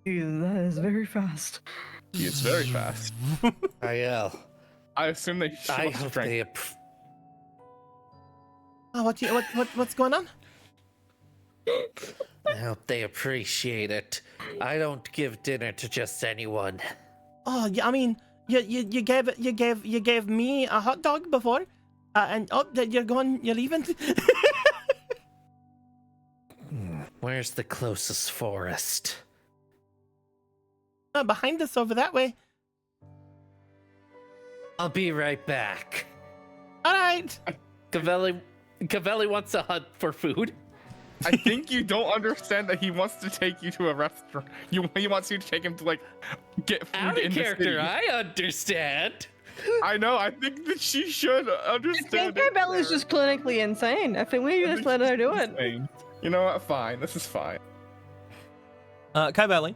Ew, that is very fast. He is very fast. Aiel, I assume they I should hope drink. they Oh, what's going on? I hope they appreciate it. I don't give dinner to just anyone. Oh, yeah, I mean, you gave me a hot dog before, and you're leaving. Where's the closest forest? Behind us over that way. I'll be right back. All right. Cavelli wants to hunt for food. I think you don't understand that he wants to take you to a restaurant. He wants you to take him to like get food Out in of the character, city. I understand. I know. I think that she should I understand. think Belly's just clinically insane. I think we just let her do it. Insane. You know what? Fine. This is fine. Kai Valley,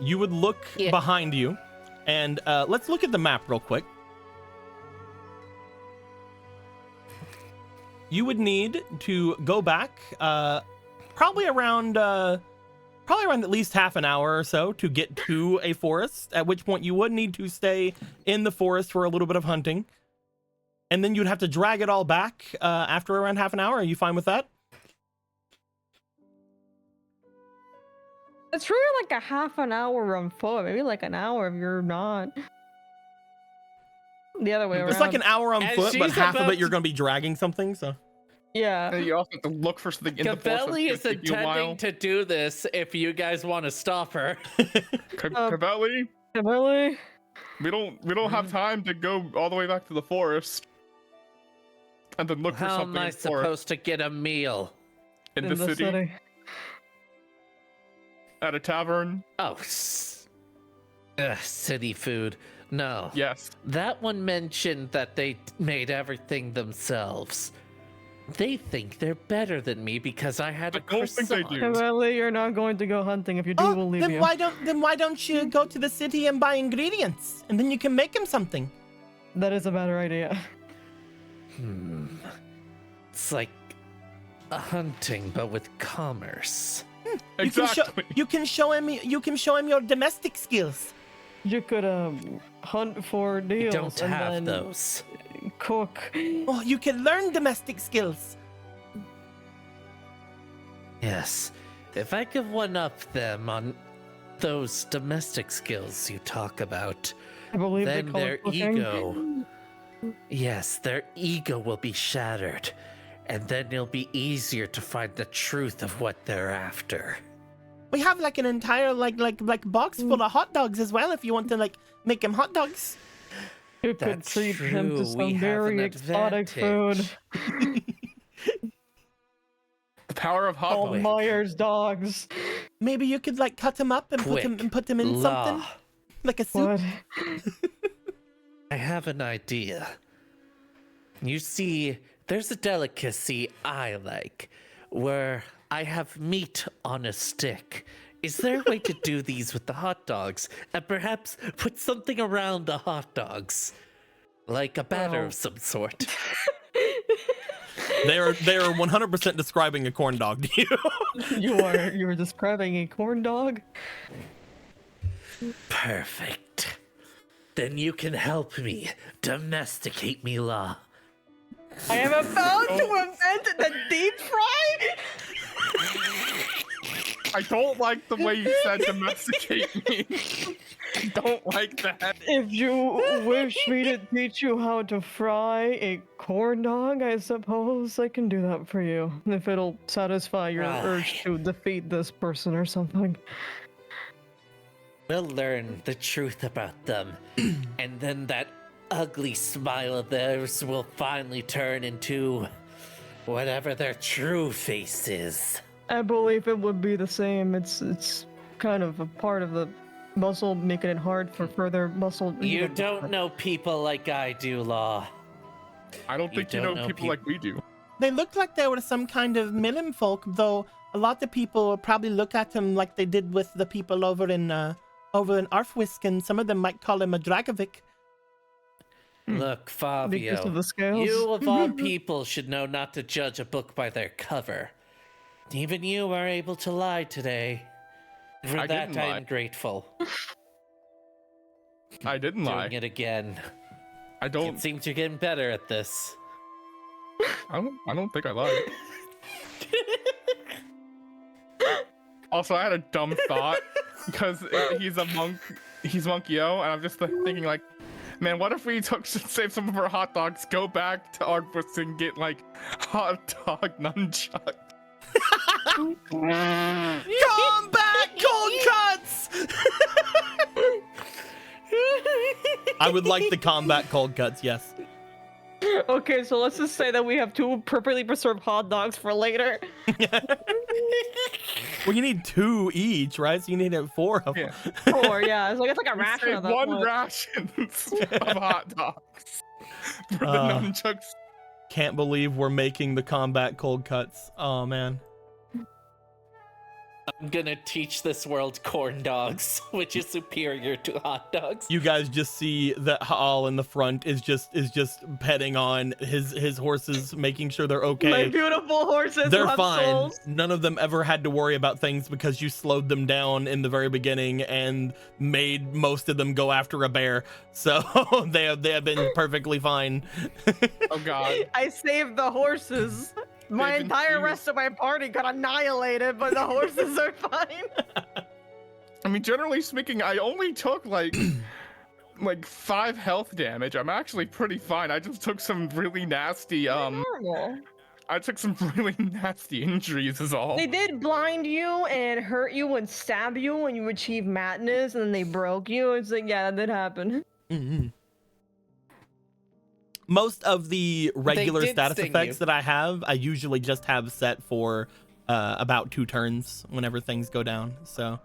you would look Yeah. behind you, and let's look at the map real quick. You would need to go back probably around at least half an hour or so to get to a forest, at which point you would need to stay in the forest for a little bit of hunting. And then you'd have to drag it all back after around half an hour. Are you fine with that? It's really like a half an hour on foot, maybe like an hour if you're not. The other way around. It's like an hour on As foot, but she's half of about it you're to- going to be dragging something, so... Yeah. And you also have to look for something in the forest. Cavelli that's is gonna take you a while. intending to do this if you guys want to stop her. Cavelli, Belly. we don't have time to go all the way back to the forest and then look for How am something I in the forest supposed to get a meal? in the city at a tavern. Oh, city food. No. Yes. That one mentioned that they made everything themselves. They think they're better than me because I had a I don't think they croissant. do. Belly, you're not going to go hunting. If you do, we'll leave then you. why don't you go to the city and buy ingredients, and then you can make him something. That is a better idea. It's like a hunting, but with commerce. Exactly. You can show him your domestic skills. You could hunt for I deals don't and have then those. cook. Oh, you can learn domestic skills. Yes. If I could one up them on those domestic skills you talk about, I believe they then call their it cooking. ego. Yes, their ego will be shattered. And then it'll be easier to find the truth of what they're after. We have like an entire like box full of hot dogs as well. If you want to like make him hot dogs. You could That's treat him true, to we some have very an exotic food. advantage. The power of hot All wait. Myers dogs. Maybe you could like cut him up and put him in something Law. like a soup. What? I have an idea. You see, there's a delicacy I like, where I have meat on a stick. Is there a way to do these with the hot dogs, and perhaps put something around the hot dogs? Like a batter Oh. of some sort. They are 100% describing a corn dog to you. You were describing a corn dog? Perfect. Then you can help me domesticate me, Law. I am about to invent the deep fry? I don't like the way you said domesticate me. Don't like that. If you wish me to teach you how to fry a corn dog, I suppose I can do that for you. If it'll satisfy your urge to defeat this person or something. We'll learn the truth about them, and then that ugly smile of theirs will finally turn into whatever their true face is. I believe it would be the same. It's kind of a part of the muscle, making it hard for further muscle. You don't know people like I do, Law. I don't think you don't know know people like we do. They looked like they were some kind of Milim folk, though a lot of people would probably look at him like they did with the people over in Arfwisk, and some of them might call him a Dragovic. Look, Because Fabio, of the scales. you of all people should know not to judge a book by their cover. Even you are able to lie today. For I that, didn't lie. I'm grateful. I didn't lie. Doing it again. I It don't. seems you're getting better at this. I don't think I lied. Also, I had a dumb thought because he's a monk. He's Monkey-O, and I'm just thinking like, man, what if we save some of our hot dogs, go back to Artbus and get like hot dog nunchuck? Combat cold cuts! I would like the combat cold cuts, yes. Okay, so let's just say that we have 2 appropriately preserved hot dogs for later. Well, you need 2 each, right? So you need 4 of them. Yeah. Or yeah, it's like a ration Save of that one point. ration of hot dogs for the Uh. nunchucks. Can't believe we're making the combat cold cuts. Oh, man. I'm gonna teach this world corn dogs, which is superior to hot dogs. You guys just see that Hal in the front is just petting on his horses, making sure they're My okay. beautiful horses They're who have fine. souls. None of them ever had to worry about things because you slowed them down in the very beginning and made most of them go after a bear. So they have been perfectly fine. Oh god. I saved the horses. My They've been entire used. rest of my party got annihilated, but the horses are fine. I mean, generally speaking, I only took like 5 health damage. I'm actually pretty fine. I just took some really nasty Normal. I took some really nasty injuries is all. They did blind you and hurt you and stab you when you achieved madness, and then they broke you. It's like, yeah, that did happen. Mhm. Most of the regular did status sting effects you. that I have, I usually just have set for about 2 turns whenever things go down. So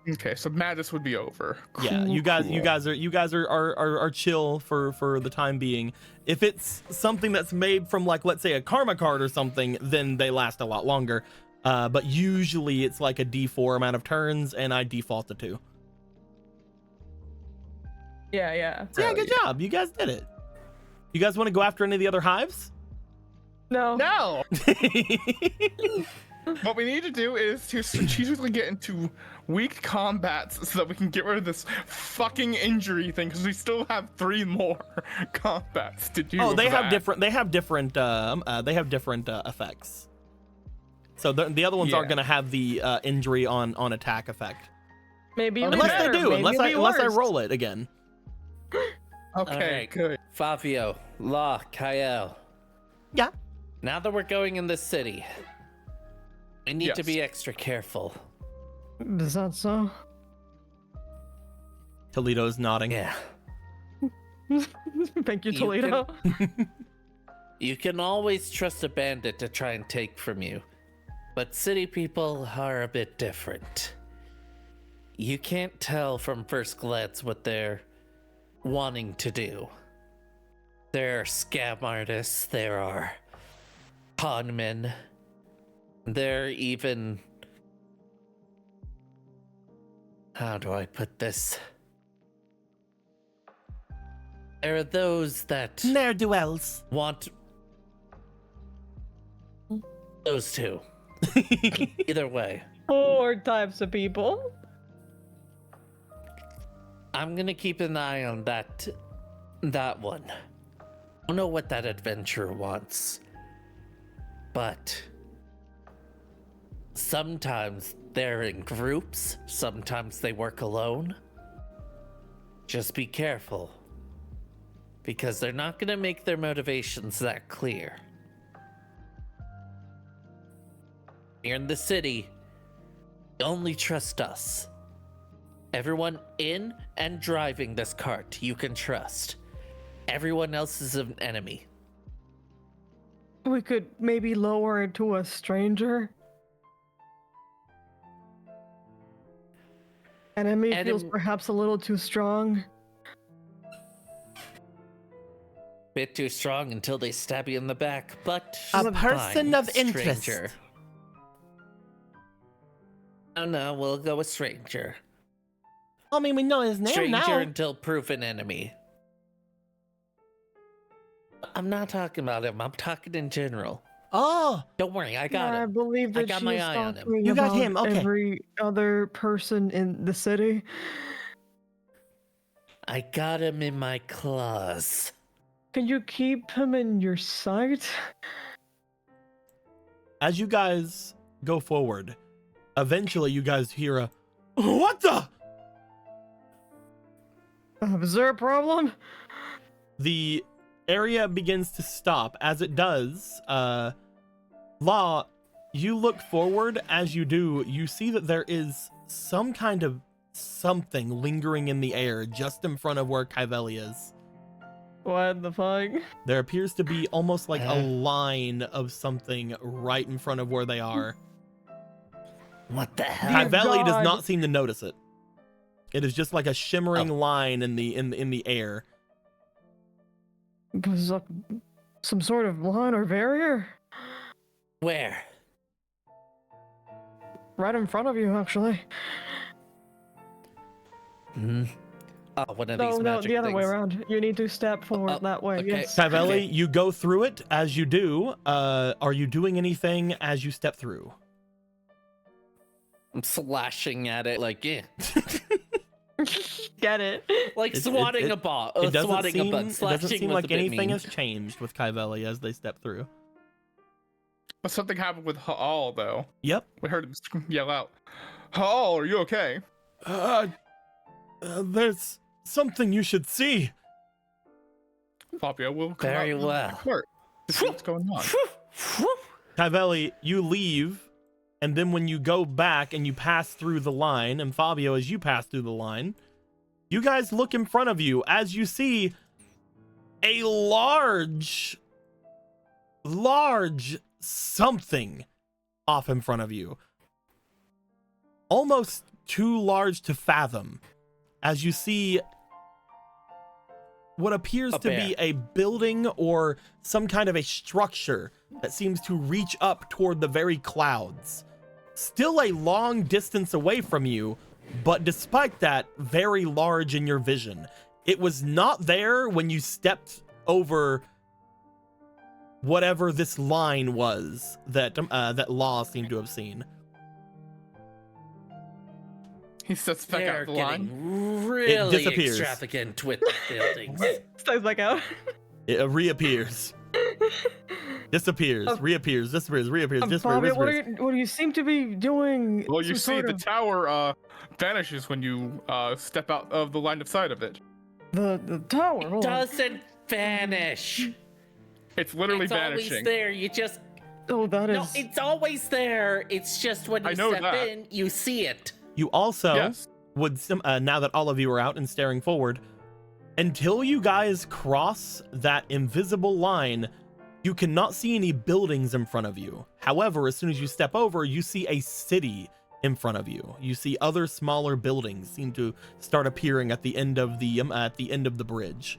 Okay, so madness would be over. yeah, you guys are chill for the time being. If it's something that's made from like, let's say, a karma card or something, then they last a lot longer. But usually it's like a D4 amount of turns, and I default to 2. Yeah. So yeah, good job. You guys did it. You guys want to go after any of the other hives? No. No! What we need to do is to strategically get into weak combats so that we can get rid of this fucking injury thing, because we still have 3 more combats to do. Oh, they for have that. different. They have different effects. So the other ones aren't Yeah. going to have the injury on attack effect, Maybe it'll be unless they better. do. Maybe Unless it'll I be unless I worse. roll it again. Okay, Alright. good. Fabio, Law, Kael. Yeah. Now that we're going in the city, we need to Yes. be extra careful. Is that so? Toledo's nodding. Yeah. Thank you, You Toledo. You can always trust a bandit to try and take from you, but city people are a bit different. You can't tell from first glance what they're wanting to do. There are scam artists, there are con men, there are even... How do I put this? There are those that Ne'er-do-wells. want those two. Either way, 4 types of people. I'm gonna keep an eye on that one. I don't know what that adventurer wants, but sometimes they're in groups, sometimes they work alone. Just be careful, because they're not gonna make their motivations that clear. Here in the city, only trust us. Everyone in and driving this cart you can trust. Everyone else is an enemy. We could maybe lower it to a stranger. Enemy feels perhaps a little too strong. Bit too strong until they stab you in the back, but A person fine, of interest. stranger. Oh no, we'll go with stranger. I mean, we know his name Stranger now. until proven enemy. I'm not talking about him. I'm talking in general. Oh, Don't worry, I got I him. believe that I got she my is eye on him. talking You got about him, okay. every other person in the city. I got him in my claws. Can you keep him in your sight? as you guys go forward, eventually you guys hear a, what the? Is there a problem? The area begins to stop. As it does, Law, you look forward. As you do, you see that there is some kind of something lingering in the air just in front of where Kyveli is. What the fuck? There appears to be almost like a line of something right in front of where they are. What the hell? Dear Kyveli does God. not seem to notice it. It is just like a shimmering line in the air. Was some sort of line or barrier? Where? Right in front of you, actually. Hmm. Oh, one of No, these no, magic the other way things. around. You need to step forward that way. okay. Yes. Kyveli, Okay. you go through it. As you do, are you doing anything as you step through? I'm slashing at it like, yeah. Get it? Like swatting a ball. It doesn't Swatting seem, a bug. it Slashing doesn't seem was like a bit anything mean. has changed with Kyveli as they step through. But something happened with Ha'al, though. Yep. We heard him yell out, Ha'al, are you okay? There's something you should see. Fabio will come Very out well. to see what's going on. Kyveli, you leave, and then when you go back and you pass through the line, and Fabio, as you pass through the line, you guys look in front of you as you see a large something off in front of you. Almost too large to fathom. As you see what appears to be a building or some kind of a structure that seems to reach up toward the very clouds. Still a long distance away from you, but despite that, very large in your vision. It was not there when you stepped over whatever this line was that that Law seemed to have seen. He steps back They're out the line. getting really disappears. extravagant with the buildings. Stays back out. It reappears. Disappears, reappears, disappears, reappears, disappears, Fabio, disappears. what do you seem to be doing? Well, you some see sort the of- tower vanishes when you step out of the line of sight of it. the tower. It hold on. doesn't vanish. It's literally It's always vanishing. there. You just Oh, that is. no. It's always there. It's just when I you know step that. in, you see it. You also Yes. would, now that all of you are out and staring forward, until you guys cross that invisible line, you cannot see any buildings in front of you. However, as soon as you step over, you see a city in front of you. You see other smaller buildings seem to start appearing at the end of the bridge.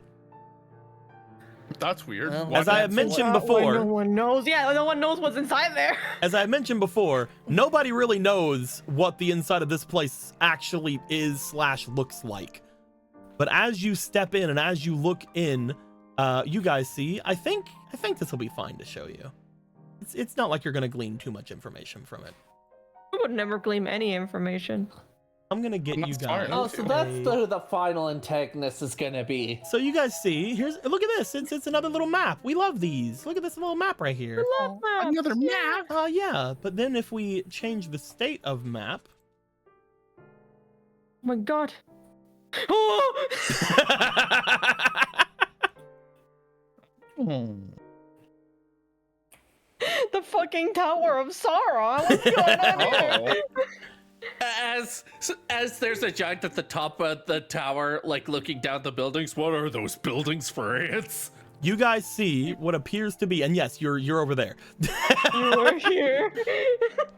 That's weird. Well, Why As I have that's mentioned That way before, no one knows. Yeah, no one knows what's inside there. as I mentioned before, nobody really knows what the inside of this place actually is / looks like. But as you step in and as you look in, you guys see, I think this will be fine to show you. It's not like you're going to glean too much information from it. We would never claim any information. I'm going to get you That's guys. fine. Oh, so that's who the final antagonist is gonna be. So you guys see, look at this. It's another little map. We love these. Look at this little map right here. another map. Yeah, but then if we change the state of map, Oh my god. Oh! The fucking Tower of Sorrow. What's going on here? Oh. As there's a giant at the top of the tower, like looking down the buildings. What are those buildings for ants? You guys see what appears to be, and yes, you're over there. You are here.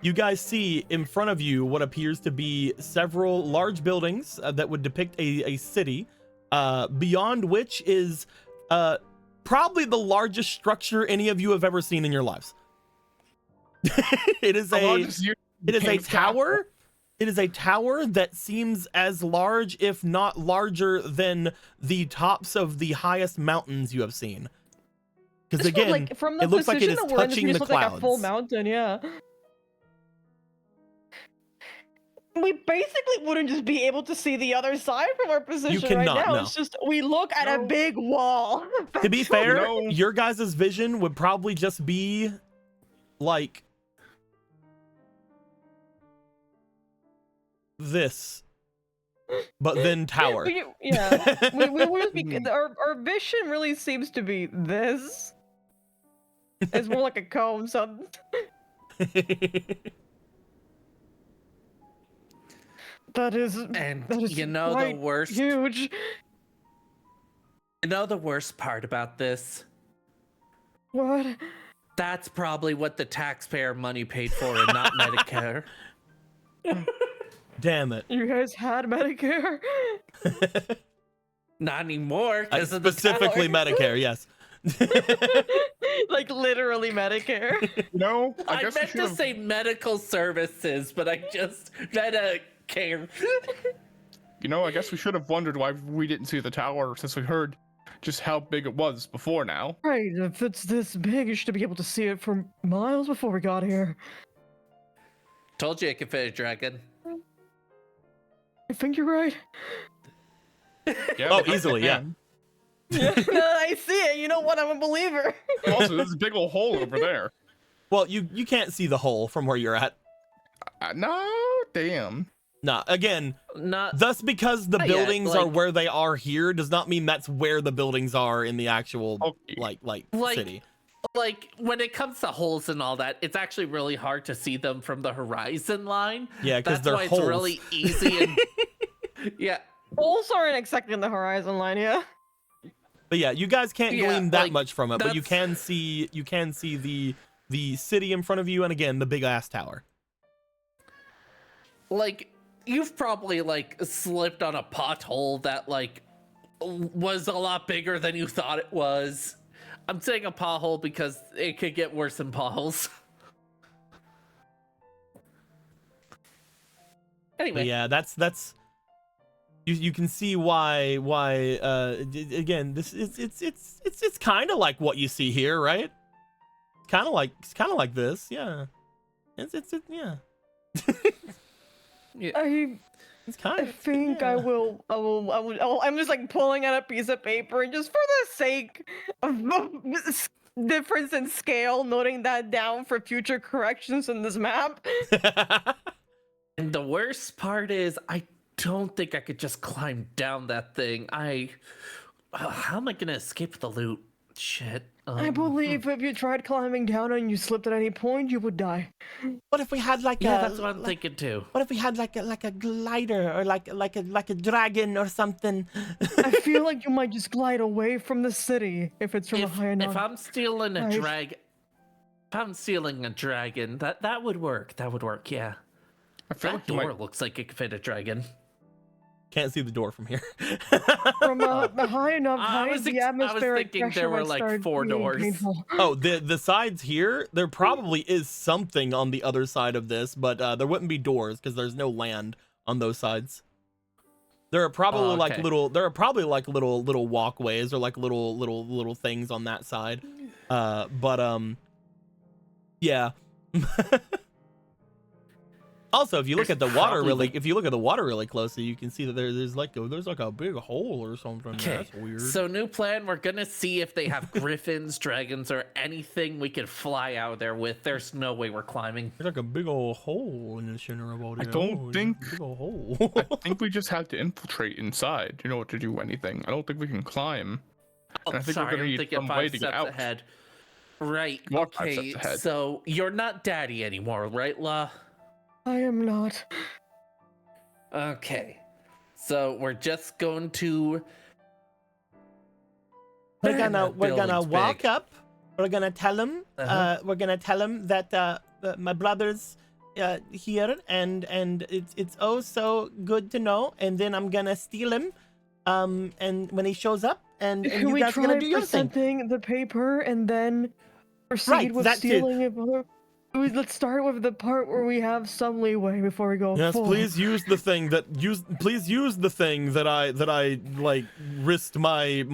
You guys see in front of you what appears to be several large buildings that would depict a city, beyond which is probably the largest structure any of you have ever seen in your lives. It is a tower. It is a tower that seems as large, if not larger, than the tops of the highest mountains you have seen. Because again, like, from the it looks like it is position that we're in, this touching the just looks like a clouds. full mountain, yeah. We basically wouldn't just be able to see the other side from our position right cannot, now. no. It's just we look at a big wall. To be fair, No. your guys' vision would probably just be like this, but then tower. Yeah, we would be, our vision really seems to be this. It's more like a cone, so that is You know the quite worst. huge. You know the worst part about this? What? That's probably what the taxpayer money paid for, and not Medicare. Damn it. You guys had Medicare? Not anymore, because of the Specifically tower. Medicare, yes. Like literally Medicare. No, I guess we meant to should've- say medical services, but I just Medicare. I guess we should have wondered why we didn't see the tower since we heard just how big it was before now. Right, if it's this big, you should be able to see it from miles before we got here. Told you I could fit a dragon. I think you're right. Yeah, Oh, but I easily, yeah. can. Yeah, now that I see it, you know what? I'm a believer. Also, there's a big old hole over there. Well, you can't see the hole from where you're at. No, damn. Nah, again, Not thus because the Yeah, buildings are like- where they are here does not mean that's where the buildings are in the actual Okay. like Like- city. like when it comes to holes and all that, it's actually really hard to see them from the horizon line. Yeah, 'cause That's they're why holes. it's really easy. And yeah, Holes aren't exactly in the horizon line, yeah. But yeah, you guys can't Yeah, glean that like, much from it, but you that's- can see the city in front of you, and again the big ass tower. like you've probably like slipped on a pothole that like was a lot bigger than you thought it was. I'm saying a pothole because it could get worse than potholes. Anyway, But yeah, that's you can see why again this is it's kind of like what you see here, right? Kind of like this, yeah. It's yeah. It's kind I of. think I will. I'm just like pulling out a piece of paper and just for the sake of difference in scale, noting that down for future corrections in this map. and the worst part is I don't think I could just climb down that thing. How am I gonna escape the loot? Shit. I believe if you tried climbing down and you slipped at any point, you would die. What if we had like Yeah, a that's what I'm thinking too. what if we had like a glider or like a dragon or something? I feel like you might just glide away from the city if it's from a high enough. If I'm stealing a Right. dragon, if I'm stealing a dragon, that would work. That would work. Yeah. I feel That like you door might. looks like it could fit a dragon. Can't see the door from here. From a high enough I height, was the ex- I was atmospheric thinking pressure there were, might like, start 4 being doors. painful. Oh, the sides here, there probably is something on the other side of this, but there wouldn't be doors because there's no land on those sides. There are probably like okay. little walkways or like little things on that side. Yeah. Also, if you look There's at the water probably, really closely, you can see that there's like a big hole or something. Okay, That's weird. so new plan. We're gonna see if they have griffins, dragons, or anything we can fly out there with. There's no way we're climbing. There's like a big old hole in the center of all I this. don't Oh, think- there's a big old hole. I think we just have to infiltrate inside, to do anything. I don't think we can climb. Oh, And I think we're sorry, gonna I'm need thinking some way 5 to get steps out. ahead. Right. You are 5 Okay. steps ahead. So you're not daddy anymore, right, La? I am not. Okay. So we're just going to. We're gonna Building's walk big. up. We're gonna tell him. We're gonna tell him that my brother's here, and it's oh so good to know. And then I'm gonna steal him. And when he shows up, and Can you we guys are gonna try do your thing. presenting the paper and then proceed Right, with that too. stealing it? Let's start with the part where we have some leeway before we go Yes, full. please use the thing that please use the thing that I like risked my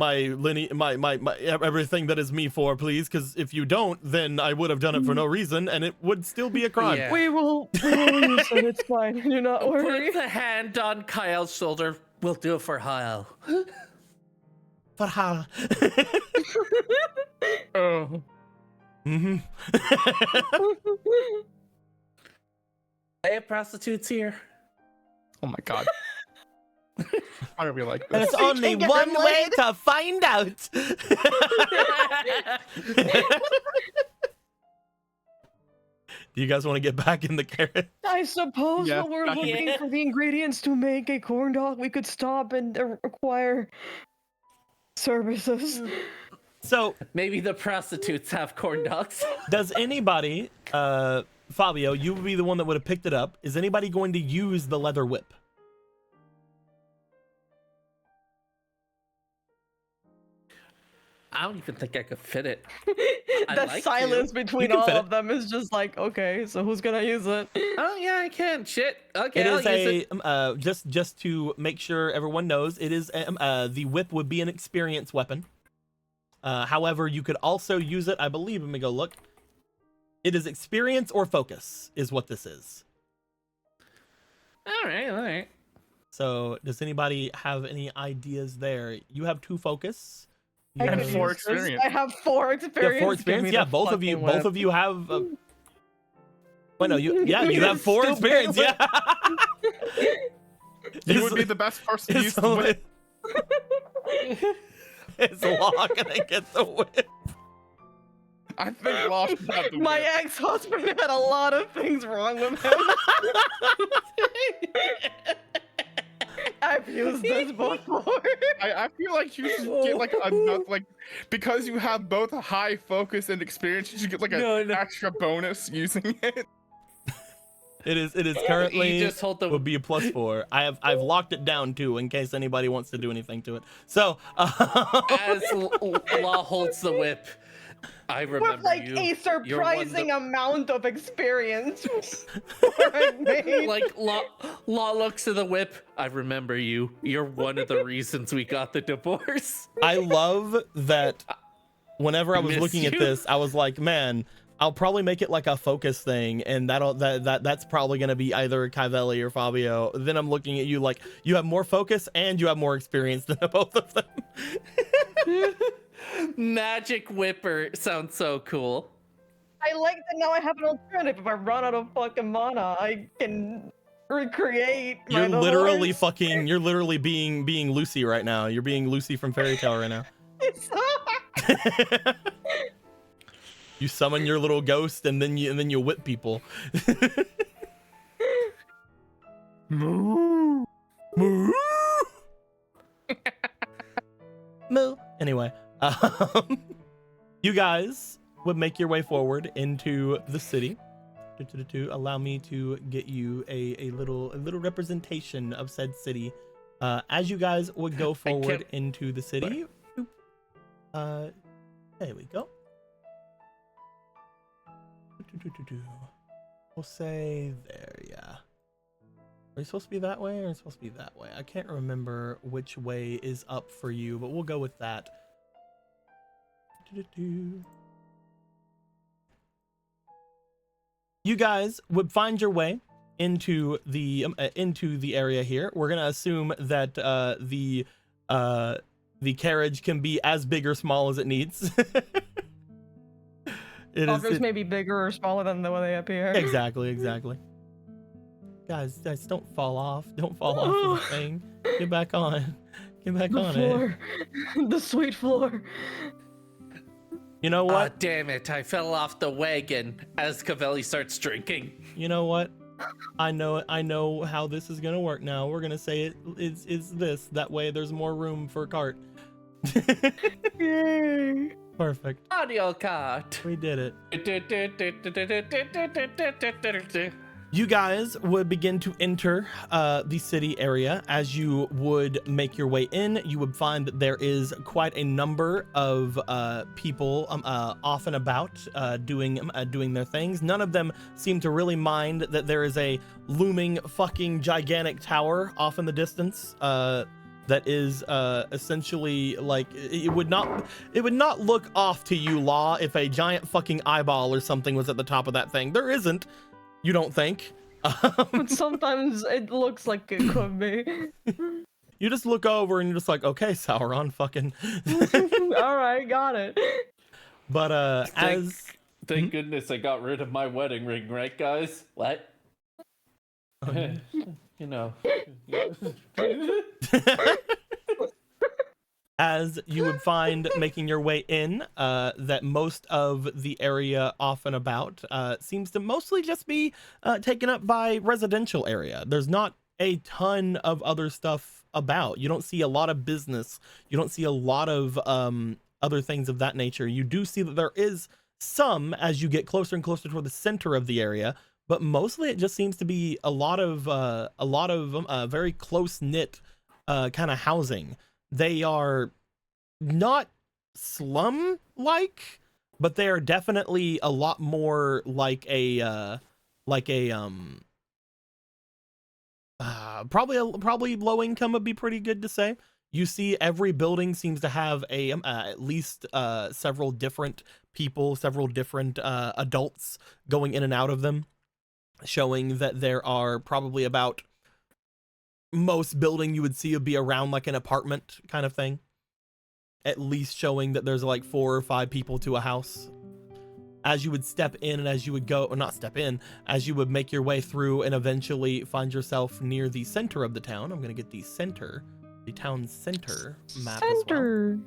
everything that is me for, please, because if you don't, then I would have done it for no reason and it would still be a crime. Yeah. We will use it. It's fine. Do not worry. Put the hand on Kyle's shoulder. We'll do it for Kyle. For how? Oh. Mm-hmm. Hey, prostitutes here. Oh my god. Why are we like There's this? only get one them way laid. to find out. Do you guys want to get back in the carrot? I suppose Yeah, while we're back in looking the- for the ingredients to make a corn dog, we could stop and acquire services. So, Maybe the prostitutes have corn dogs. does anybody, Fabio, you would be the one that would have picked it up. Is anybody going to use the leather whip? I don't even think I could fit it. The like silence to. between can all fit of it. them is just like, okay, so who's gonna use it? Oh yeah, I can. Shit. Okay, It I'll is use it. just to make sure everyone knows, it is the whip would be an experience weapon. However, you could also use it, I believe. Let me go look. It is experience or focus is what this is. All right. So, does anybody have any ideas there? You have 2 focus. I You And could have- four use this. experience. I have 4 You experience. have 4 Give experience. me Yeah, the both of you fucking whip. have. Wait, no, you Give me you the have 4 stupid experience. whip. Yeah. You would be the best person to use It's the whip. It's Law gonna get the whip. I think Law should have the My whip. ex-husband had a lot of things wrong with him. I've used this before. I feel like you should get like another because you have both a high focus and experience. You should get like an extra bonus using it. It is currently You just hold the. would be a +4. I've locked it down too in case anybody wants to do anything to it. So As Law holds the whip, I remember With like you. a You're one of surprising the- amount of experience. for me. Like Law looks at the whip. I remember you. You're one of the reasons we got the divorce. I love that whenever I was Miss looking at you. this, I was like, man, I'll probably make it like a focus thing, and that's probably gonna be either Kyvelli or Fabio. Then I'm looking at you like you have more focus and you have more experience than both of them. Magic Whipper sounds so cool. I like that now I have an alternative. If I run out of fucking mana, I can recreate my You're literally divorce. fucking. You're literally being Lucy right now. You're being Lucy from Fairy Tale right now. You summon your little ghost and then you whip people. Moo. Moo. Moo. Anyway, you guys would make your way forward into the city. Allow me to get you a little representation of said city. As you guys would go forward into the city. There we go. We'll say there, yeah. Are you supposed to be that way or are you supposed to be that way? I can't remember which way is up for you, but we'll go with that. You guys would find your way into the area here. We're gonna assume that the carriage can be as big or small as it needs. Others may be bigger or smaller than the way they appear. Exactly. Guys, don't fall off. Don't fall off of the thing. Get back on. Get back The on it. floor. The sweet floor. You know Ah, what? damn it. I fell off the wagon as Cavelli starts drinking. You know what? I know how this is gonna work now. We're gonna say it's this. That way there's more room for cart. Yay. Perfect. Audio cart. We did it. You guys would begin to enter the city area. As you would make your way in, you would find that there is quite a number of people off and about doing their things. None of them seem to really mind that there is a looming fucking gigantic tower off in the distance that is essentially like it would not look off to you, Law, if a giant fucking eyeball or something was at the top of that thing. There isn't. You don't think? But sometimes it looks like it could be. You just look over and you're just like, okay, Sauron, fucking. All right, got it. But Thank goodness I got rid of my wedding ring, right, guys? What? You know. as you would find making your way in, that most of the area off and about seems to mostly just be taken up by residential area. There's not a ton of other stuff about. You don't see a lot of business. You don't see a lot of other things of that nature. You do see that there is some as you get closer and closer toward the center of the area, but mostly it just seems to be a lot of very close-knit kind of housing. They are not slum-like, but they are definitely a lot more like a probably low income would be pretty good to say. You see every building seems to have a at least several different people, several different adults going in and out of them, showing that there are probably about, most building you would see would be around like an apartment kind of thing, at least showing that there's like 4 or 5 people to a house. As you would step in and as you would go, or not step in, as you would make your way through and eventually find yourself near the center of the town. I'm gonna get the town center map as well,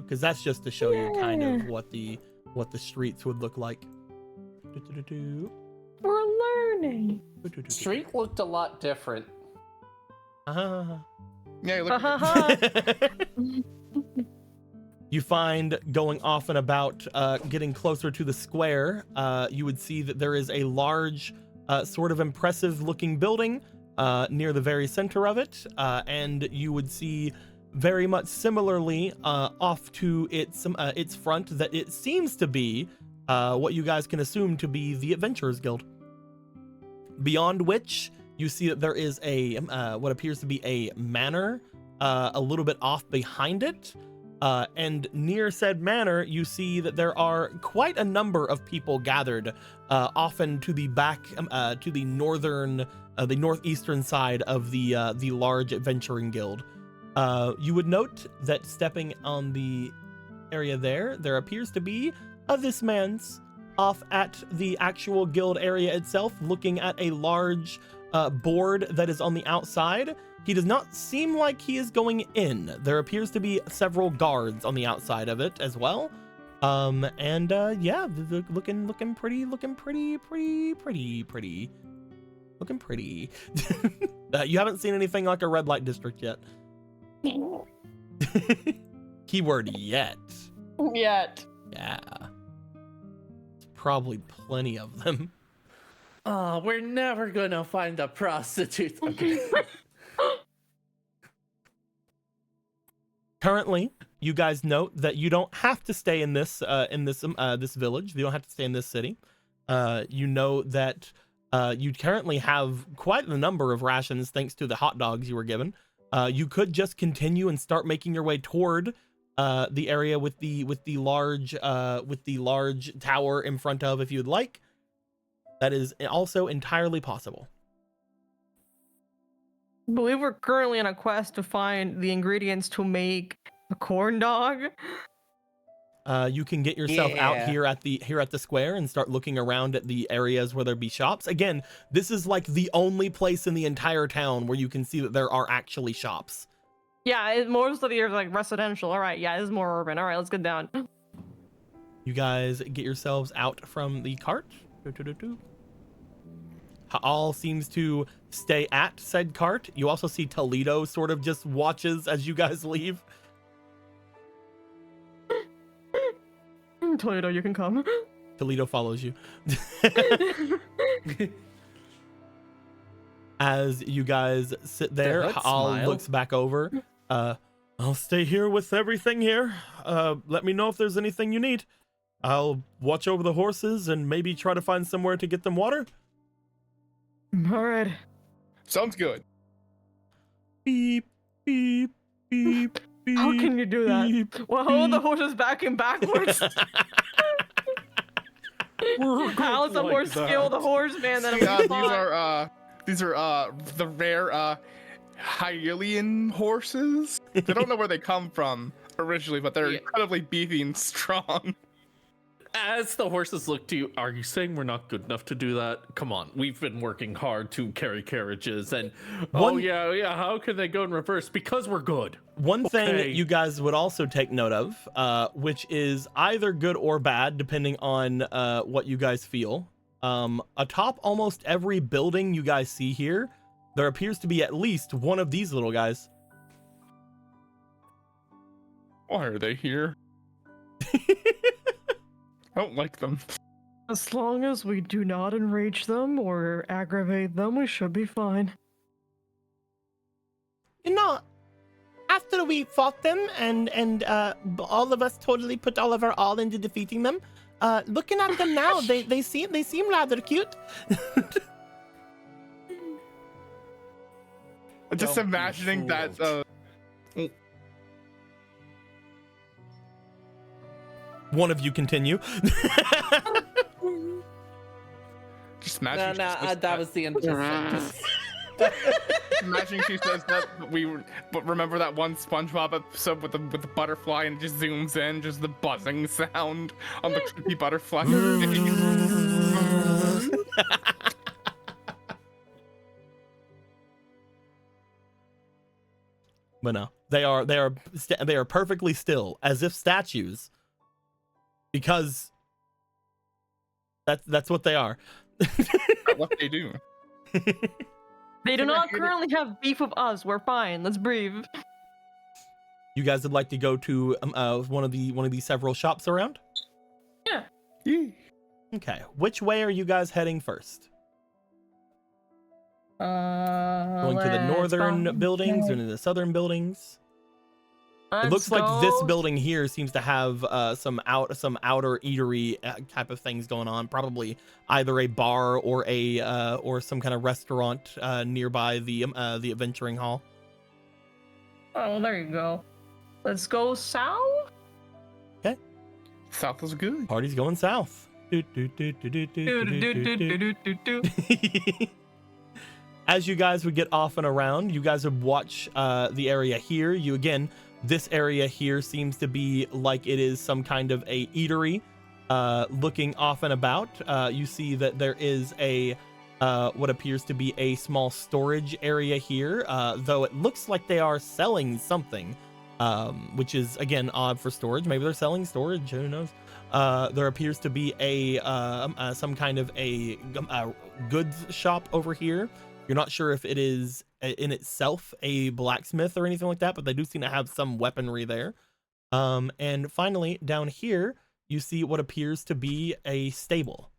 because that's just to show you kind of what the streets would look like. We're learning. Street looked a lot different. Yeah, you look You find going off and about, getting closer to the square, you would see that there is a large, sort of impressive looking building near the very center of it, and you would see very much similarly off to its front that it seems to be what you guys can assume to be the Adventurers Guild. Beyond which you see that there is a what appears to be a manor a little bit off behind it, and near said manor you see that there are quite a number of people gathered, often to the back, to the northeastern side of the large adventuring guild. You would note that stepping on the area there appears to be this man's off at the actual guild area itself, looking at a large board that is on the outside. He does not seem like he is going in. There appears to be several guards on the outside of it as well. Yeah, looking pretty. You haven't seen anything like a red light district yet. Keyword yet. Yet. Yeah. Probably plenty of them. Oh, we're never gonna find a prostitute. Okay. Currently, you guys note that you don't have to stay in this village. You don't have to stay in this city. You know that you currently have quite a number of rations thanks to the hot dogs you were given. You could just continue and start making your way toward the area with the large tower in front of, if you'd like. That is also entirely possible. I believe we're currently on a quest to find the ingredients to make a corn dog. You can get yourself out here at the square and start looking around at the areas where there be shops. Again, this is like the only place in the entire town where you can see that there are actually shops. Yeah, most of the years like residential. All right, yeah, this is more urban. All right, let's get down. You guys get yourselves out from the cart. Ha'al seems to stay at said cart. You also see Toledo sort of just watches as you guys leave. Toledo, you can come. Toledo follows you. As you guys sit there, hood Ha'al smile. looks back over. I'll stay here with everything here. Let me know if there's anything you need. I'll watch over the horses and maybe try to find somewhere to get them water. All right. Sounds good. Beep, beep, beep, beep. How can you do that? beep, Well, how are the beep. horses backing backwards? How's the like horse skill the horseman that I'm These are the rare Hylian horses. They don't know where they come from originally, but they're Yeah. incredibly beefy and strong. As the horses look to you, are you saying we're not good enough to do that? Come on, we've been working hard to carry carriages, and One- yeah, how can they go in reverse? Because we're good. One Okay. thing you guys would also take note of, which is either good or bad, depending on what you guys feel. Atop almost every building you guys see here, there appears to be at least one of these little guys. Why are they here? I don't like them. As long as we do not enrage them or aggravate them, we should be fine. You know, after we fought them and all of us totally put all of our all into defeating them, looking at them now, they seem rather cute. Just Don't be imagining that. fooled. One of you continue. Just No, imagine. that was the end of the sentence. Imagining she says that but remember that one SpongeBob episode with the butterfly and it just zooms in, just the buzzing sound on the creepy butterfly. But no, they are perfectly still, as if statues, because that's what they are. What they do. They do We're not here to- currently have beef with us. We're fine. Let's breathe. You guys would like to go to one of the several shops around? Yeah. Okay, which way are you guys heading first? Going to the northern buildings or to the southern buildings? It looks like this building here seems to have some outer eatery type of things going on. Probably either a bar or or some kind of restaurant nearby the adventuring hall. Oh, there you go. Let's go south. South is good. Party's going south. As you guys would get off and around, you guys would watch the area here. This area here seems to be like it is some kind of a eatery. Looking off and about, you see that there is a what appears to be a small storage area here, though it looks like they are selling something, which is again odd for storage. Maybe they're selling storage, who knows. There appears to be some kind of a goods shop over here. You're not sure if it is in itself a blacksmith or anything like that, but they do seem to have some weaponry there. And finally, down here, you see what appears to be a stable.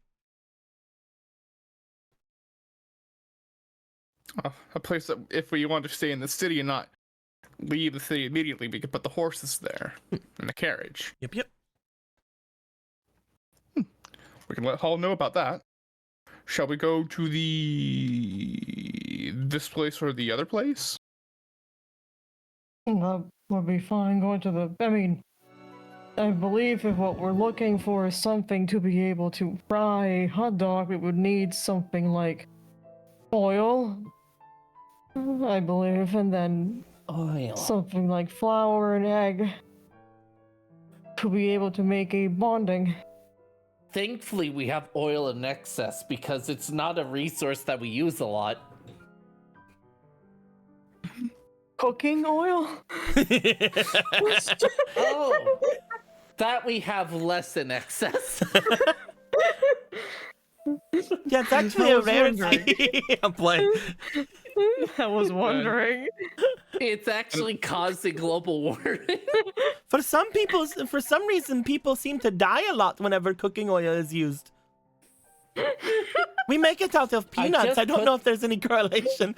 A place that if we want to stay in the city and not leave the city immediately, we could put the horses there in the carriage. Yep. We can let Hall know about that. Shall we go to this place or the other place? That would be fine going to the. I mean, I believe if what we're looking for is something to be able to fry a hot dog, we would need something like oil, I believe, and then Oil. something like flour and egg to be able to make a bonding. Thankfully, we have oil in excess because it's not a resource that we use a lot. Cooking oil? Oh, that we have less in excess. Yeah, it's actually I a was rarity. I'm playing. I was wondering. It's actually causing global warming. For some reason, people seem to die a lot whenever cooking oil is used. We make it out of peanuts. just I don't know if there's any correlation.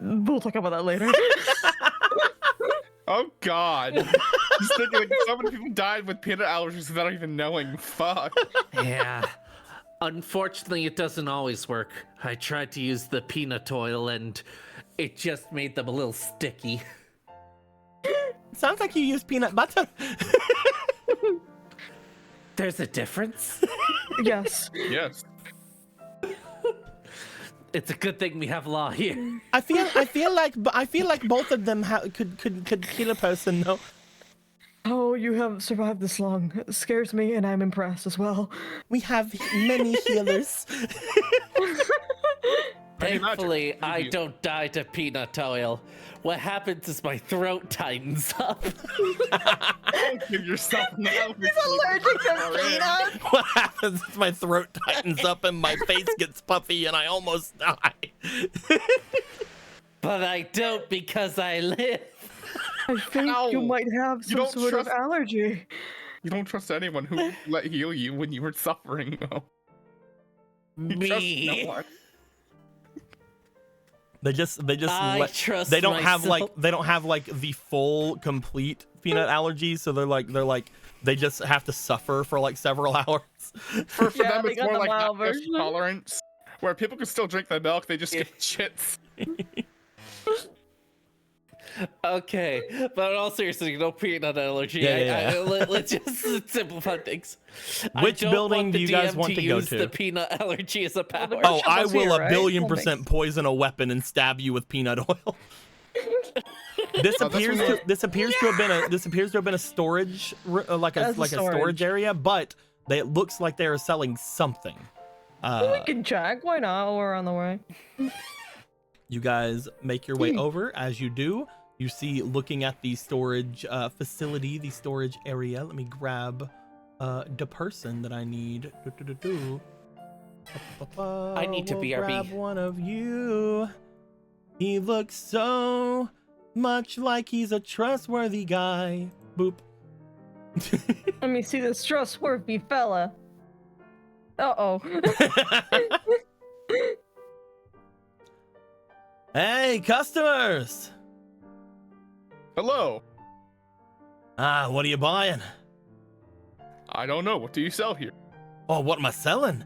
We'll talk about that later. Oh God. Just thinking like so many people died with peanut allergies without even knowing. Fuck. Yeah. Unfortunately, it doesn't always work. I tried to use the peanut oil and it just made them a little sticky. Sounds like you use peanut butter. There's a difference. Yes. Yes. It's a good thing we have law here. I feel like both of them could kill a person though. Oh, you have survived this long. It scares me, and I'm impressed as well. We have many healers. Thankfully, I don't die to peanut oil. What happens is my throat tightens up. Don't give yourself now. He's allergic to peanuts. What happens is my throat tightens up and my face gets puffy and I almost die. But I don't because I live. I think you Ow. might have You some don't sort of trust- allergy. You don't trust anyone who let heal you when you were suffering, though. You trust no Me. one. They just I trust they don't have myself. the full complete peanut allergy, so they just have to suffer for like several hours. For Yeah, them, they it's got more the like mild lactose version. tolerance, where people can still drink the milk, they just get shits. Okay, but in all seriousness, no peanut allergy. Yeah. Let's just simplify things. Which I don't building want do the you guys DM want to go use to? The peanut allergy as a power. the Oh, Shut I us will here, a right? billion That % makes- poison a weapon and stab you with peanut oil. This appears to have been a storage like a That's a storage storage. area, but it looks like they are selling something. We can check. Why not? We're on the way. You guys make your way over. As you do, you see, looking at the storage facility, the storage area. Let me grab the person that I need. I need to We'll BRB. grab one of you. He looks so much like he's a trustworthy guy. Boop. Let me see this trustworthy fella. Uh-oh. Hey, customers! Hello. What are you buying? I don't know. What do you sell here? Oh, what am I selling?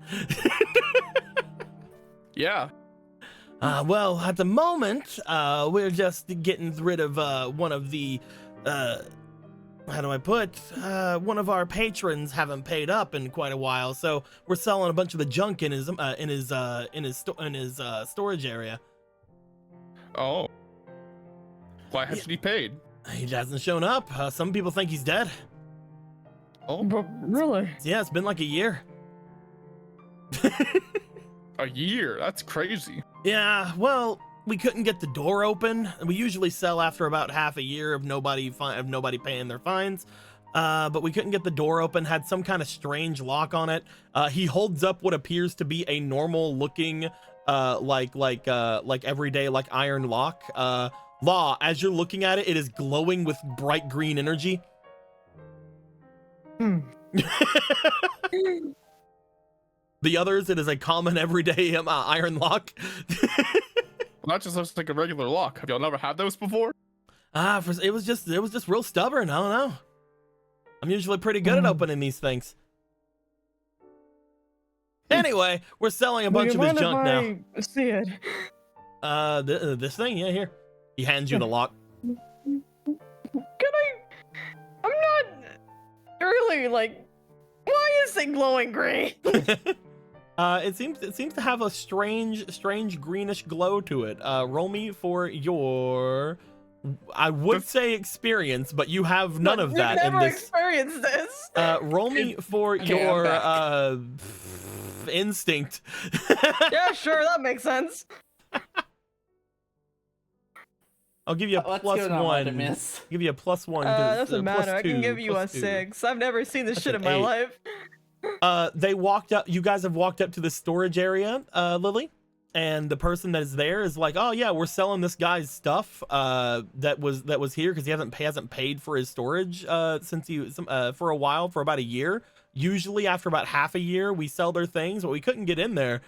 Yeah. Well, at the moment, we're just getting rid of one of the, how do I put? One of our patrons haven't paid up in quite a while, so we're selling a bunch of the junk in his storage area. Oh. Why hasn't he paid? He hasn't shown up. Some people think he's dead. Oh, But really? Yeah, it's been like a year. a year. That's crazy. Yeah, well, we couldn't get the door open. We usually sell after about half a year of nobody paying their fines. But we couldn't get the door open. Had some kind of strange lock on it. He holds up what appears to be a normal looking, like everyday like iron lock. Law, as you're looking at it, it is glowing with bright green energy. The others, it is a common everyday iron lock. Well, that just looks like a regular lock. Have y'all never had those before? It was just real stubborn. I don't know. I'm usually pretty good at opening these things. Anyway, we're selling a bunch of his junk now. See it. This thing, yeah, here. He hands you the lock. I'm not really like. Why is it glowing green? It seems to have a strange greenish glow to it. Roll me for your, I would say experience, but you have none of that in Never this. experienced this. Roll me for Okay, your I'm instinct. Yeah, sure, that makes sense. I'll give you a What's plus going on, one. Artemis? Give you a plus one. 'cause, Doesn't plus matter. I can two, give you a plus two. 6. I've never seen this That's shit an in my 8. life. They walked up. You guys have walked up to the storage area, Lily, and the person that is there is like, "Oh yeah, we're selling this guy's stuff. That was here because he hasn't paid for his storage since for a while, for about a year. Usually after about half a year, we sell their things, but we couldn't get in there.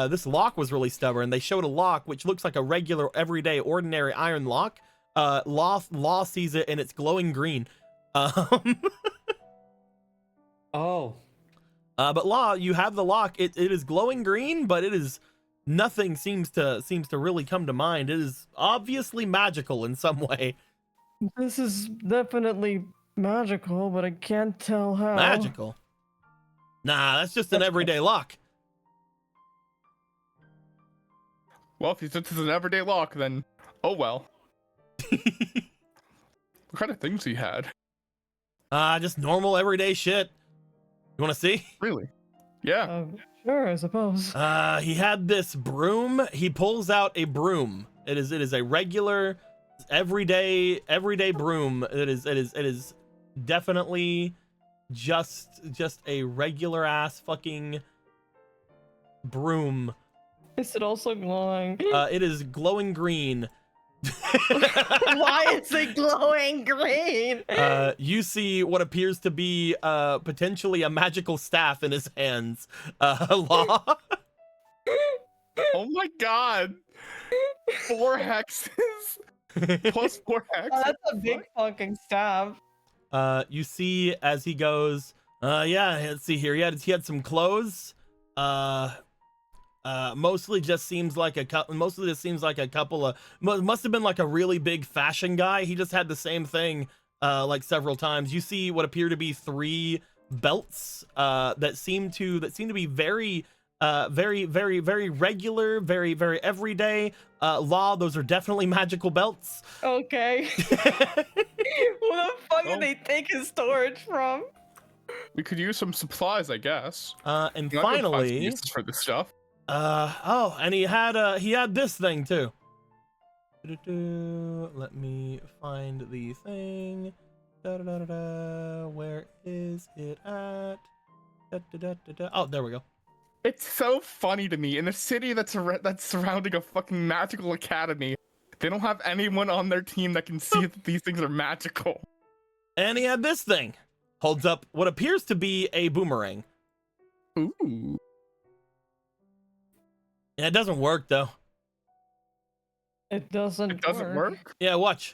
This lock was really stubborn. They showed a lock which looks like a regular, everyday, ordinary iron lock. Law sees it and it's glowing green. Oh. But Law, you have the lock. It is glowing green, but it is nothing seems to really come to mind. It is obviously magical in some way. This is definitely magical, but I can't tell how. Magical? Nah, that's just an everyday lock. Well, if you said this is an everyday lock, then oh well. What kind of things he had? Just normal everyday shit. You want to see? Really? Yeah. Sure, I suppose. He had this broom. He pulls out a broom. It is a regular, everyday broom. It is definitely just a regular ass fucking broom. Is it also glowing? It is glowing green. Why is it glowing green? You see what appears to be potentially a magical staff in his hands. Law. Oh my god. 4 hexes. Plus 4 hexes. Oh, that's a big fucking staff. You see as he goes, yeah, let's see here. He had some clothes. Mostly just seems like a couple of, must have been like a really big fashion guy. He just had the same thing like several times. You see what appear to be 3 belts that seem to be very regular, very everyday. Law, those are definitely magical belts. Okay. Who the fuck did they take his storage from? We could use some supplies, I guess. And You know, I could find some finally, uses for this stuff. and he had this thing too. Let me find the thing. Where is it at? Oh, there we go. It's so funny to me. In a city that's surrounding a fucking magical academy, they don't have anyone on their team that can see that these things are magical. And he had this thing. Holds up what appears to be a boomerang. Ooh. Yeah, it doesn't work though. It doesn't work? Yeah, watch.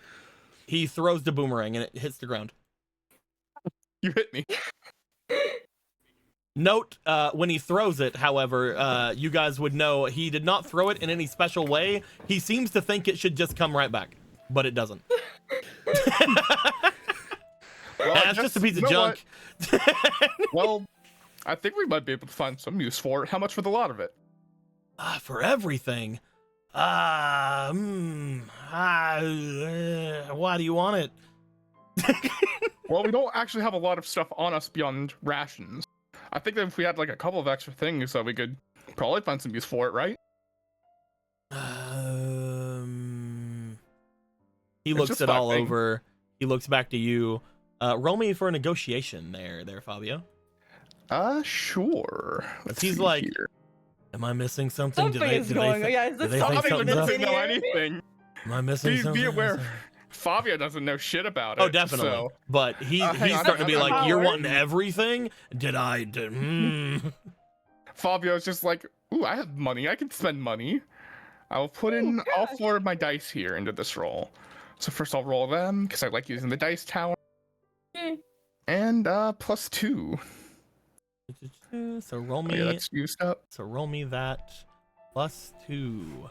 He throws the boomerang and it hits the ground. You hit me. Note, when he throws it, however, you guys would know he did not throw it in any special way. He seems to think it should just come right back, but it doesn't. Well, That's just a piece of junk. Well, I think we might be able to find some use for it. How much for the lot of it? For everything. Why do you want it? Well, we don't actually have a lot of stuff on us beyond rations. I think that if we had like a couple of extra things, we could probably find some use for it, right? He looks it all over. He looks back to you. Roll me for a negotiation there, Fabio. Sure. He's like, here. Am I missing something? Something is going on. Yeah, is this Fabio something doesn't know anything. Am I missing something? Be aware. Fabio doesn't know shit about it. Oh, definitely. So. But he's starting to be like, you're wanting everything? Fabio's just like, ooh, I have money. I can spend money. I'll put in all 4 of my dice here into this roll. So first I'll roll them, because I like using the dice tower. And +2. So roll me. Oh, yeah, that's used up. So roll me that +2.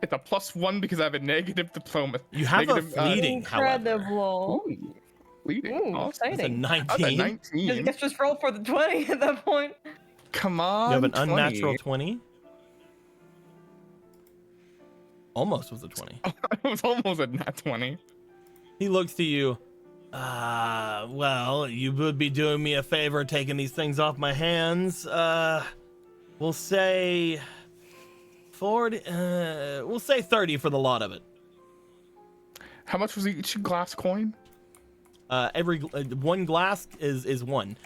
It's a +1 because I have a negative diplomacy. You have a fleeting, incredible. Ooh, fleeting. Ooh, awesome. It's a exciting. 19. 19. Just roll for the 20 at that point. Come on. You have an 20. unnatural 20. Almost was a 20. It was almost a nat 20. He looks to you. Well, you would be doing me a favor taking these things off my hands. We'll say 40. We'll say 30 for the lot of it. How much was each glass coin? Every one glass is 1.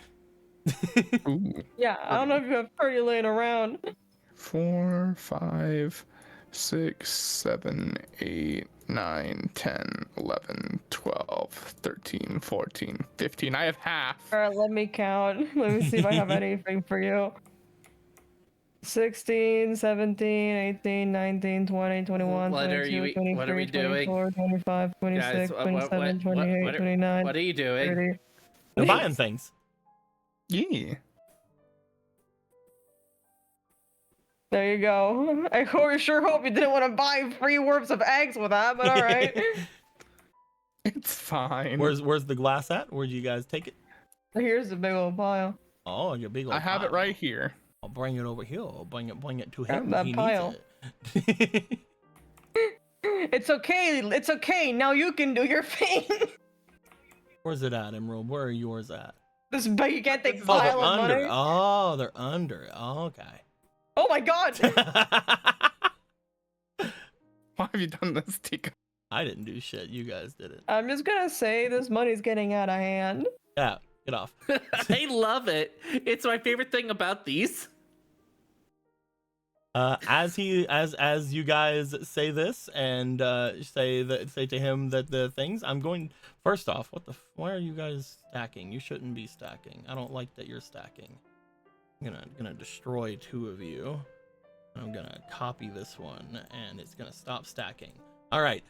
Ooh. Yeah, I don't know if you have 30 laying around. 4, 5, 6, 7, 8, 9, 10, 11, 12, 13, 14, 15. I have half. All right, let me count. Let me see if I have anything for you. 16, 17, 18, 19, 20, 21, What are 22, you- 23, what are we doing? 24, 25, 26, Guys, 27, 28, 29, what are you doing? 30. They're buying things. Yeah. There you go. I sure hope you didn't want to buy 3 worths of eggs with that, but all right. It's fine. Where's the glass at? Where'd you guys take it? Here's the big old pile. Oh, your big old I have it pile. right here. I'll bring it over here. I'll bring it to Grab him. that He pile. needs it. It's okay. It's okay. Now you can do your thing. Where's it at, Emerald? Where are yours at? This gigantic Oh, they're pile of under. money. Oh, they're under. Oh, okay. Oh my god. Why have you done this, Tika? I didn't do shit. You guys did it. I'm just gonna say this money's getting out of hand. Yeah, get off. I love it. It's my favorite thing about these. As you guys say this and say to him that the things, I'm going. First off, why are you guys stacking? You shouldn't be stacking. I don't like that you're stacking. I'm gonna destroy 2 of you. I'm gonna copy this one, and it's gonna stop stacking. All right.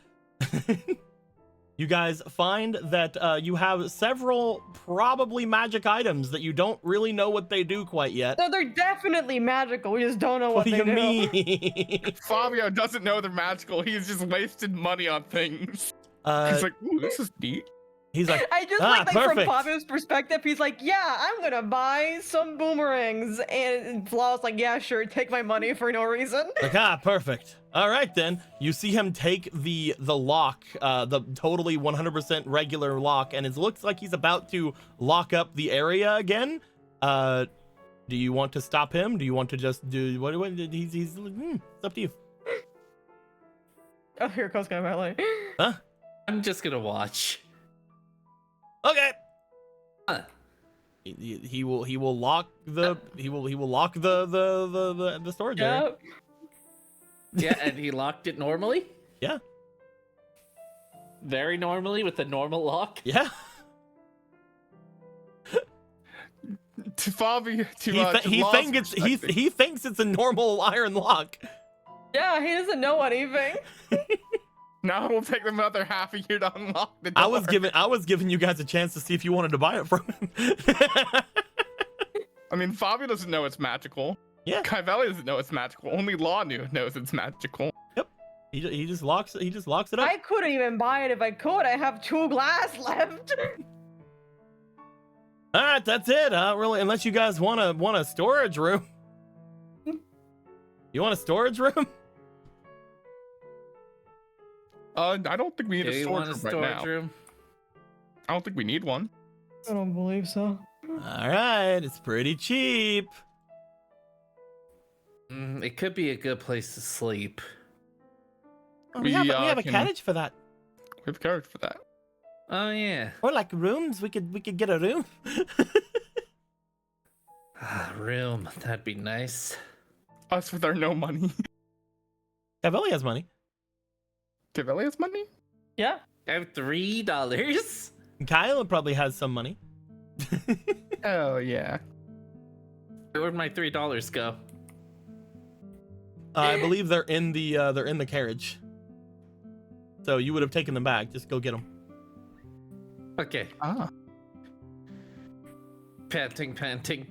You guys find that you have several probably magic items that you don't really know what they do quite yet. No, they're definitely magical. We just don't know what What do they you do. mean? Fabio doesn't know they're magical. He's just wasted money on things. He's like, ooh, this is neat. He's like, I just like from perfect. Fabio's perspective, he's like, yeah, I'm gonna buy some boomerangs. And Flaw's like, yeah, sure, take my money for no reason. Like, perfect. All right, then. You see him take the lock, the totally 100% regular lock, and it looks like he's about to lock up the area again. Do you want to stop him? Do you want to just do what he's it's up to you. Oh, here goes Valley. Huh? I'm just gonna watch. Okay. Huh. He will lock the the storage area. Yep. Yeah, and he locked it normally? Yeah. Very normally with a normal lock? Yeah. To Fabio, He thinks it's a normal iron lock. Yeah, he doesn't know anything. Now it will take them another half a year to unlock the door. I was giving you guys a chance to see if you wanted to buy it from him. I mean, Fabio doesn't know it's magical. Yeah. Kaivelli doesn't know it's magical. Only Law knows it's magical. Yep. He just locks it up. I couldn't even buy it if I could. I have 2 glass left. All right, that's it. Really, unless you guys want a storage room. You want a storage room? I don't think we need Do a you storage want a room right storage now. room? I don't think we need one. I don't believe so. All right, it's pretty cheap. It could be a good place to sleep. Oh, We, we have a can- carriage for that, We have courage for that. Oh yeah. or like rooms. We could get a room. Room. That'd be nice. Us with our no money. Cavelli has money. Kaivelli has money? Yeah. I have $3. Kyle probably has some money. Oh yeah. Where'd my $3 go? I believe they're in the carriage. So you would have taken them back. Just go get them. Okay. Ah. Panting.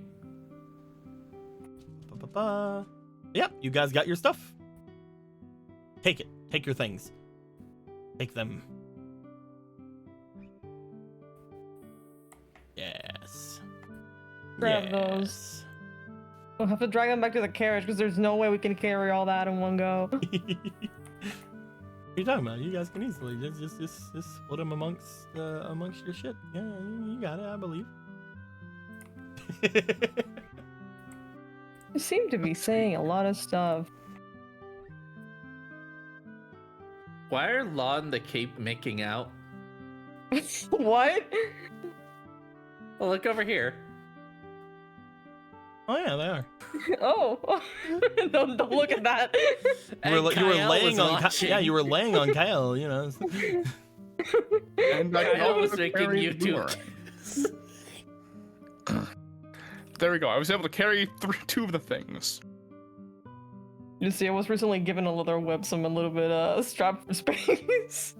Ba-ba-ba. Yep, you guys got your stuff. Take it. Take your things. Take them. Yes. Grab those. We'll have to drag them back to the carriage because there's no way we can carry all that in one go. What are you talking about? You guys can easily just split them amongst your shit. Yeah, you got it. I believe. You seem to be saying a lot of stuff. Why are Law and the Cape making out? What? Well, look over here. Oh yeah, they are. Oh, don't look at that. You were Kyle laying was on watching. yeah, you were laying on Kyle, you know. And I can Kyle was also making carry YouTube. boomerang. There we go. I was able to carry two of the things. You see, I was recently given a leather whip, so I'm a little bit strapped for space.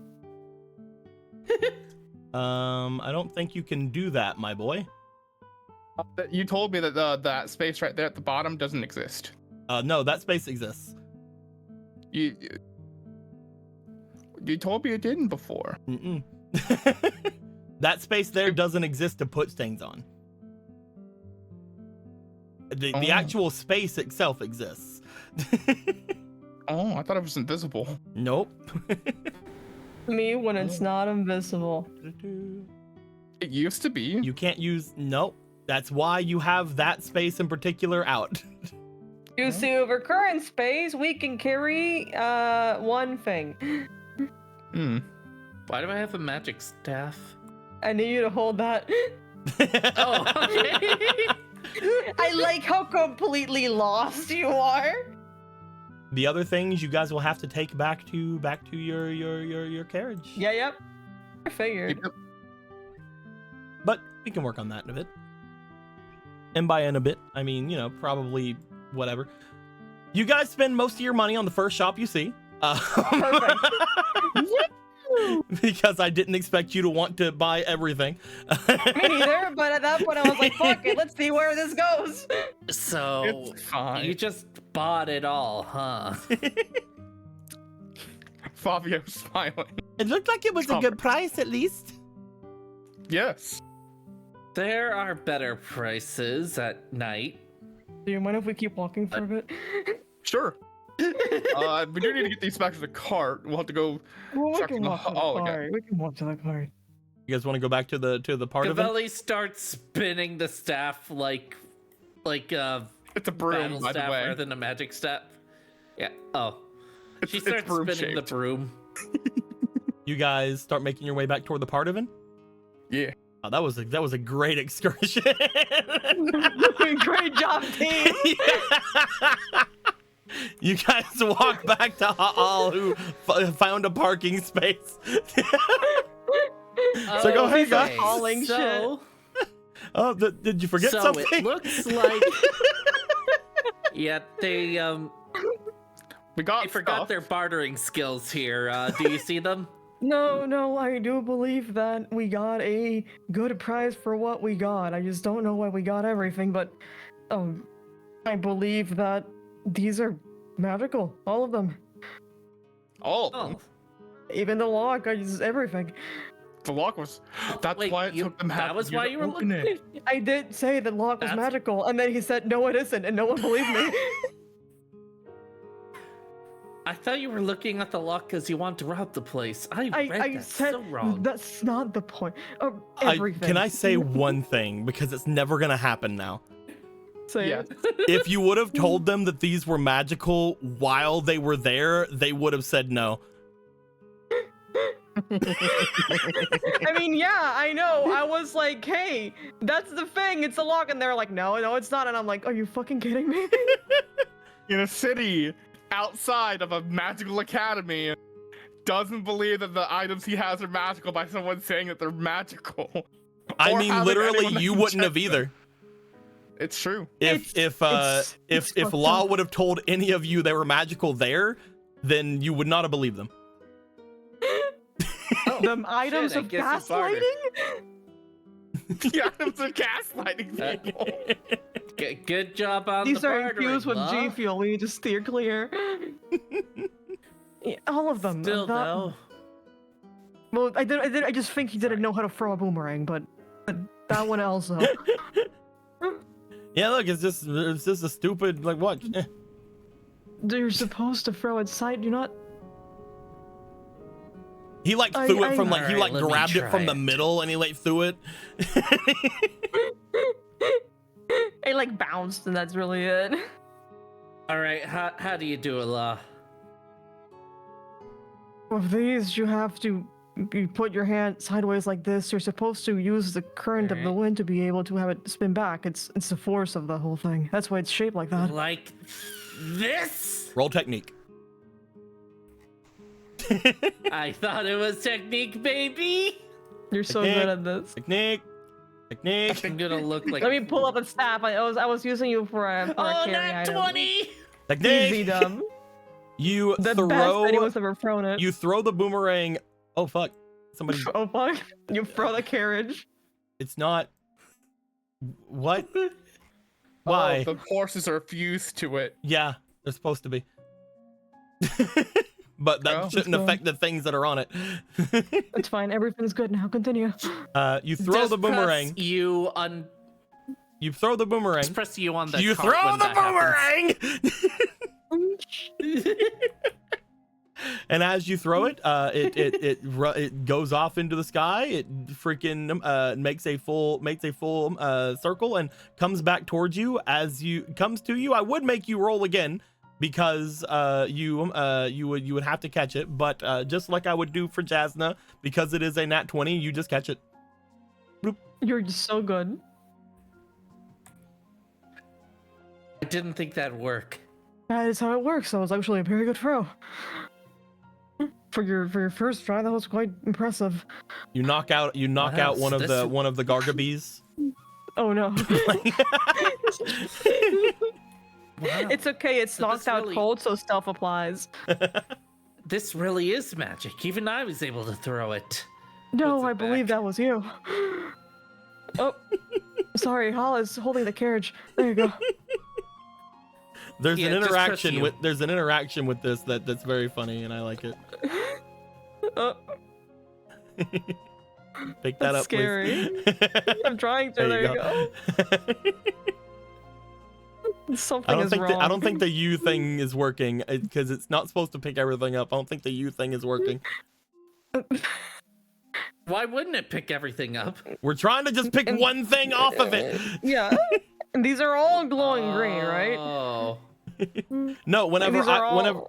I don't think you can do that, my boy. You told me that that space right there at the bottom doesn't exist. No, that space exists. You told me it didn't before. Mm-mm. That space there doesn't exist to put things on. The actual space itself exists. Oh, I thought it was invisible. Nope. Me when it's not invisible. It used to be. You can't use. Nope. That's why you have that space in particular out. You see, over current space, we can carry one thing. Hmm. Why do I have a magic staff? I need you to hold that. Oh, okay. I like how completely lost you are. The other things you guys will have to take back to your carriage. Yeah, yep. I figured. But we can work on that in a bit. And by in a bit, I mean, you know, probably whatever. You guys spend most of your money on the first shop you see. Perfect. Because I didn't expect you to want to buy everything. Me neither, but at that point I was like, fuck it, let's see where this goes. So It's fine. you just bought it all, huh? Fabio's smiling. It looked like it was a good price at least. Yes. There are better prices at night. Do you mind if we keep walking for a bit? Sure. We do need to get these back to the cart. We'll have to go. Well, we Check can the walk to the hall again. cart. We can walk to the cart. You guys want to go back to the part of it? Gavelli starts spinning the staff like It's a broom, battle by the staff way. rather than a magic staff. Yeah. Oh. She It's starts broom spinning the shaped. broom. You guys start making your way back toward the part of it? Yeah. Oh, that was a great excursion. Great job, team. You guys walk back to Ha'al, who found a parking space. So go ahead, guys. Hauling So, Oh, did you forget so something? it looks like yeah, they We forgot stuff. their bartering skills here. Do you see them? No, I do believe that we got a good price for what we got. I just don't know why we got everything, but I believe that these are magical, all of them. All. Oh, Even the lock, everything. The lock was. That's wait, why it took them half that a was year why to you were open looking. it. I did say the lock was That's- magical, and then he said, no, it isn't, and no one believed me. I thought you were looking at the lock because you wanted to rob the place. I read I that said so wrong. that's not the point. Everything. Can I say one thing? Because it's never going to happen now. Say Yeah. it. If you would have told them that these were magical while they were there, they would have said no. I mean, yeah, I know. I was like, hey, that's the thing. It's a lock. And they're like, no, it's not. And I'm like, are you fucking kidding me? In a city outside of a magical academy, doesn't believe that the items he has are magical by someone saying that they're magical. I Or mean, having literally, anyone that you can wouldn't check have them. either. It's true. If it's fucked Law up. would have told any of you they were magical there, then you would not have believed them. The items shit, I of guess you bartered. gaslighting? The items are gaslighting people. Good job on These the are bartering, infused with G love. fuel. We need to steer clear. Yeah, all of them. Still That- though. Well, I just think he didn't know how to throw a boomerang, but that one also. Yeah, look, it's just a stupid, like, what? You're supposed to throw it side. You're not. He like threw it from Alright, he like let me grabbed it try from the it. middle and he like threw it. It like bounced, and that's really it. All right, how do you do it, La? With these, you have to you put your hand sideways like this. You're supposed to use the current of the wind to be able to have it spin back. It's the force of the whole thing. That's why it's shaped like that. Like this? Roll technique. I thought it was technique, baby. You're so Technique. good at this. Technique. Technique. I'm gonna look like. Let me pull up a staff. I was using you for a Oh, carry not item. 20. Easy Technique. dumb. You The best throw. anyone's ever thrown it. You throw the boomerang. Oh fuck! Somebody. Oh fuck! You throw the carriage. It's not. What? Why? Oh, the horses are fused to it. Yeah, they're supposed to be. But that Oh. shouldn't affect the things that are on it. It's fine. Everything's good now. Continue. You throw Just the boomerang. Press you on. You throw the boomerang. Just press you on the. You cart throw when the that happens. boomerang. And as you throw it, it goes off into the sky. It freaking makes a full circle and comes back towards you. As you comes to you, I would make you roll again because you would have to catch it. But just like I would do for Jasna, because it is a nat 20, you just catch it. Bloop. You're just so good. I didn't think that'd work. That is how it works. That was actually a very good throw. For your first try, that was quite impressive. You knock out else? one of the Gargabees. Oh no. Wow. It's okay. It's So knocked this out really- cold, so stealth applies. This really is magic. Even I was able to throw it. No, Puts it I believe back. that was you. Oh, sorry. Hal is holding the carriage. There you go. There's Yeah, an just press interaction U. with this that's very funny, and I like it. Oh, Pick that That's up, scary. please. I'm trying to. There you go. Something is wrong. I don't think the U thing is working because it's not supposed to pick everything up. I don't think the U thing is working. Why wouldn't it pick everything up? We're trying to just pick one thing off of it. Yeah. And these are all glowing green, right? Oh. No, whenever These are all-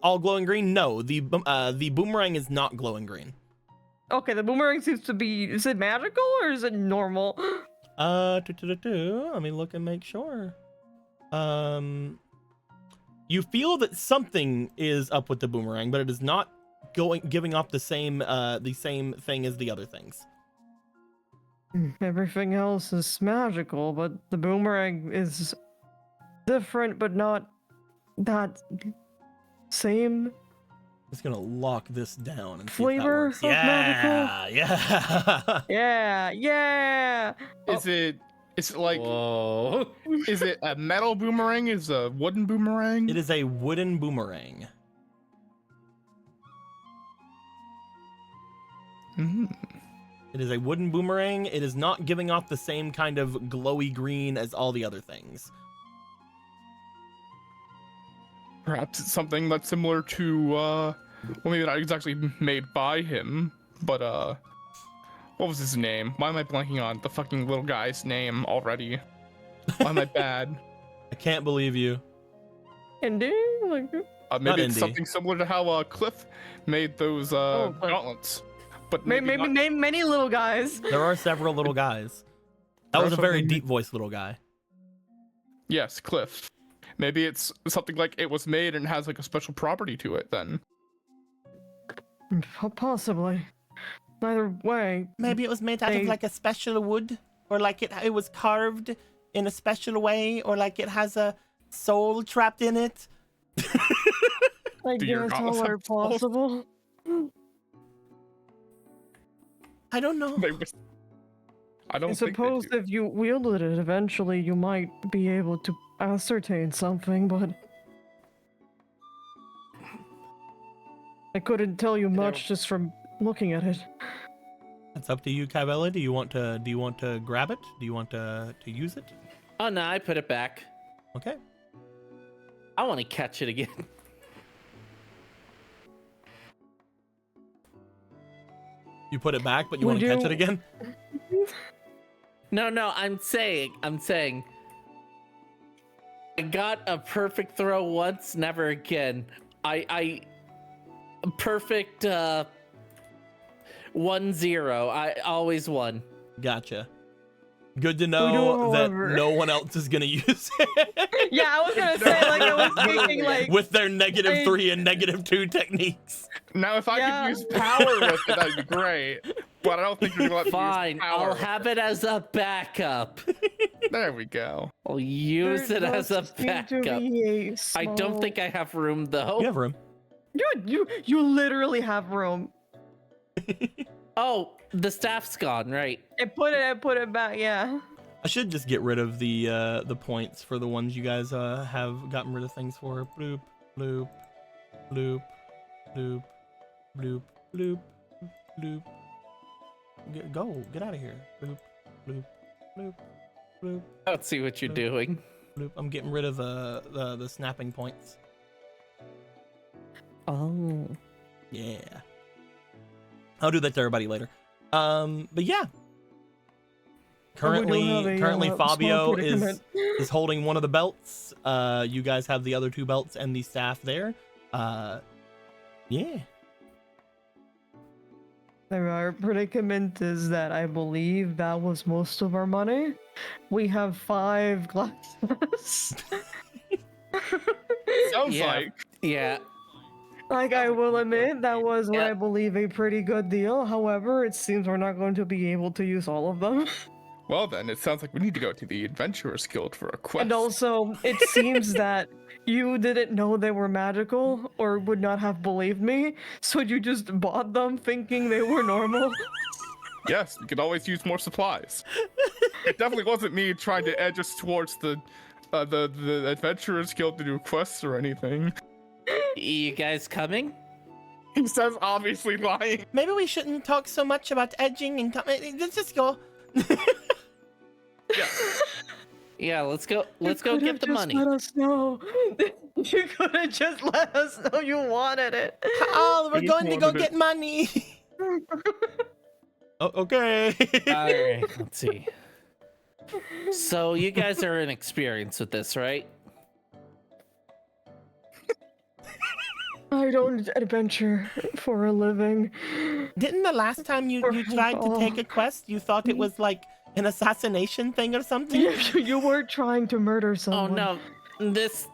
all glowing green. No, the boomerang is not glowing green. Okay, the boomerang seems to be. Is it magical or is it normal? Let me look and make sure. You feel that something is up with the boomerang, but it is not giving off the same thing as the other things. Everything else is magical, but the boomerang is different, but not that same. Just gonna lock this down and Flavor see if that works. of Yeah. Yeah, yeah. Is it like Whoa. is it a metal boomerang? Is it a wooden boomerang? It is a wooden boomerang. Mhm. It is a wooden boomerang. It is not giving off the same kind of glowy green as all the other things. Perhaps it's something that's similar to well, maybe not exactly made by him, but what was his name? Why am I blanking on the fucking little guy's name already? Why am I bad? I can't believe you. Indy? Like, Maybe Not it's indie. something similar to how Cliff made those Cliff. gauntlets. But maybe not- name many little guys. There are several little guys. That There was are a very something- deep voiced little guy. Yes, Cliff. Maybe it's something like it was made and has like a special property to it then. Possibly. Either way. Maybe it was made out They- of like a special wood, or like it was carved in a special way, or like it has a soul trapped in it. I Do your guess gauntlets all have are souls? possible. I don't know. I don't I think suppose they do. if you wielded it, eventually you might be able to ascertain something, but I couldn't tell you much just from looking at it. It's up to you, Kybella. Do you want to grab it? Do you want to use it? Oh no, I put it back. Okay. I want to catch it again. You put it back, but you Would want to catch you- it again? No, I'm saying. I got a perfect throw once, never again. I perfect 1-0. I always won. Gotcha. Good to do, know that however. no one else is gonna use it. Yeah, I was gonna say, like, I was thinking, like, with their negative I- 3 and negative 2 techniques. Now, if I Yeah. could use power with it, that'd be great. But I don't think you're gonna let me Fine, use power. I'll have it as a backup. There we go. I'll use it there as a does seem to backup. be a I don't small- think I have room though. You have room. You literally have room. Oh, the staff's gone, right? I put it back. Yeah. I should just get rid of the points for the ones you guys have gotten rid of things for. Bloop, bloop, bloop, bloop, bloop, bloop, bloop. Get out of here. Bloop, bloop, bloop, bloop, Let's see what you're doing. bloop. I'm getting rid of the snapping points. Oh. Yeah. I'll do that to everybody later. But yeah. Currently small Fabio predicament. is holding one of the belts. You guys have the other 2 belts and the staff there. Yeah. Our predicament is that I believe that was most of our money. We have 5 glasses. Sounds Yeah. like. Yeah. Like, I will admit, that was what Yeah. I believe a pretty good deal. However, it seems we're not going to be able to use all of them. Well, then it sounds like we need to go to the Adventurers Guild for a quest. And also, it seems that you didn't know they were magical or would not have believed me, so you just bought them thinking they were normal. Yes, we could always use more supplies. It definitely wasn't me trying to edge us towards the Adventurers Guild to do quests or anything. You guys coming? He says obviously lying. Maybe we shouldn't talk so much about edging and let's just go. Yeah. Yeah, let's go. Let's go You get the could've just money. Let us know. You could have just let us know you wanted it. Oh, we're We going to go wanted it. get money. Oh, okay. All right, let's see. So you guys are inexperienced with this, right? I don't adventure for a living. Didn't the last time you tried to take a quest, you thought it was like an assassination thing or something? You were trying to murder Oh someone. no, this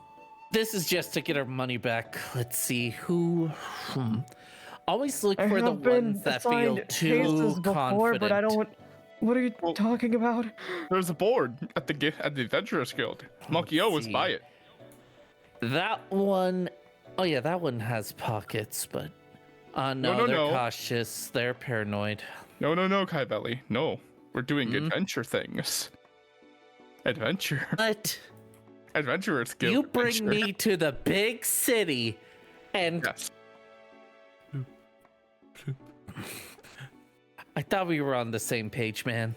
is just to get our money back. Let's see who. Always look I for the have been ones that feel assigned too cases before, confident. but I don't. What are you Well- talking about? There's a board at the Adventurers Guild. Monkey O was see. by it. That one, oh yeah, that one has pockets, but no, they're no. cautious. They're paranoid. No, Kai Belly. No. We're doing Hmm? adventure things. Adventure. But Adventurers Guild. you bring adventure. me to the big city, and Yes. I thought we were on the same page, man.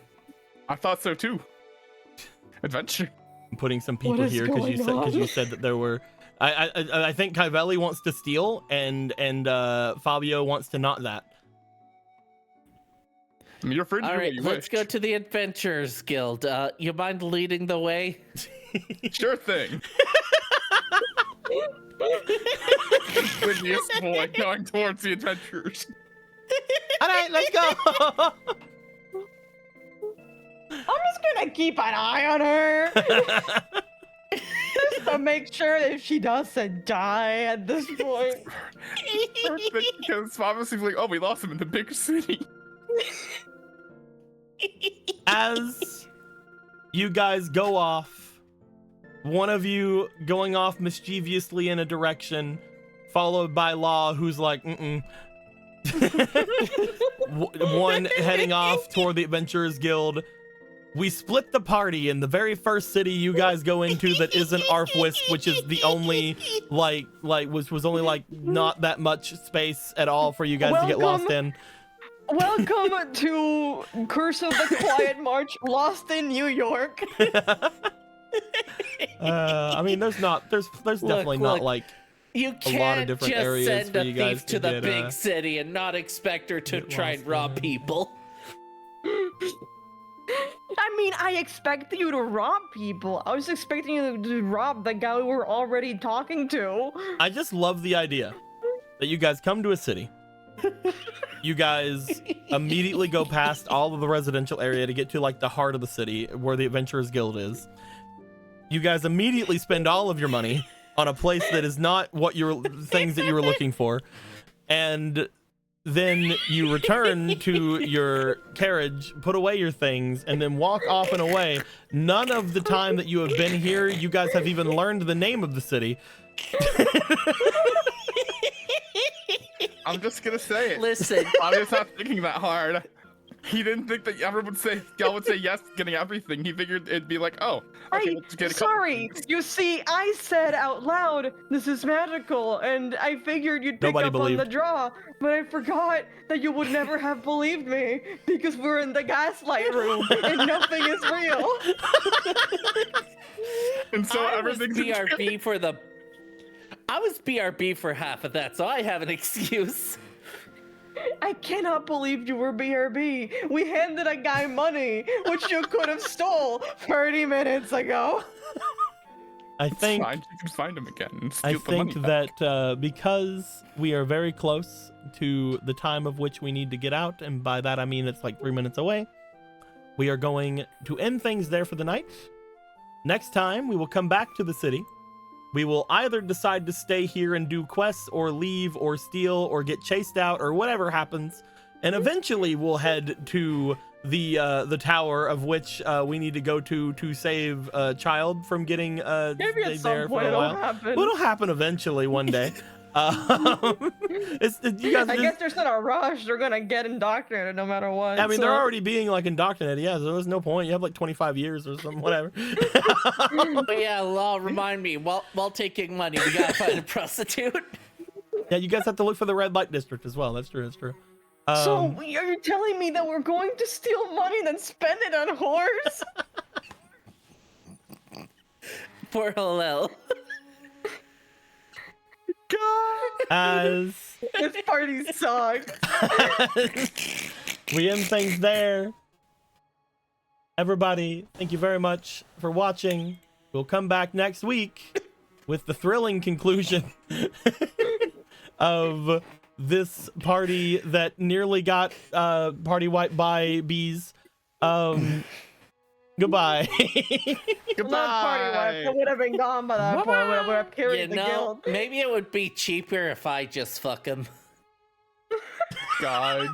I thought so too. Adventure. I'm putting some What people is here because you going on? said that there were. I think Kyvelli wants to steal and Fabio wants to not that. I mean, you're free to All do right, what you let's wish. go to the Adventurers Guild. You mind leading the way? Sure thing. Windiest boy going towards the adventurers. All right, let's go. I'm just gonna keep an eye on her. Just to make sure that if she doesn't die at this point. Because obviously, like, oh, we lost him in the big city. As you guys go off, one of you going off mischievously in a direction, followed by Law, who's like, one heading off toward the Adventurers Guild. We split the party in the very first city you guys go into that isn't Arfwisp, which is the only which was only like not that much space at all for you guys to get lost in. Welcome to Curse of the Quietmarch, Lost in New York. I mean, there's definitely not look. like You lot of can't different just areas send for a you guys thief to to the get, big city and not expect her to get try and lost rob in. people. I mean, I expect you to rob people. I was expecting you to rob the guy we were already talking to. I just love the idea that you guys come to a city, You guys immediately go past all of the residential area to get to like the heart of the city where the Adventurers Guild is. You guys immediately spend all of your money on a place that is not what things that you were looking for. And then you return to your carriage, put away your things, and then walk off and away. None of the time that you have been here, you guys have even learned the name of the city. I'm just gonna say it. Listen, I'm just not thinking that hard. He didn't think that everyone would say, y'all would say yes to getting everything. He figured it'd be like, oh, okay, we'll just get a couple Sorry, things. you see, I said out loud, this is magical, and I figured you'd pick Nobody up believed. on the draw, but I forgot that you would never have believed me, because we're in the gaslight room, and nothing is real. And so I was everything's BRB for the. I was BRB for half of that, so I have an excuse. I cannot believe you were BRB. We handed a guy money, which you could have stole 30 minutes ago. I think fine. You can find him again and I steal the money think back. that because we are very close to the time of which we need to get out, and by that I mean it's like 3 minutes away, we are going to end things there for the night. Next time, we will come back to the city. We will either decide to stay here and do quests, or leave, or steal, or get chased out, or whatever happens. And eventually, we'll head to the tower of which we need to go to save a child from getting Maybe at stayed some there for point a it'll while. happen. Well, it'll happen eventually one day. You guys I just, guess there's not a rush. They're gonna get indoctrinated no matter what. I mean, so- they're already being like indoctrinated. Yeah, so there's no point. You have like 25 years or something, whatever. But yeah, Law, remind me, while taking money, we gotta find a prostitute. Yeah, you guys have to look for the red light district as well. That's true. That's true. So are you telling me that we're going to steal money and then spend it on whores? Poor Hillel. as This party sucks. we end things there, everybody, thank you very much for watching. We'll come back next week with the thrilling conclusion of this party that nearly got party wiped by bees. Goodbye. Not party wife. I would have been gone by that point. I would have carried You the know, guild. maybe it would be cheaper if I just fuck him. God.